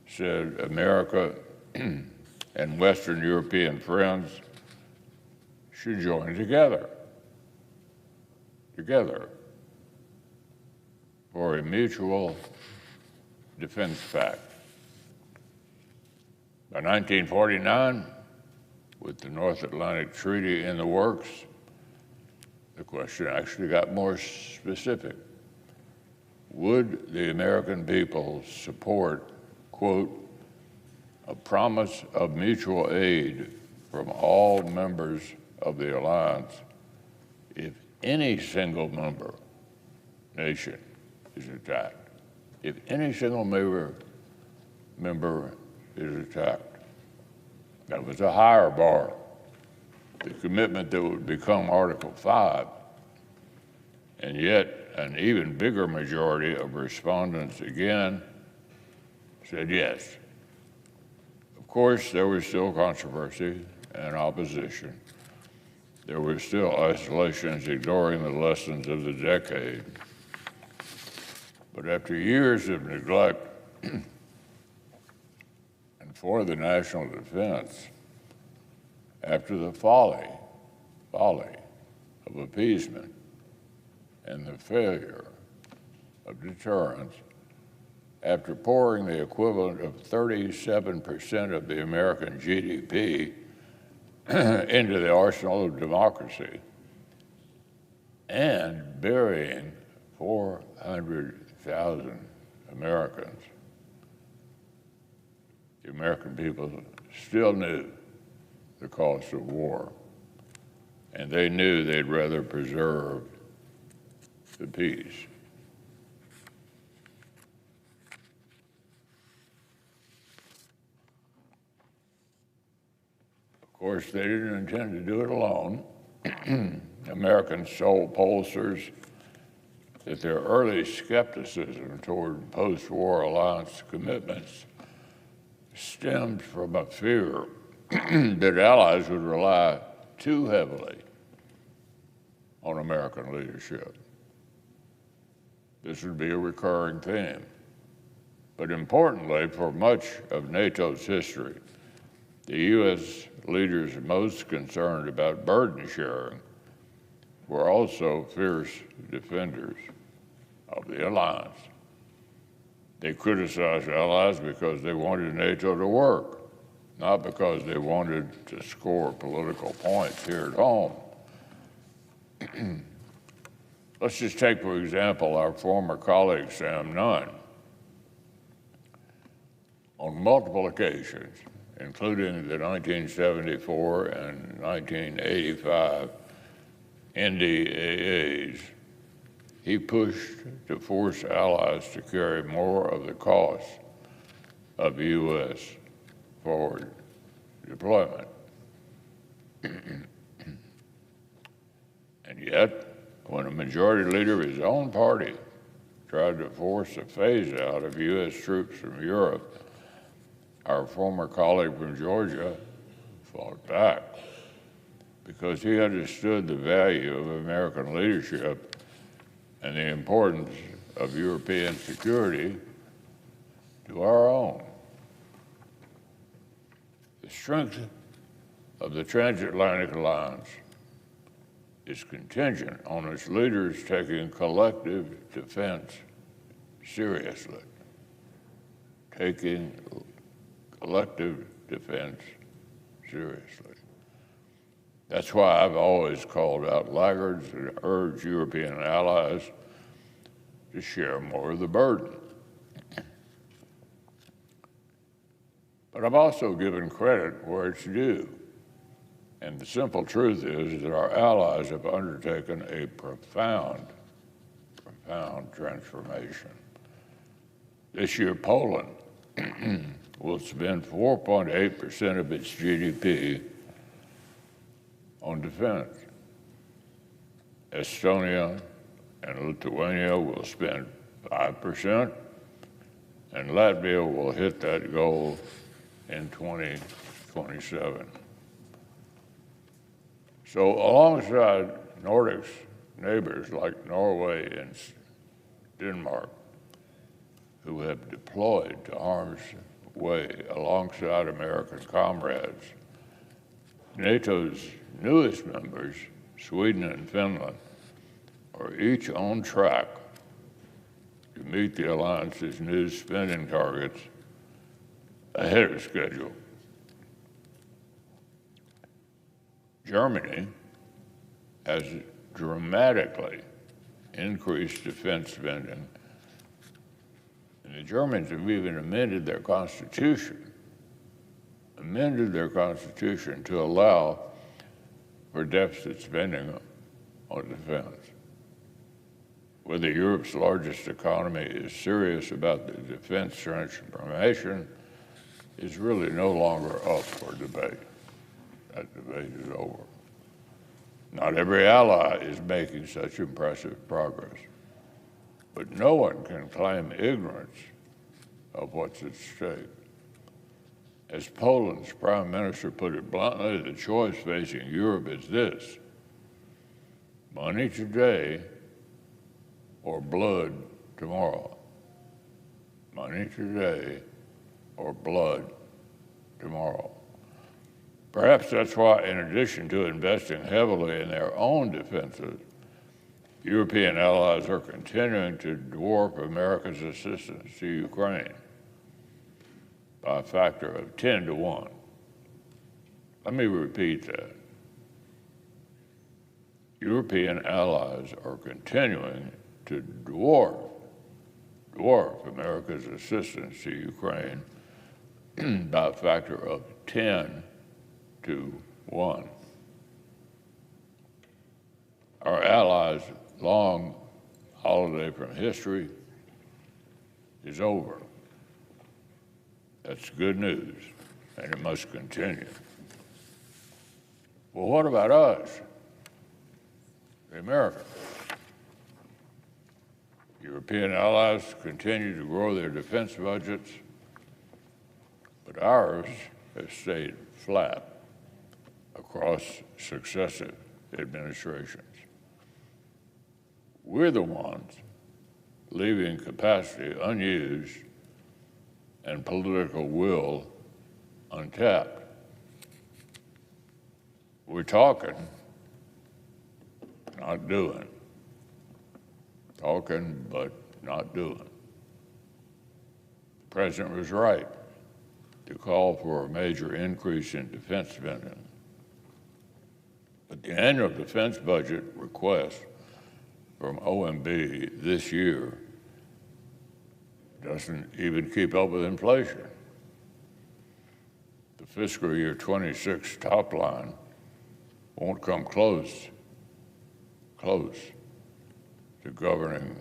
said America and Western European friends should join together for a mutual defense pact. By 1949, with the North Atlantic Treaty in the works, the question actually got more specific. Would the American people support, quote, a promise of mutual aid from all members of the alliance if any single member nation is attacked? If any single member is attacked. That was a higher bar. The commitment that would become Article 5. And yet, an even bigger majority of respondents again said yes. Of course, there was still controversy and opposition. There were still isolations ignoring the lessons of the decade. But after years of neglect and for the national defense, after the folly of appeasement and the failure of deterrence, after pouring the equivalent of 37% of the American GDP into the arsenal of democracy and burying 400,000 Americans. The American people still knew the cost of war, and they knew they'd rather preserve the peace. Of course, they didn't intend to do it alone. Americans told pollsters that their early skepticism toward post-war alliance commitments stemmed from a fear that allies would rely too heavily on American leadership. This would be a recurring theme. But importantly, for much of NATO's history, the U.S. leaders most concerned about burden sharing were also fierce defenders of the alliance. They criticized allies because they wanted NATO to work, not because they wanted to score political points here at home. Let's just take, for example, our former colleague, Sam Nunn. On multiple occasions, including the 1974 and 1985 NDAAs, he pushed to force allies to carry more of the cost of U.S. forward deployment. And yet, when a majority leader of his own party tried to force a phase out of U.S. troops from Europe, our former colleague from Georgia fought back because he understood the value of American leadership and the importance of European security to our own. The strength of the transatlantic alliance is contingent on its leaders taking collective defense seriously. Taking collective defense seriously. That's why I've always called out laggards and urged European allies to share more of the burden. But I've also given credit where it's due. And the simple truth is that our allies have undertaken a profound transformation. This year, Poland will spend 4.8% of its GDP on defense. Estonia and Lithuania will spend 5%, and Latvia will hit that goal in 2027. So alongside Nordic's neighbors like Norway and Denmark, who have deployed to harm's way alongside American comrades, NATO's newest members, Sweden and Finland, are each on track to meet the alliance's new spending targets ahead of schedule. Germany has dramatically increased defense spending, and the Germans have even amended their constitution to allow for deficit spending on defense. Whether Europe's largest economy is serious about the defense transformation is really no longer up for debate. That debate is over. Not every ally is making such impressive progress, but no one can claim ignorance of what's at stake. As Poland's prime minister put it bluntly, the choice facing Europe is this: money today or blood tomorrow. Money today or blood tomorrow. Perhaps that's why, in addition to investing heavily in their own defenses, European allies are continuing to dwarf America's assistance to Ukraine by a factor of 10 to 1. Let me repeat that. European allies are continuing to dwarf America's assistance to Ukraine by a factor of 10 to 1. Our allies' long holiday from history is over. That's good news, and it must continue. Well, what about us, the Americans? European allies continue to grow their defense budgets, but ours has stayed flat across successive administrations. We're the ones leaving capacity unused and political will untapped. We're talking, not doing. Talking, but not doing. The President was right to call for a major increase in defense spending. But the annual defense budget request from OMB this year doesn't even keep up with inflation. The fiscal year 26 top line won't come close to covering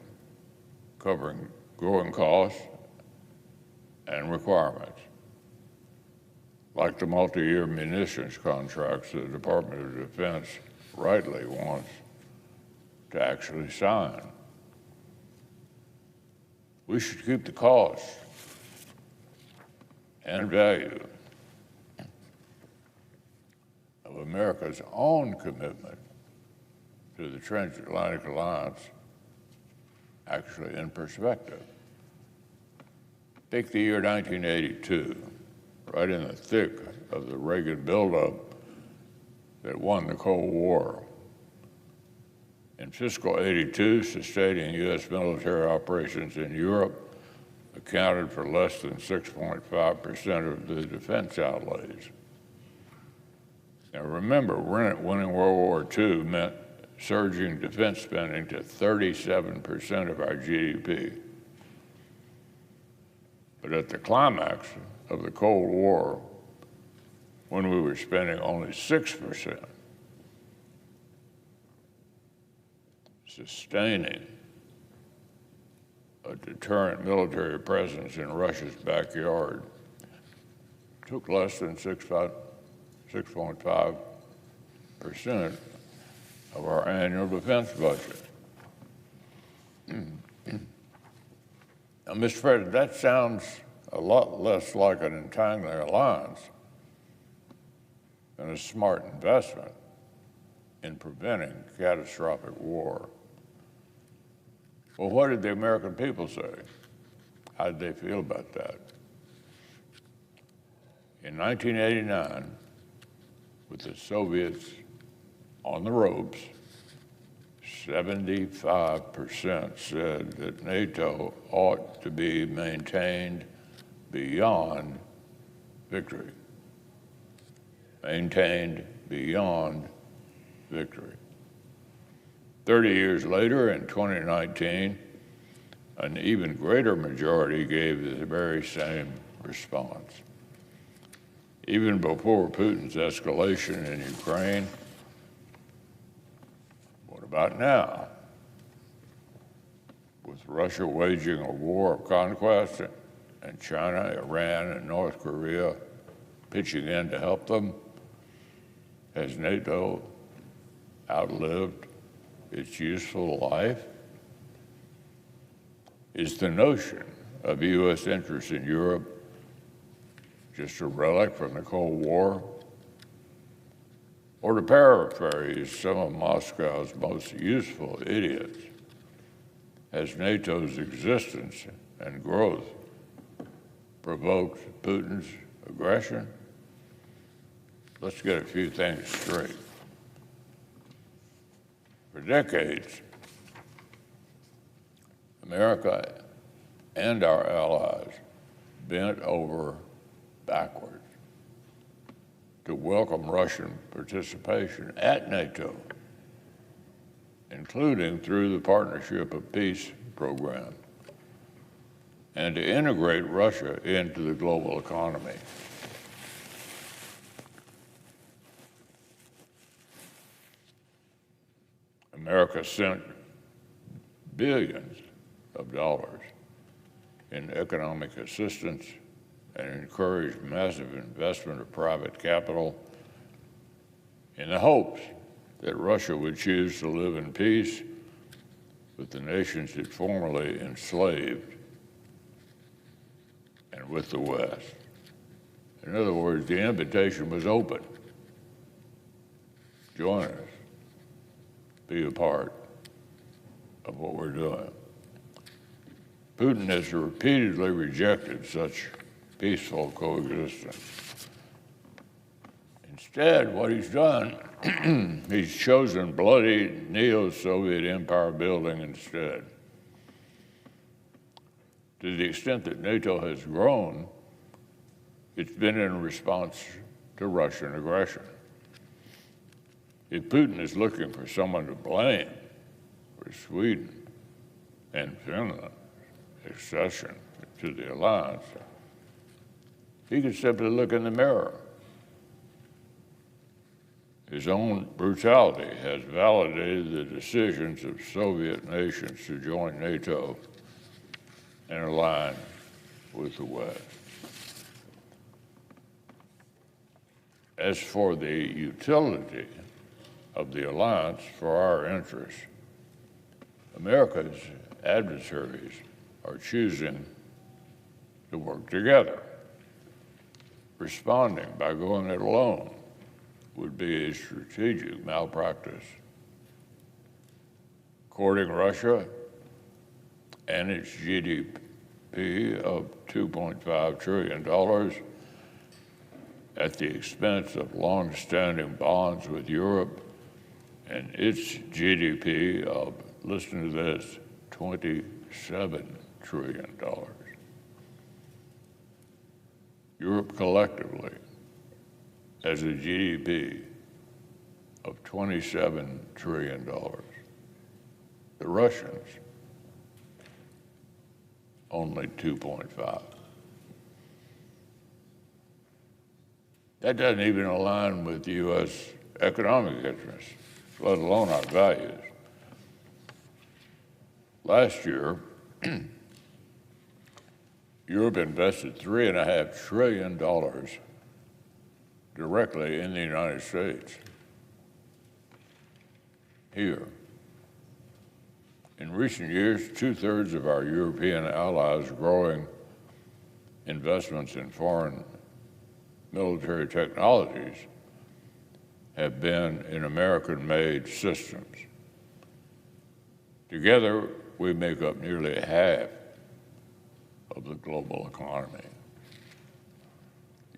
growing costs and requirements, like the multi-year munitions contracts the Department of Defense rightly wants to actually sign. We should keep the cost and value of America's own commitment to the transatlantic alliance actually in perspective. Take the year 1982, right in the thick of the Reagan buildup that won the Cold War. In fiscal 82, sustaining U.S. military operations in Europe accounted for less than 6.5% of the defense outlays. Now remember, winning World War II meant surging defense spending to 37% of our GDP. But at the climax of the Cold War, when we were spending only 6%, sustaining a deterrent military presence in Russia's backyard took less than 6.5% of our annual defense budget. Now, Mr. President, that sounds a lot less like an entangling alliance than a smart investment in preventing catastrophic war. Well, what did the American people say? How did they feel about that? In 1989, with the Soviets on the ropes, 75% said that NATO ought to be maintained beyond victory. Maintained beyond victory. 30 years later, in 2019, an even greater majority gave the very same response. Even before Putin's escalation in Ukraine, what about now? With Russia waging a war of conquest and China, Iran, and North Korea pitching in to help them, has NATO outlived its useful life? Is the notion of U.S. interest in Europe just a relic from the Cold War? Or to paraphrase some of Moscow's most useful idiots, has NATO's existence and growth provoked Putin's aggression? Let's get a few things straight. For decades, America and our allies bent over backwards to welcome Russian participation at NATO, including through the Partnership of Peace program, and to integrate Russia into the global economy. America sent billions of dollars in economic assistance and encouraged massive investment of private capital in the hopes that Russia would choose to live in peace with the nations it formerly enslaved and with the West. In other words, the invitation was open. Join us. Be a part of what we're doing. Putin has repeatedly rejected such peaceful coexistence. Instead, what he's done, he's chosen bloody neo-Soviet empire building instead. To the extent that NATO has grown, it's been in response to Russian aggression. If Putin is looking for someone to blame for Sweden and Finland's accession to the alliance, he could simply look in the mirror. His own brutality has validated the decisions of Soviet nations to join NATO and align with the West. As for the utility of the alliance for our interests, America's adversaries are choosing to work together. Responding by going it alone would be a strategic malpractice. Courting Russia and its GDP of $2.5 trillion at the expense of long-standing bonds with Europe and its GDP of, listen to this, $27 trillion. Europe collectively has a GDP of $27 trillion. The Russians, only 2.5. That doesn't even align with the U.S. economic interests, let alone our values. Last year, Europe invested $3.5 trillion directly in the United States. Here. In recent years, 2/3 of our European allies' growing investments in foreign military technologies have been in American-made systems. Together, we make up nearly half of the global economy.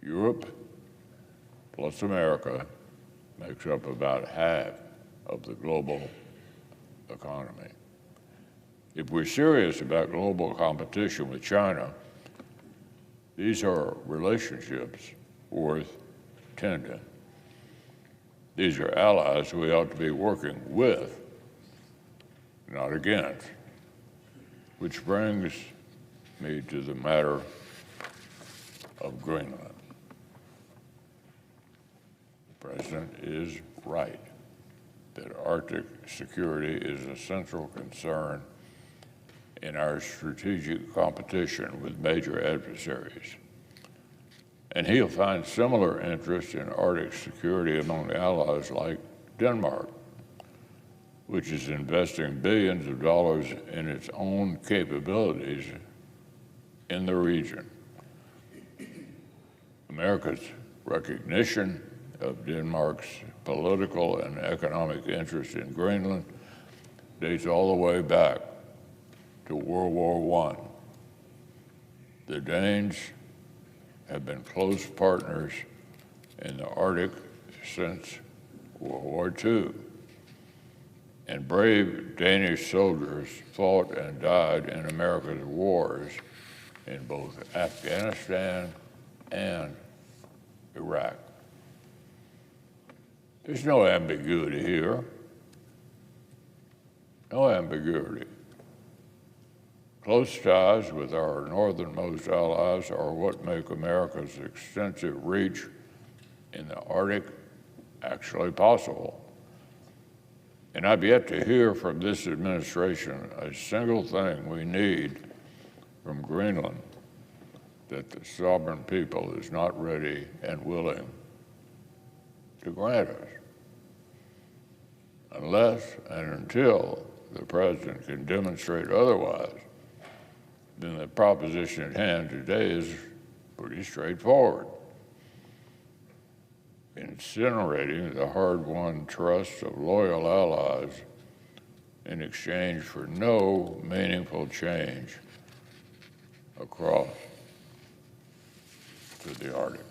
Europe plus America makes up about half of the global economy. If we're serious about global competition with China, these are relationships worth tending. These are allies we ought to be working with, not against. Which brings me to the matter of Greenland. The President is right that Arctic security is a central concern in our strategic competition with major adversaries. And he'll find similar interest in Arctic security among allies like Denmark, which is investing billions of dollars in its own capabilities in the region. America's recognition of Denmark's political and economic interest in Greenland dates all the way back to World War I. The Danes have been close partners in the Arctic since World War II. And brave Danish soldiers fought and died in America's wars in both Afghanistan and Iraq. There's no ambiguity here. No ambiguity. Close ties with our northernmost allies are what make America's extensive reach in the Arctic actually possible. And I've yet to hear from this administration a single thing we need from Greenland that the sovereign people is not ready and willing to grant us. Unless and until the president can demonstrate otherwise, then the proposition at hand today is pretty straightforward. Incinerating the hard-won trust of loyal allies in exchange for no meaningful change across to the Arctic.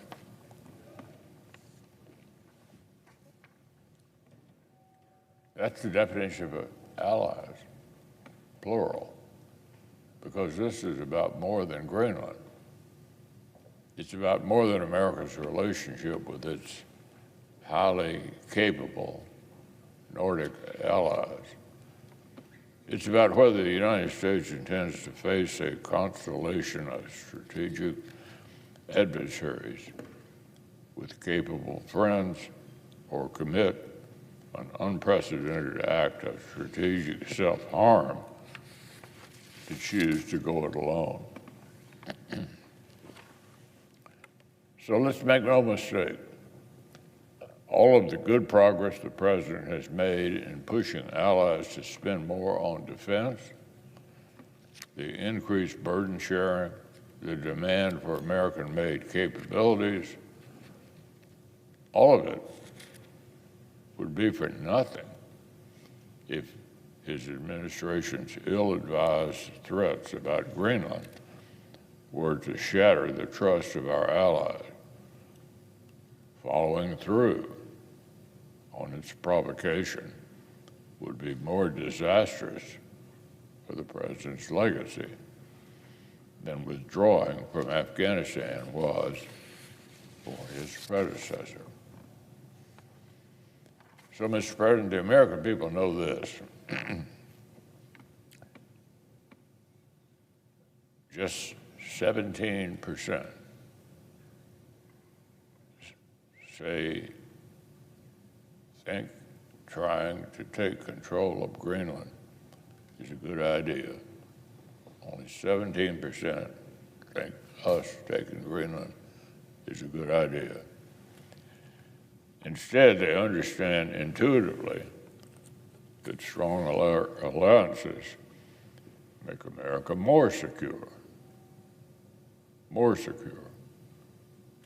That's the definition of allies, plural, because this is about more than Greenland. It's about more than America's relationship with its highly capable Nordic allies. It's about whether the United States intends to face a constellation of strategic adversaries with capable friends or commit an unprecedented act of strategic self-harm to choose to go it alone. So let's make no mistake. All of the good progress the president has made in pushing allies to spend more on defense, the increased burden sharing, the demand for American-made capabilities, all of it would be for nothing if his administration's ill-advised threats about Greenland were to shatter the trust of our allies. Following through on its provocation would be more disastrous for the president's legacy than withdrawing from Afghanistan was for his predecessor. So, Mr. President, the American people know this. Just 17% think trying to take control of Greenland is a good idea. Only 17% think us taking Greenland is a good idea. Instead, they understand intuitively that strong alliances make America more secure. More secure.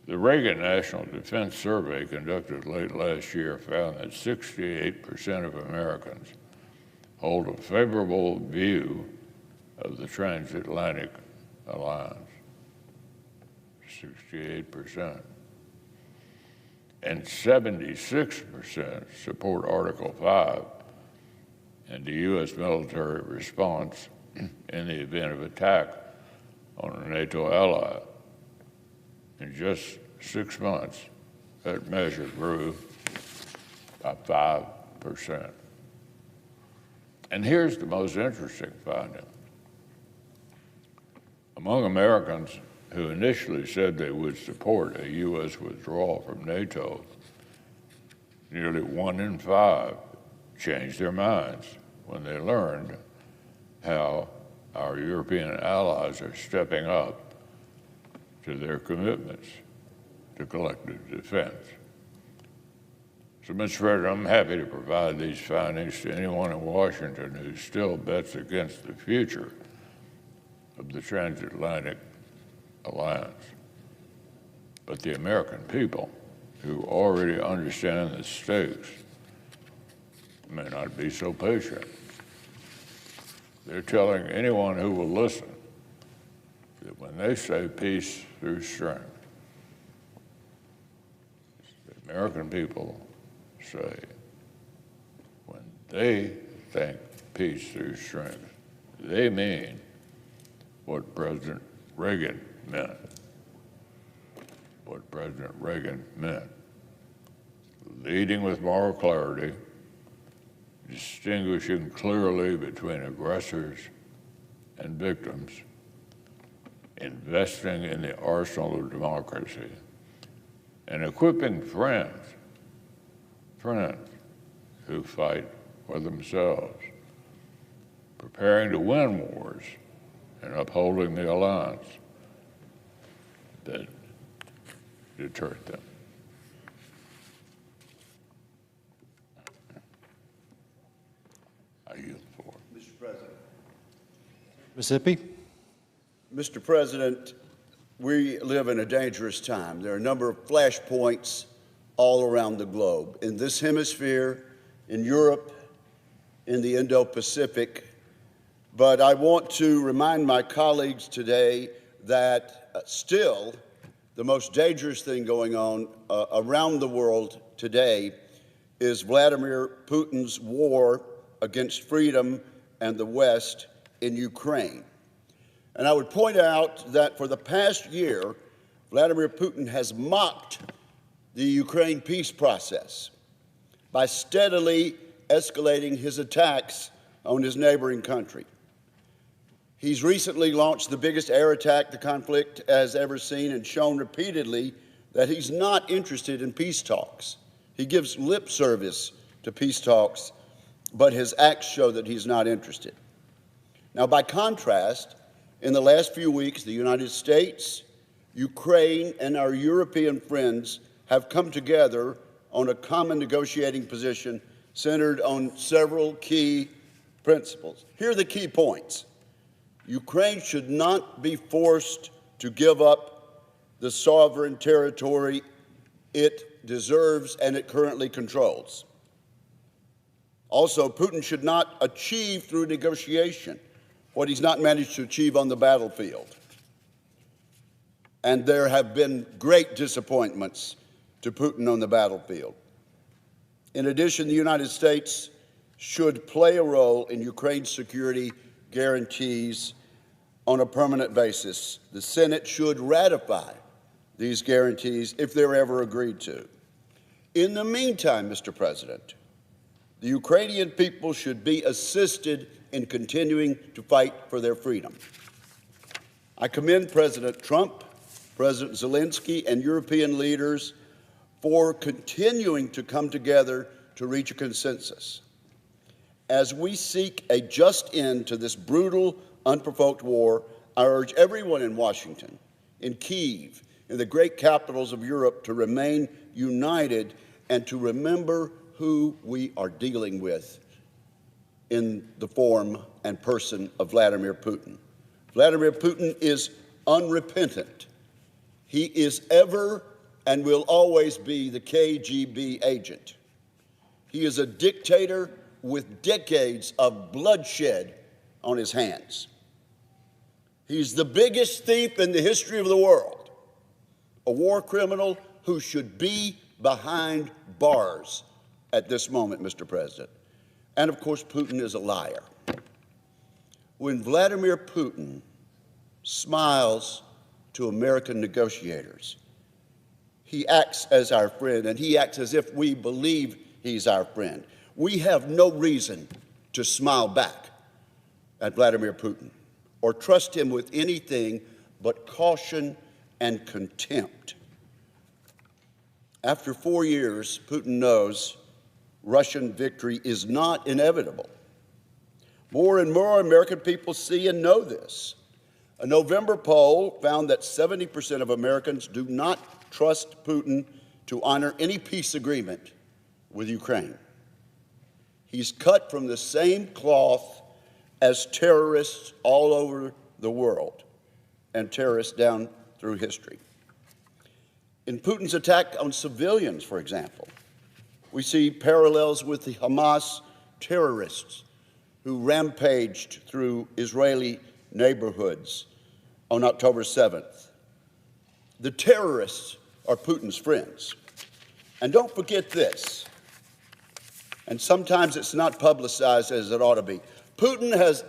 The Reagan National Defense Survey conducted late last year found that 68% of Americans hold a favorable view of the transatlantic alliance. 68%. And 76% support Article 5 and the U.S. military response in the event of attack on a NATO ally. In just 6 months, that measure grew by 5%. And here's the most interesting finding. Among Americans who initially said they would support a U.S. withdrawal from NATO, nearly 1 in 5 changed their minds when they learned how our European allies are stepping up to their commitments to collective defense. So, Mr. President, I'm happy to provide these findings to anyone in Washington who still bets against the future of the transatlantic alliance. But the American people, who already understand the stakes, may not be so patient. They're telling anyone who will listen that when they say peace through strength, the American people say when they think peace through strength, they mean what President Reagan meant. What President Reagan meant. leading with moral clarity, distinguishing clearly between aggressors and victims, investing in the arsenal of democracy, and equipping friends who fight for themselves, preparing to win wars and upholding the alliance that deterred them. I yield the floor. Mr. President. Mississippi. Mr. President, we live in a dangerous time. There are a number of flashpoints all around the globe. In this hemisphere, in Europe, in the Indo-Pacific. But I want to remind my colleagues today that still the most dangerous thing going on around the world today is Vladimir Putin's war against freedom and the West in Ukraine. And I would point out that for the past year, Vladimir Putin has mocked the Ukraine peace process by steadily escalating his attacks on his neighboring country. He's recently launched the biggest air attack the conflict has ever seen and shown repeatedly that he's not interested in peace talks. He gives lip service to peace talks, but his acts show that he's not interested. Now, by contrast, in the last few weeks, the United States, Ukraine, and our European friends have come together on a common negotiating position centered on several key principles. Here are the key points. Ukraine should not be forced to give up the sovereign territory it deserves and it currently controls. Also, Putin should not achieve through negotiation what he's not managed to achieve on the battlefield. And there have been great disappointments to Putin on the battlefield. In addition, the United States should play a role in Ukraine's security guarantees on a permanent basis. The Senate should ratify these guarantees if they're ever agreed to. In the meantime, Mr. President, the Ukrainian people should be assisted in continuing to fight for their freedom. I commend President Trump, President Zelensky, and European leaders for continuing to come together to reach a consensus. As we seek a just end to this brutal, unprovoked war, I urge everyone in Washington, in Kyiv, in the great capitals of Europe to remain united and to remember who we are dealing with in the form and person of Vladimir Putin. Vladimir Putin is unrepentant. He is ever and will always be the KGB agent. He is a dictator with decades of bloodshed on his hands. He's the biggest thief in the history of the world, a war criminal who should be behind bars at this moment, Mr. President. And of course, Putin is a liar. When Vladimir Putin smiles to American negotiators, he acts as our friend, and he acts as if we believe he's our friend. We have no reason to smile back at Vladimir Putin or trust him with anything but caution and contempt. After 4 years, Putin knows Russian victory is not inevitable. More and more American people see and know this. A November poll found that 70% of Americans do not trust Putin to honor any peace agreement with Ukraine. He's cut from the same cloth as terrorists all over the world and terrorists down through history. In Putin's attack on civilians, for example, we see parallels with the Hamas terrorists who rampaged through Israeli neighborhoods on October 7th. The terrorists are Putin's friends. And don't forget this, and sometimes it's not publicized as it ought to be. Putin has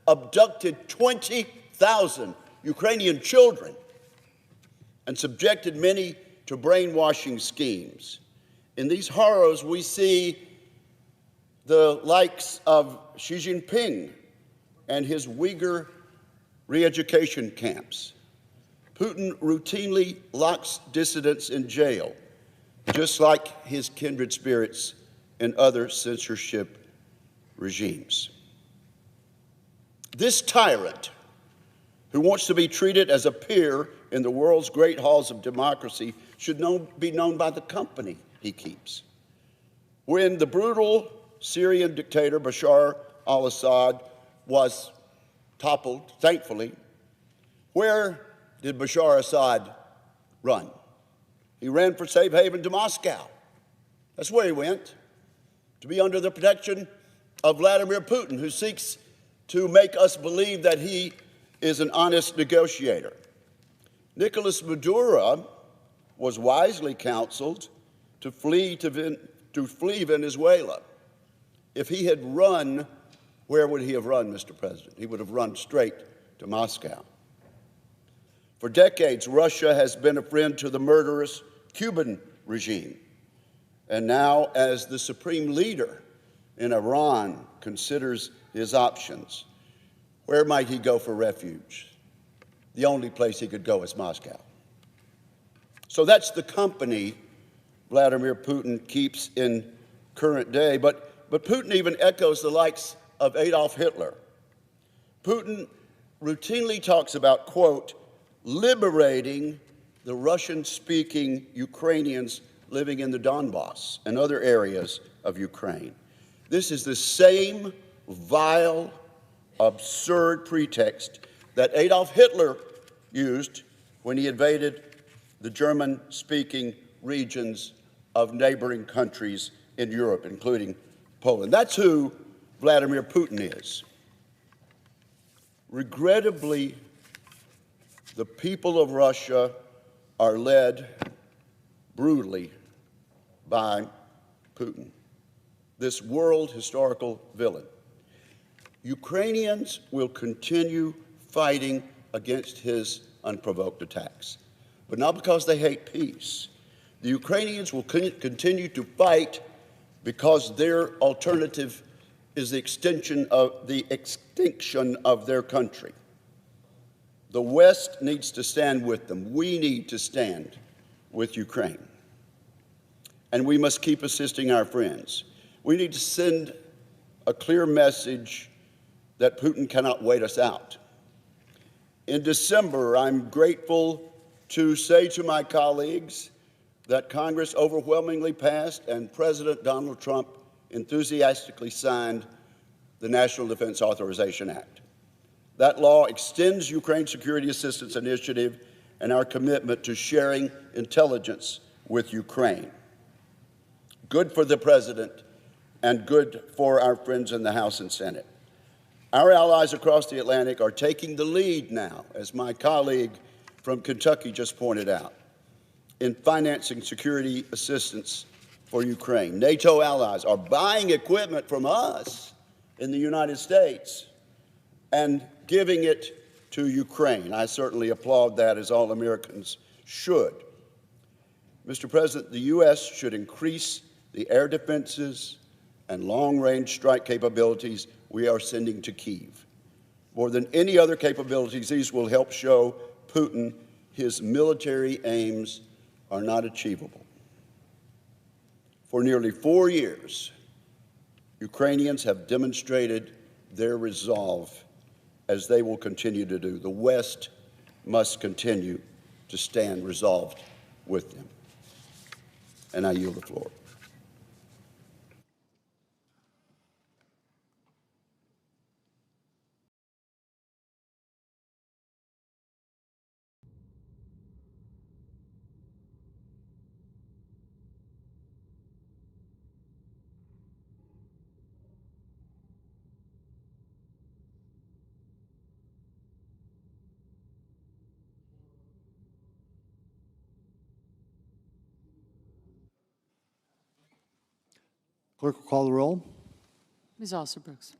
abducted 20,000 Ukrainian children and subjected many to brainwashing schemes, In these horrors, we see the likes of Xi Jinping and his Uyghur re-education camps. Putin routinely locks dissidents in jail, just like his kindred spirits in other censorship regimes. This tyrant, who wants to be treated as a peer in the world's great halls of democracy, should be known by the company he keeps. When the brutal Syrian dictator Bashar al-Assad was toppled, thankfully, where did Bashar al-Assad run? He ran for safe haven to Moscow. That's where he went, to be under the protection of Vladimir Putin, who seeks to make us believe that he is an honest negotiator. Nicolás Maduro was wisely counseled to flee Venezuela. If he had run, where would he have run, Mr. President? He would have run straight to Moscow. For decades, Russia has been a friend to the murderous Cuban regime. And now, as the supreme leader in Iran considers his options, where might he go for refuge? The only place he could go is Moscow. So that's the company Vladimir Putin keeps in current day. But Putin even echoes the likes of Adolf Hitler. Putin routinely talks about, quote, liberating the Russian-speaking Ukrainians living in the Donbass and other areas of Ukraine. This is the same vile, absurd pretext that Adolf Hitler used when he invaded the German-speaking regions of neighboring countries in Europe, including Poland. That's who Vladimir Putin is. Regrettably, the people of Russia are led brutally by Putin, this world historical villain. Ukrainians will continue fighting against his unprovoked attacks, but not because they hate peace. The Ukrainians will continue to fight because their alternative is the extinction of their country. The West needs to stand with them. We need to stand with Ukraine. And we must keep assisting our friends. We need to send a clear message that Putin cannot wait us out. In December, I'm grateful to say to my colleagues that Congress overwhelmingly passed and President Donald Trump enthusiastically signed the National Defense Authorization Act. That law extends Ukraine's security assistance initiative and our commitment to sharing intelligence with Ukraine. Good for the President and good for our friends in the House and Senate. Our allies across the Atlantic are taking the lead now, as my colleague from Kentucky just pointed out, in financing security assistance for Ukraine. NATO allies are buying equipment from us in the United States and giving it to Ukraine. I certainly applaud that, as all Americans should. Mr. President, the U.S. should increase the air defenses and long-range strike capabilities we are sending to Kyiv. More than any other capabilities, these will help show Putin his military aims are not achievable. For nearly 4 years, Ukrainians have demonstrated their resolve, as they will continue to do. The West must continue to stand resolved with them. And I yield the floor. Clerk will call the roll. Ms. Alsobrooks.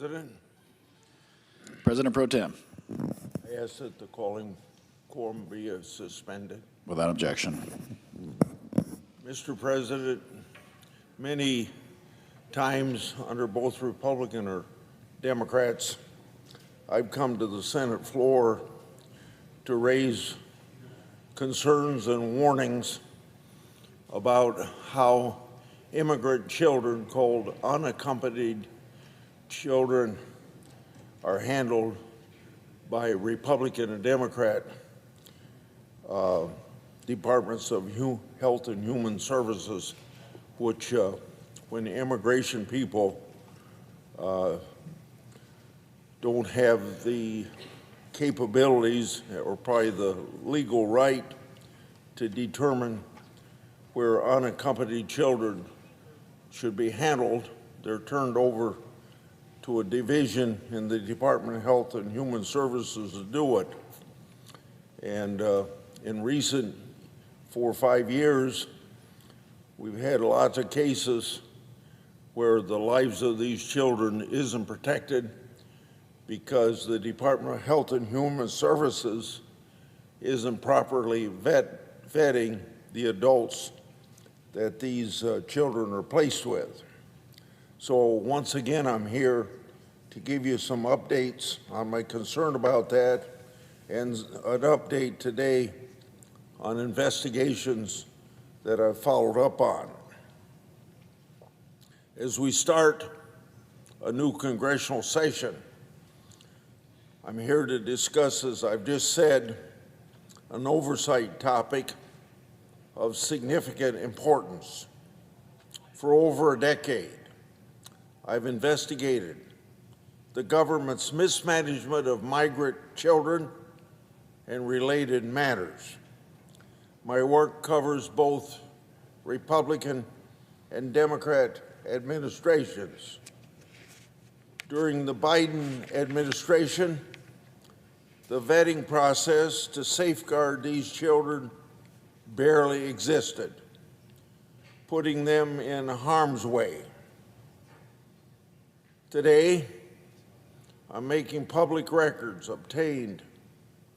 President, President Pro Tem, I ask that the calling quorum be suspended. without objection. Mr. President, many times under both Republican or Democrats, I've come to the Senate floor to raise concerns and warnings about how immigrant children, called unaccompanied children, are handled by Republican and Democrat departments of Health and Human Services, which, when immigration people don't have the capabilities or probably the legal right to determine where unaccompanied children should be handled, they're turned over to a division in the Department of Health and Human Services to do it. And in recent 4 or 5 years, we've had lots of cases where the lives of these children isn't protected because the Department of Health and Human Services isn't properly vetting the adults that these children are placed with. So once again, I'm here to give you some updates on my concern about that and an update today on investigations that I've followed up on. As we start a new congressional session, I'm here to discuss, as I've just said, an oversight topic of significant importance. For over a decade, I've investigated the government's mismanagement of migrant children and related matters. My work covers both Republican and Democrat administrations. During the Biden administration, the vetting process to safeguard these children barely existed, putting them in harm's way. Today, I'm making public records obtained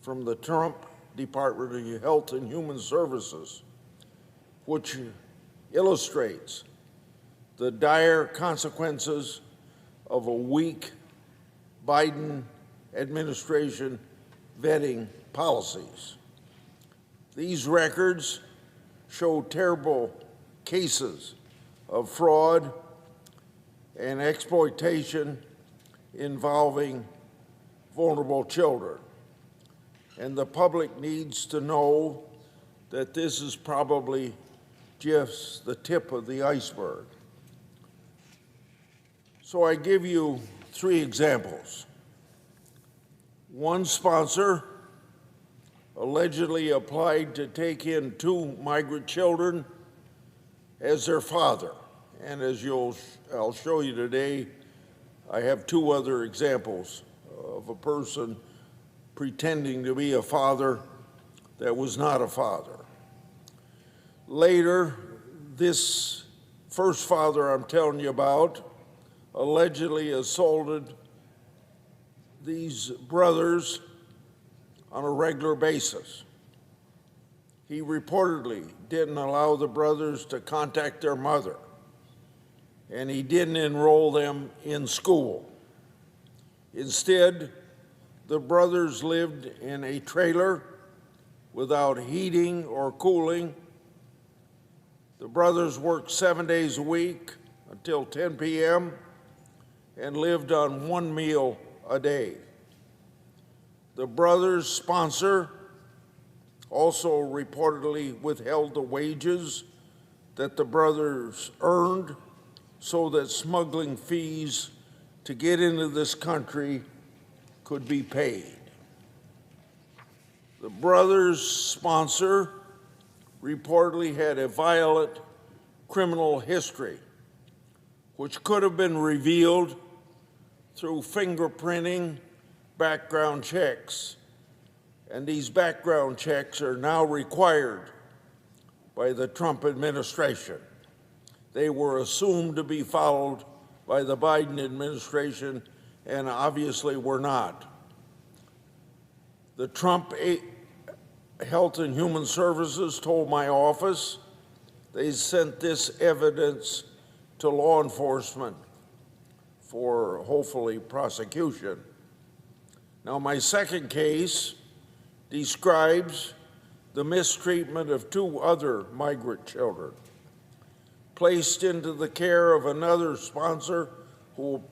from the Trump Department of Health and Human Services, which illustrates the dire consequences of a weak Biden administration vetting policies. These records show terrible cases of fraud and exploitation involving vulnerable children. And the public needs to know that this is probably just the tip of the iceberg. So I give you 3 examples. One sponsor allegedly applied to take in 2 migrant children as their father. And as I'll show you today, I have 2 other examples of a person pretending to be a father that was not a father. Later, this first father I'm telling you about allegedly assaulted these brothers on a regular basis. He reportedly didn't allow the brothers to contact their mother, and he didn't enroll them in school. Instead, the brothers lived in a trailer without heating or cooling. The brothers worked 7 days a week until 10 p.m. and lived on 1 meal a day. The brothers' sponsor also reportedly withheld the wages that the brothers earned so that smuggling fees to get into this country could be paid. The brothers' sponsor reportedly had a violent criminal history, which could have been revealed through fingerprinting background checks. And these background checks are now required by the Trump administration. They were assumed to be followed by the Biden administration and obviously were not. The Trump Health and Human Services told my office they sent this evidence to law enforcement for hopefully prosecution. Now, my second case describes the mistreatment of 2 other migrant children placed into the care of another sponsor who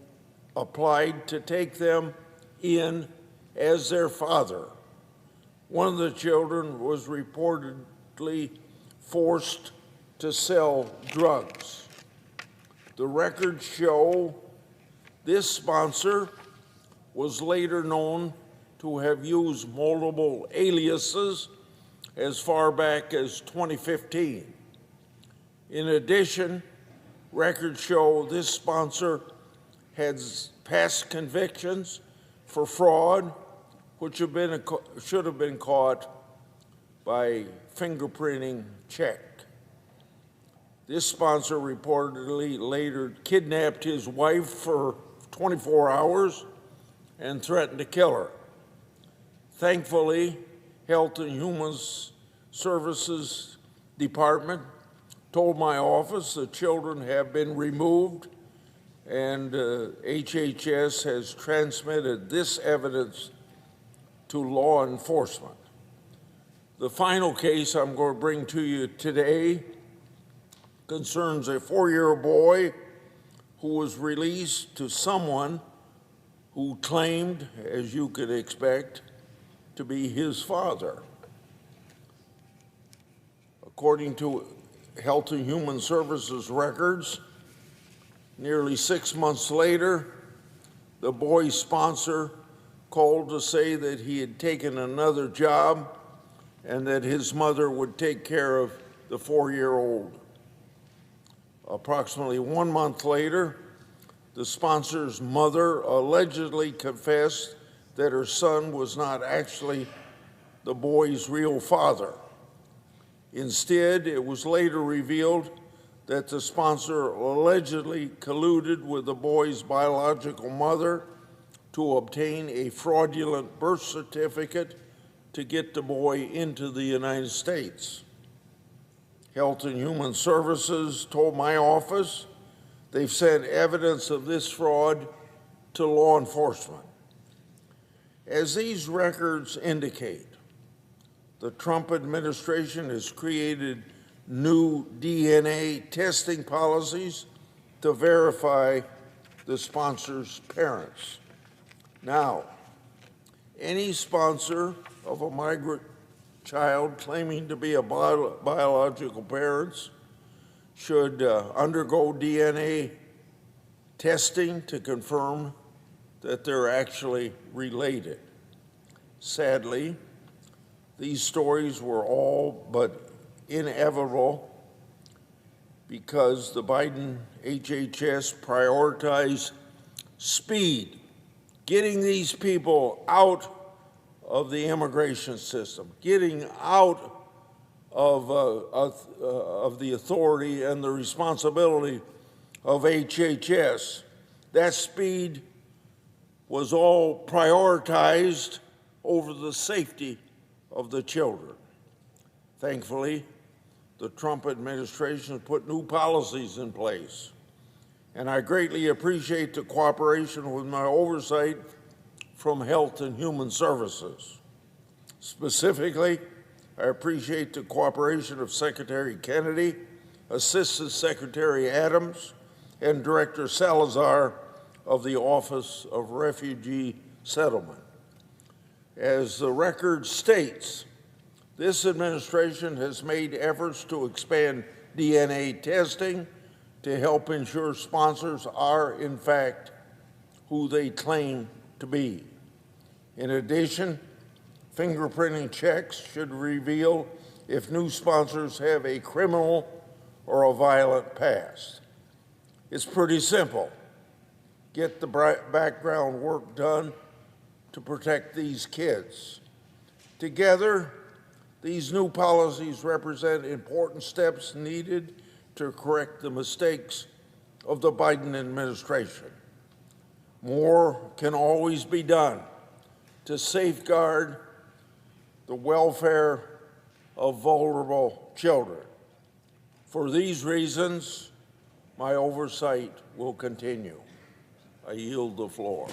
applied to take them in as their father. One of the children was reportedly forced to sell drugs. The records show this sponsor was later known to have used multiple aliases as far back as 2015. In addition, records show this sponsor had past convictions for fraud, which should have been caught by fingerprinting checked. This sponsor reportedly later kidnapped his wife for 24 hours and threatened to kill her. Thankfully, Health and Human Services Department told my office the children have been removed, and HHS has transmitted this evidence to law enforcement. The final case I'm going to bring to you today concerns a 4-year-old boy who was released to someone who claimed, as you could expect, to be his father. According to Health and Human Services records, nearly 6 months later, the boy's sponsor called to say that he had taken another job and that his mother would take care of the 4-year-old. Approximately 1 month later, the sponsor's mother allegedly confessed that her son was not actually the boy's real father. Instead, it was later revealed that the sponsor allegedly colluded with the boy's biological mother to obtain a fraudulent birth certificate to get the boy into the United States. Health and Human Services told my office they've sent evidence of this fraud to law enforcement. As these records indicate, the Trump administration has created new DNA testing policies to verify the sponsor's parents. Now, any sponsor of a migrant child claiming to be a biological parent should undergo DNA testing to confirm that they're actually related. Sadly, these stories were all but inevitable because the Biden HHS prioritized speed, getting these people out of the immigration system, getting out of the authority and the responsibility of HHS. That speed was all prioritized over the safety of the children. Thankfully, the Trump administration has put new policies in place, and I greatly appreciate the cooperation with my oversight from Health and Human Services. Specifically, I appreciate the cooperation of Secretary Kennedy, Assistant Secretary Adams, and Director Salazar of the Office of Refugee Settlement. As the record states, this administration has made efforts to expand DNA testing to help ensure sponsors are, in fact, who they claim to be. In addition, fingerprinting checks should reveal if new sponsors have a criminal or a violent past. It's pretty simple. Get the background work done to protect these kids. Together, these new policies represent important steps needed to correct the mistakes of the Biden administration. More can always be done to safeguard the welfare of vulnerable children. For these reasons, my oversight will continue. I yield the floor.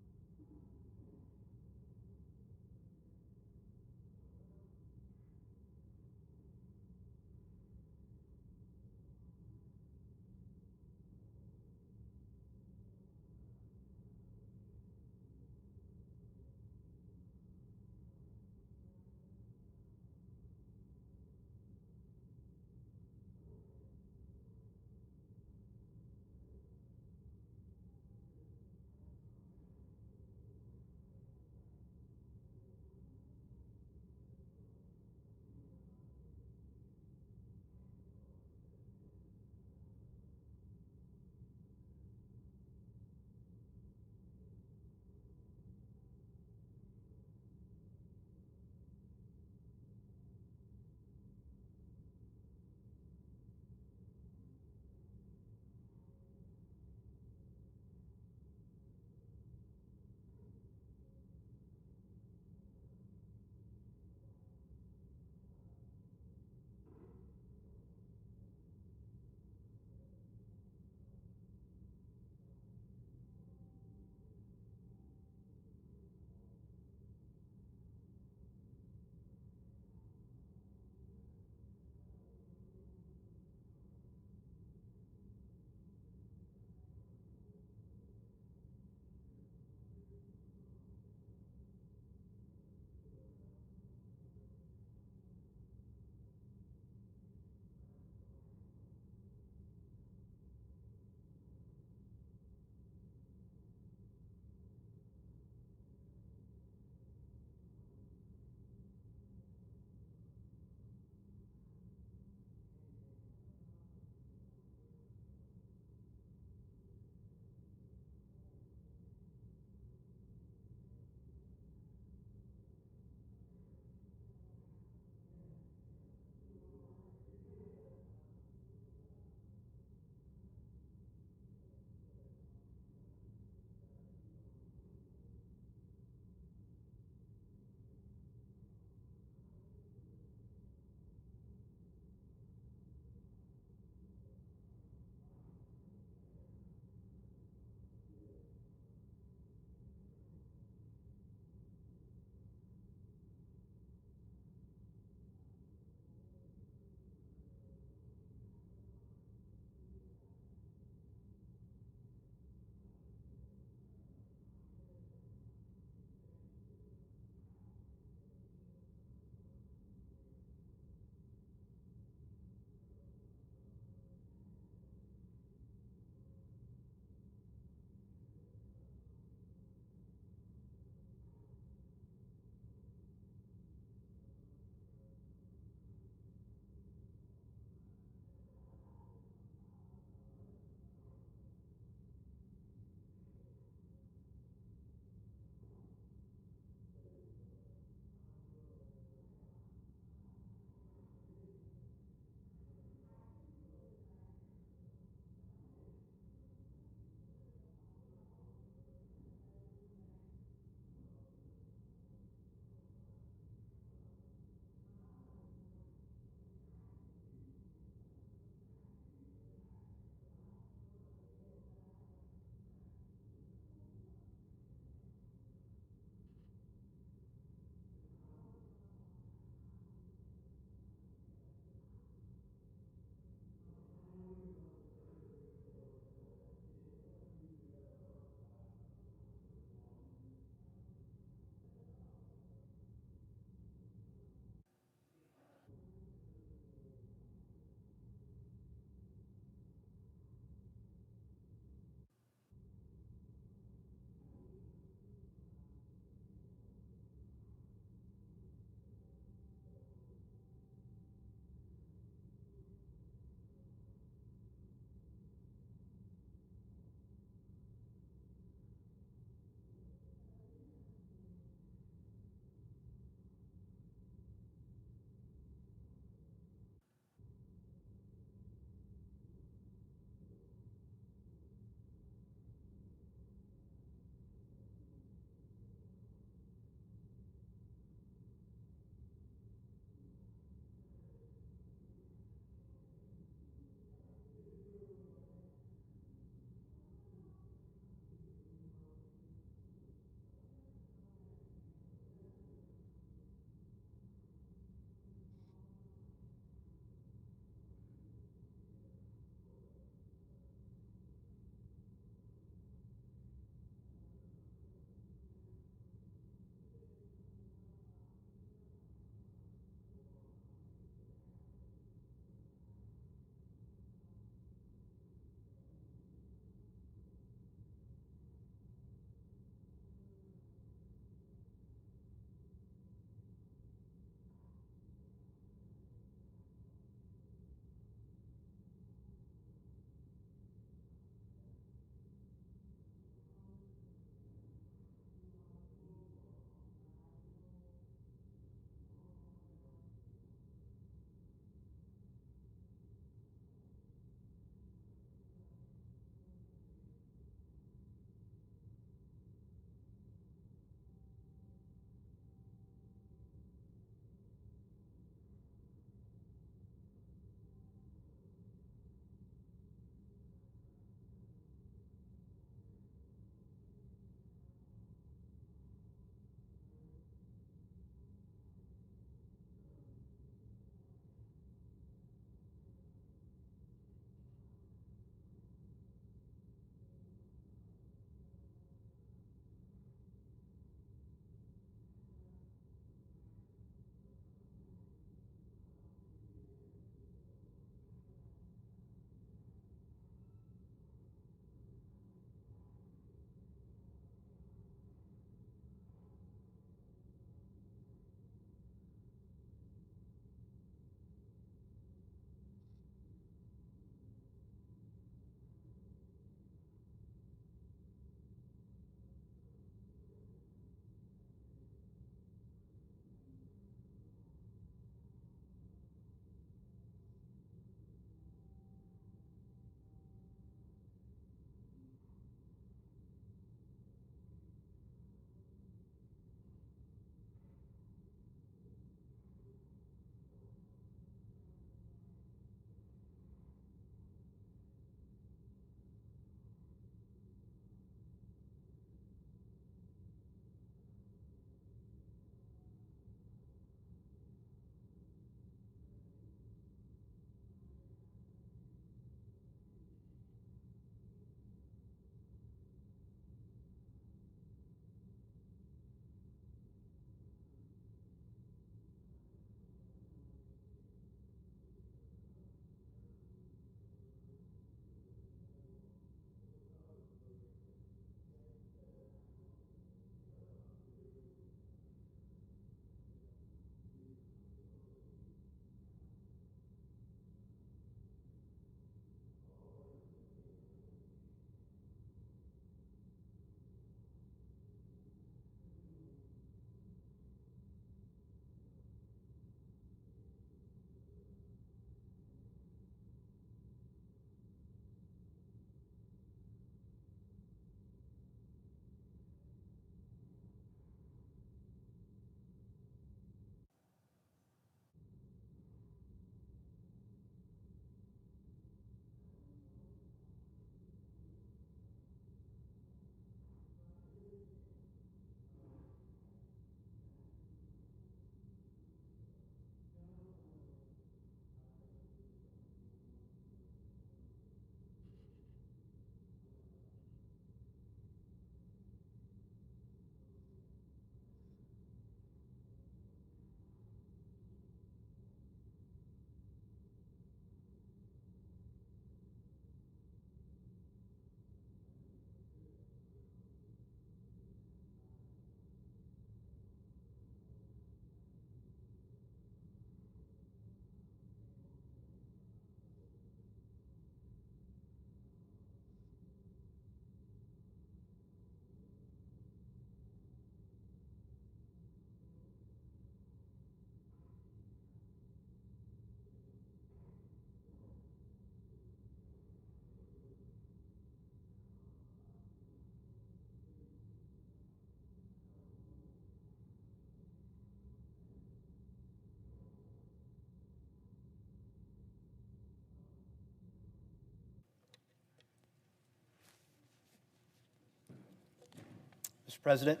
President.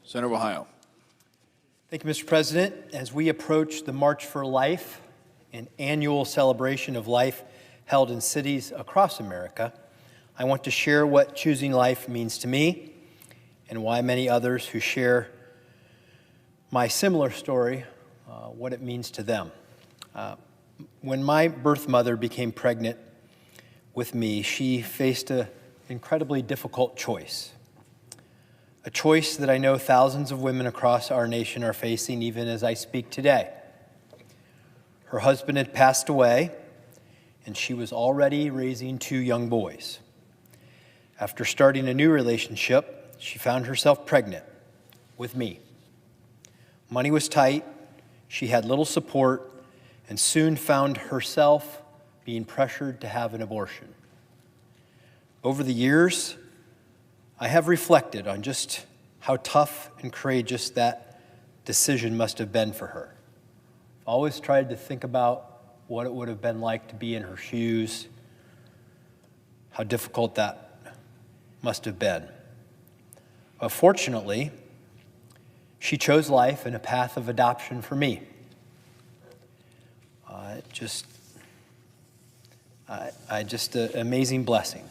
Senator of Ohio. Thank you, Mr. President. As we approach the March for Life, an annual celebration of life held in cities across America, I want to share what choosing life means to me and why many others who share my similar story, what it means to them. When my birth mother became pregnant with me, she faced an incredibly difficult choice. A choice that I know thousands of women across our nation are facing even as I speak today. Her husband had passed away, and she was already raising 2 young boys. After starting a new relationship, she found herself pregnant with me. Money was tight, she had little support, and soon found herself being pressured to have an abortion. Over the years, I have reflected on just how tough and courageous that decision must have been for her. I've always tried to think about what it would have been like to be in her shoes, how difficult that must have been. But fortunately, she chose life and a path of adoption for me. Just an amazing blessing.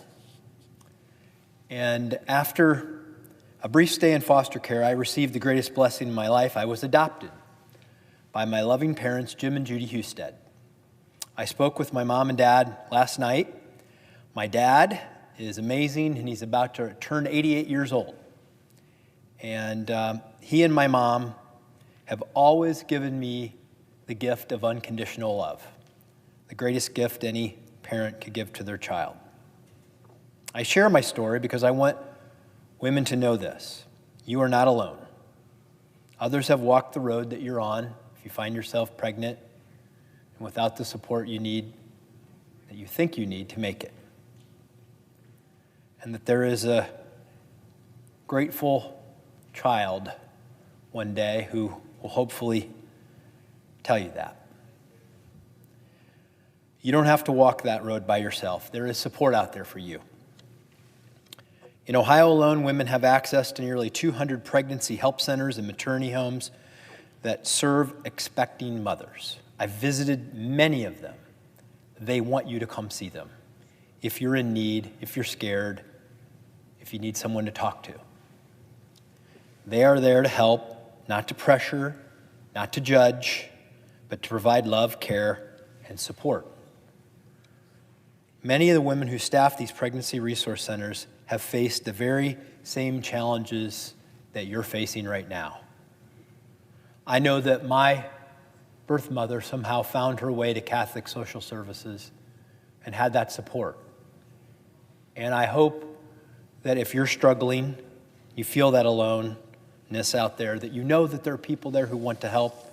And after a brief stay in foster care, I received the greatest blessing in my life. I was adopted by my loving parents, Jim and Judy Husted. I spoke with my mom and dad last night. My dad is amazing, and he's about to turn 88 years old. And he and my mom have always given me the gift of unconditional love, the greatest gift any parent could give to their child. I share my story because I want women to know this. You are not alone. Others have walked the road that you're on if you find yourself pregnant and without the support you need, that you think you need to make it. And that there is a grateful child one day who will hopefully tell you that. You don't have to walk that road by yourself. There is support out there for you. In Ohio alone, women have access to nearly 200 pregnancy help centers and maternity homes that serve expecting mothers. I've visited many of them. They want you to come see them. If you're in need, if you're scared, if you need someone to talk to. They are there to help, not to pressure, not to judge, but to provide love, care, and support. Many of the women who staff these pregnancy resource centers have faced the very same challenges that you're facing right now. I know that my birth mother somehow found her way to Catholic social services and had that support. And I hope that if you're struggling, you feel that aloneness out there, that you know that there are people there who want to help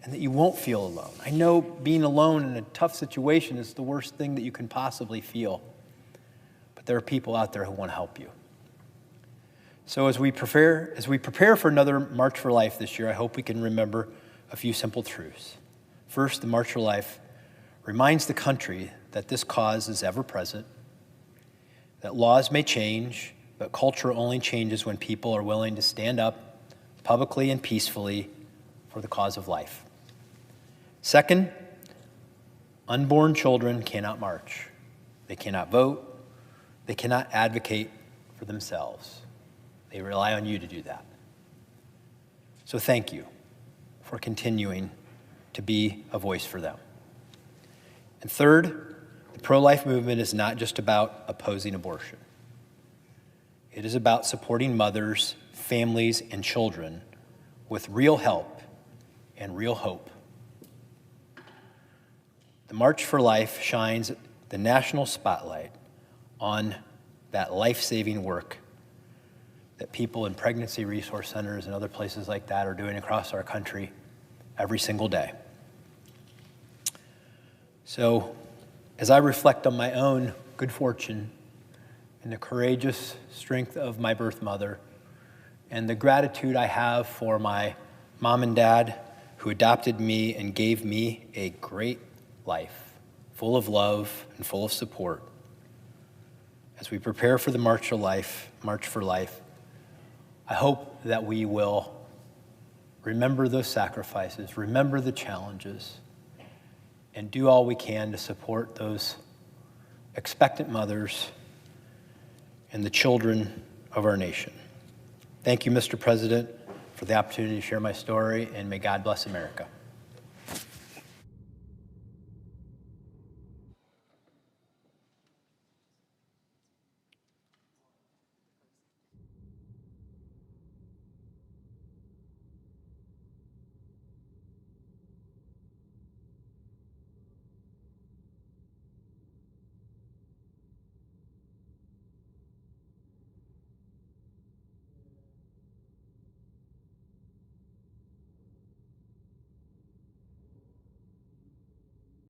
and that you won't feel alone. I know being alone in a tough situation is the worst thing that you can possibly feel. But there are people out there who want to help you. So as we prepare for another March for Life this year, I hope we can remember a few simple truths. First, the March for Life reminds the country that this cause is ever present, that laws may change, but culture only changes when people are willing to stand up publicly and peacefully for the cause of life. Second, unborn children cannot march. They cannot vote. They cannot advocate for themselves. They rely on you to do that. So thank you for continuing to be a voice for them. And third, the pro-life movement is not just about opposing abortion. It is about supporting mothers, families, and children with real help and real hope. The March for Life shines the national spotlight on that life-saving work that people in pregnancy resource centers and other places like that are doing across our country every single day. So, as I reflect on my own good fortune and the courageous strength of my birth mother and the gratitude I have for my mom and dad who adopted me and gave me a great life, full of love and full of support, as we prepare for the March for Life, I hope that we will remember those sacrifices, remember the challenges, and do all we can to support those expectant mothers and the children of our nation. Thank you, Mr. President, for the opportunity to share my story, and may God bless America.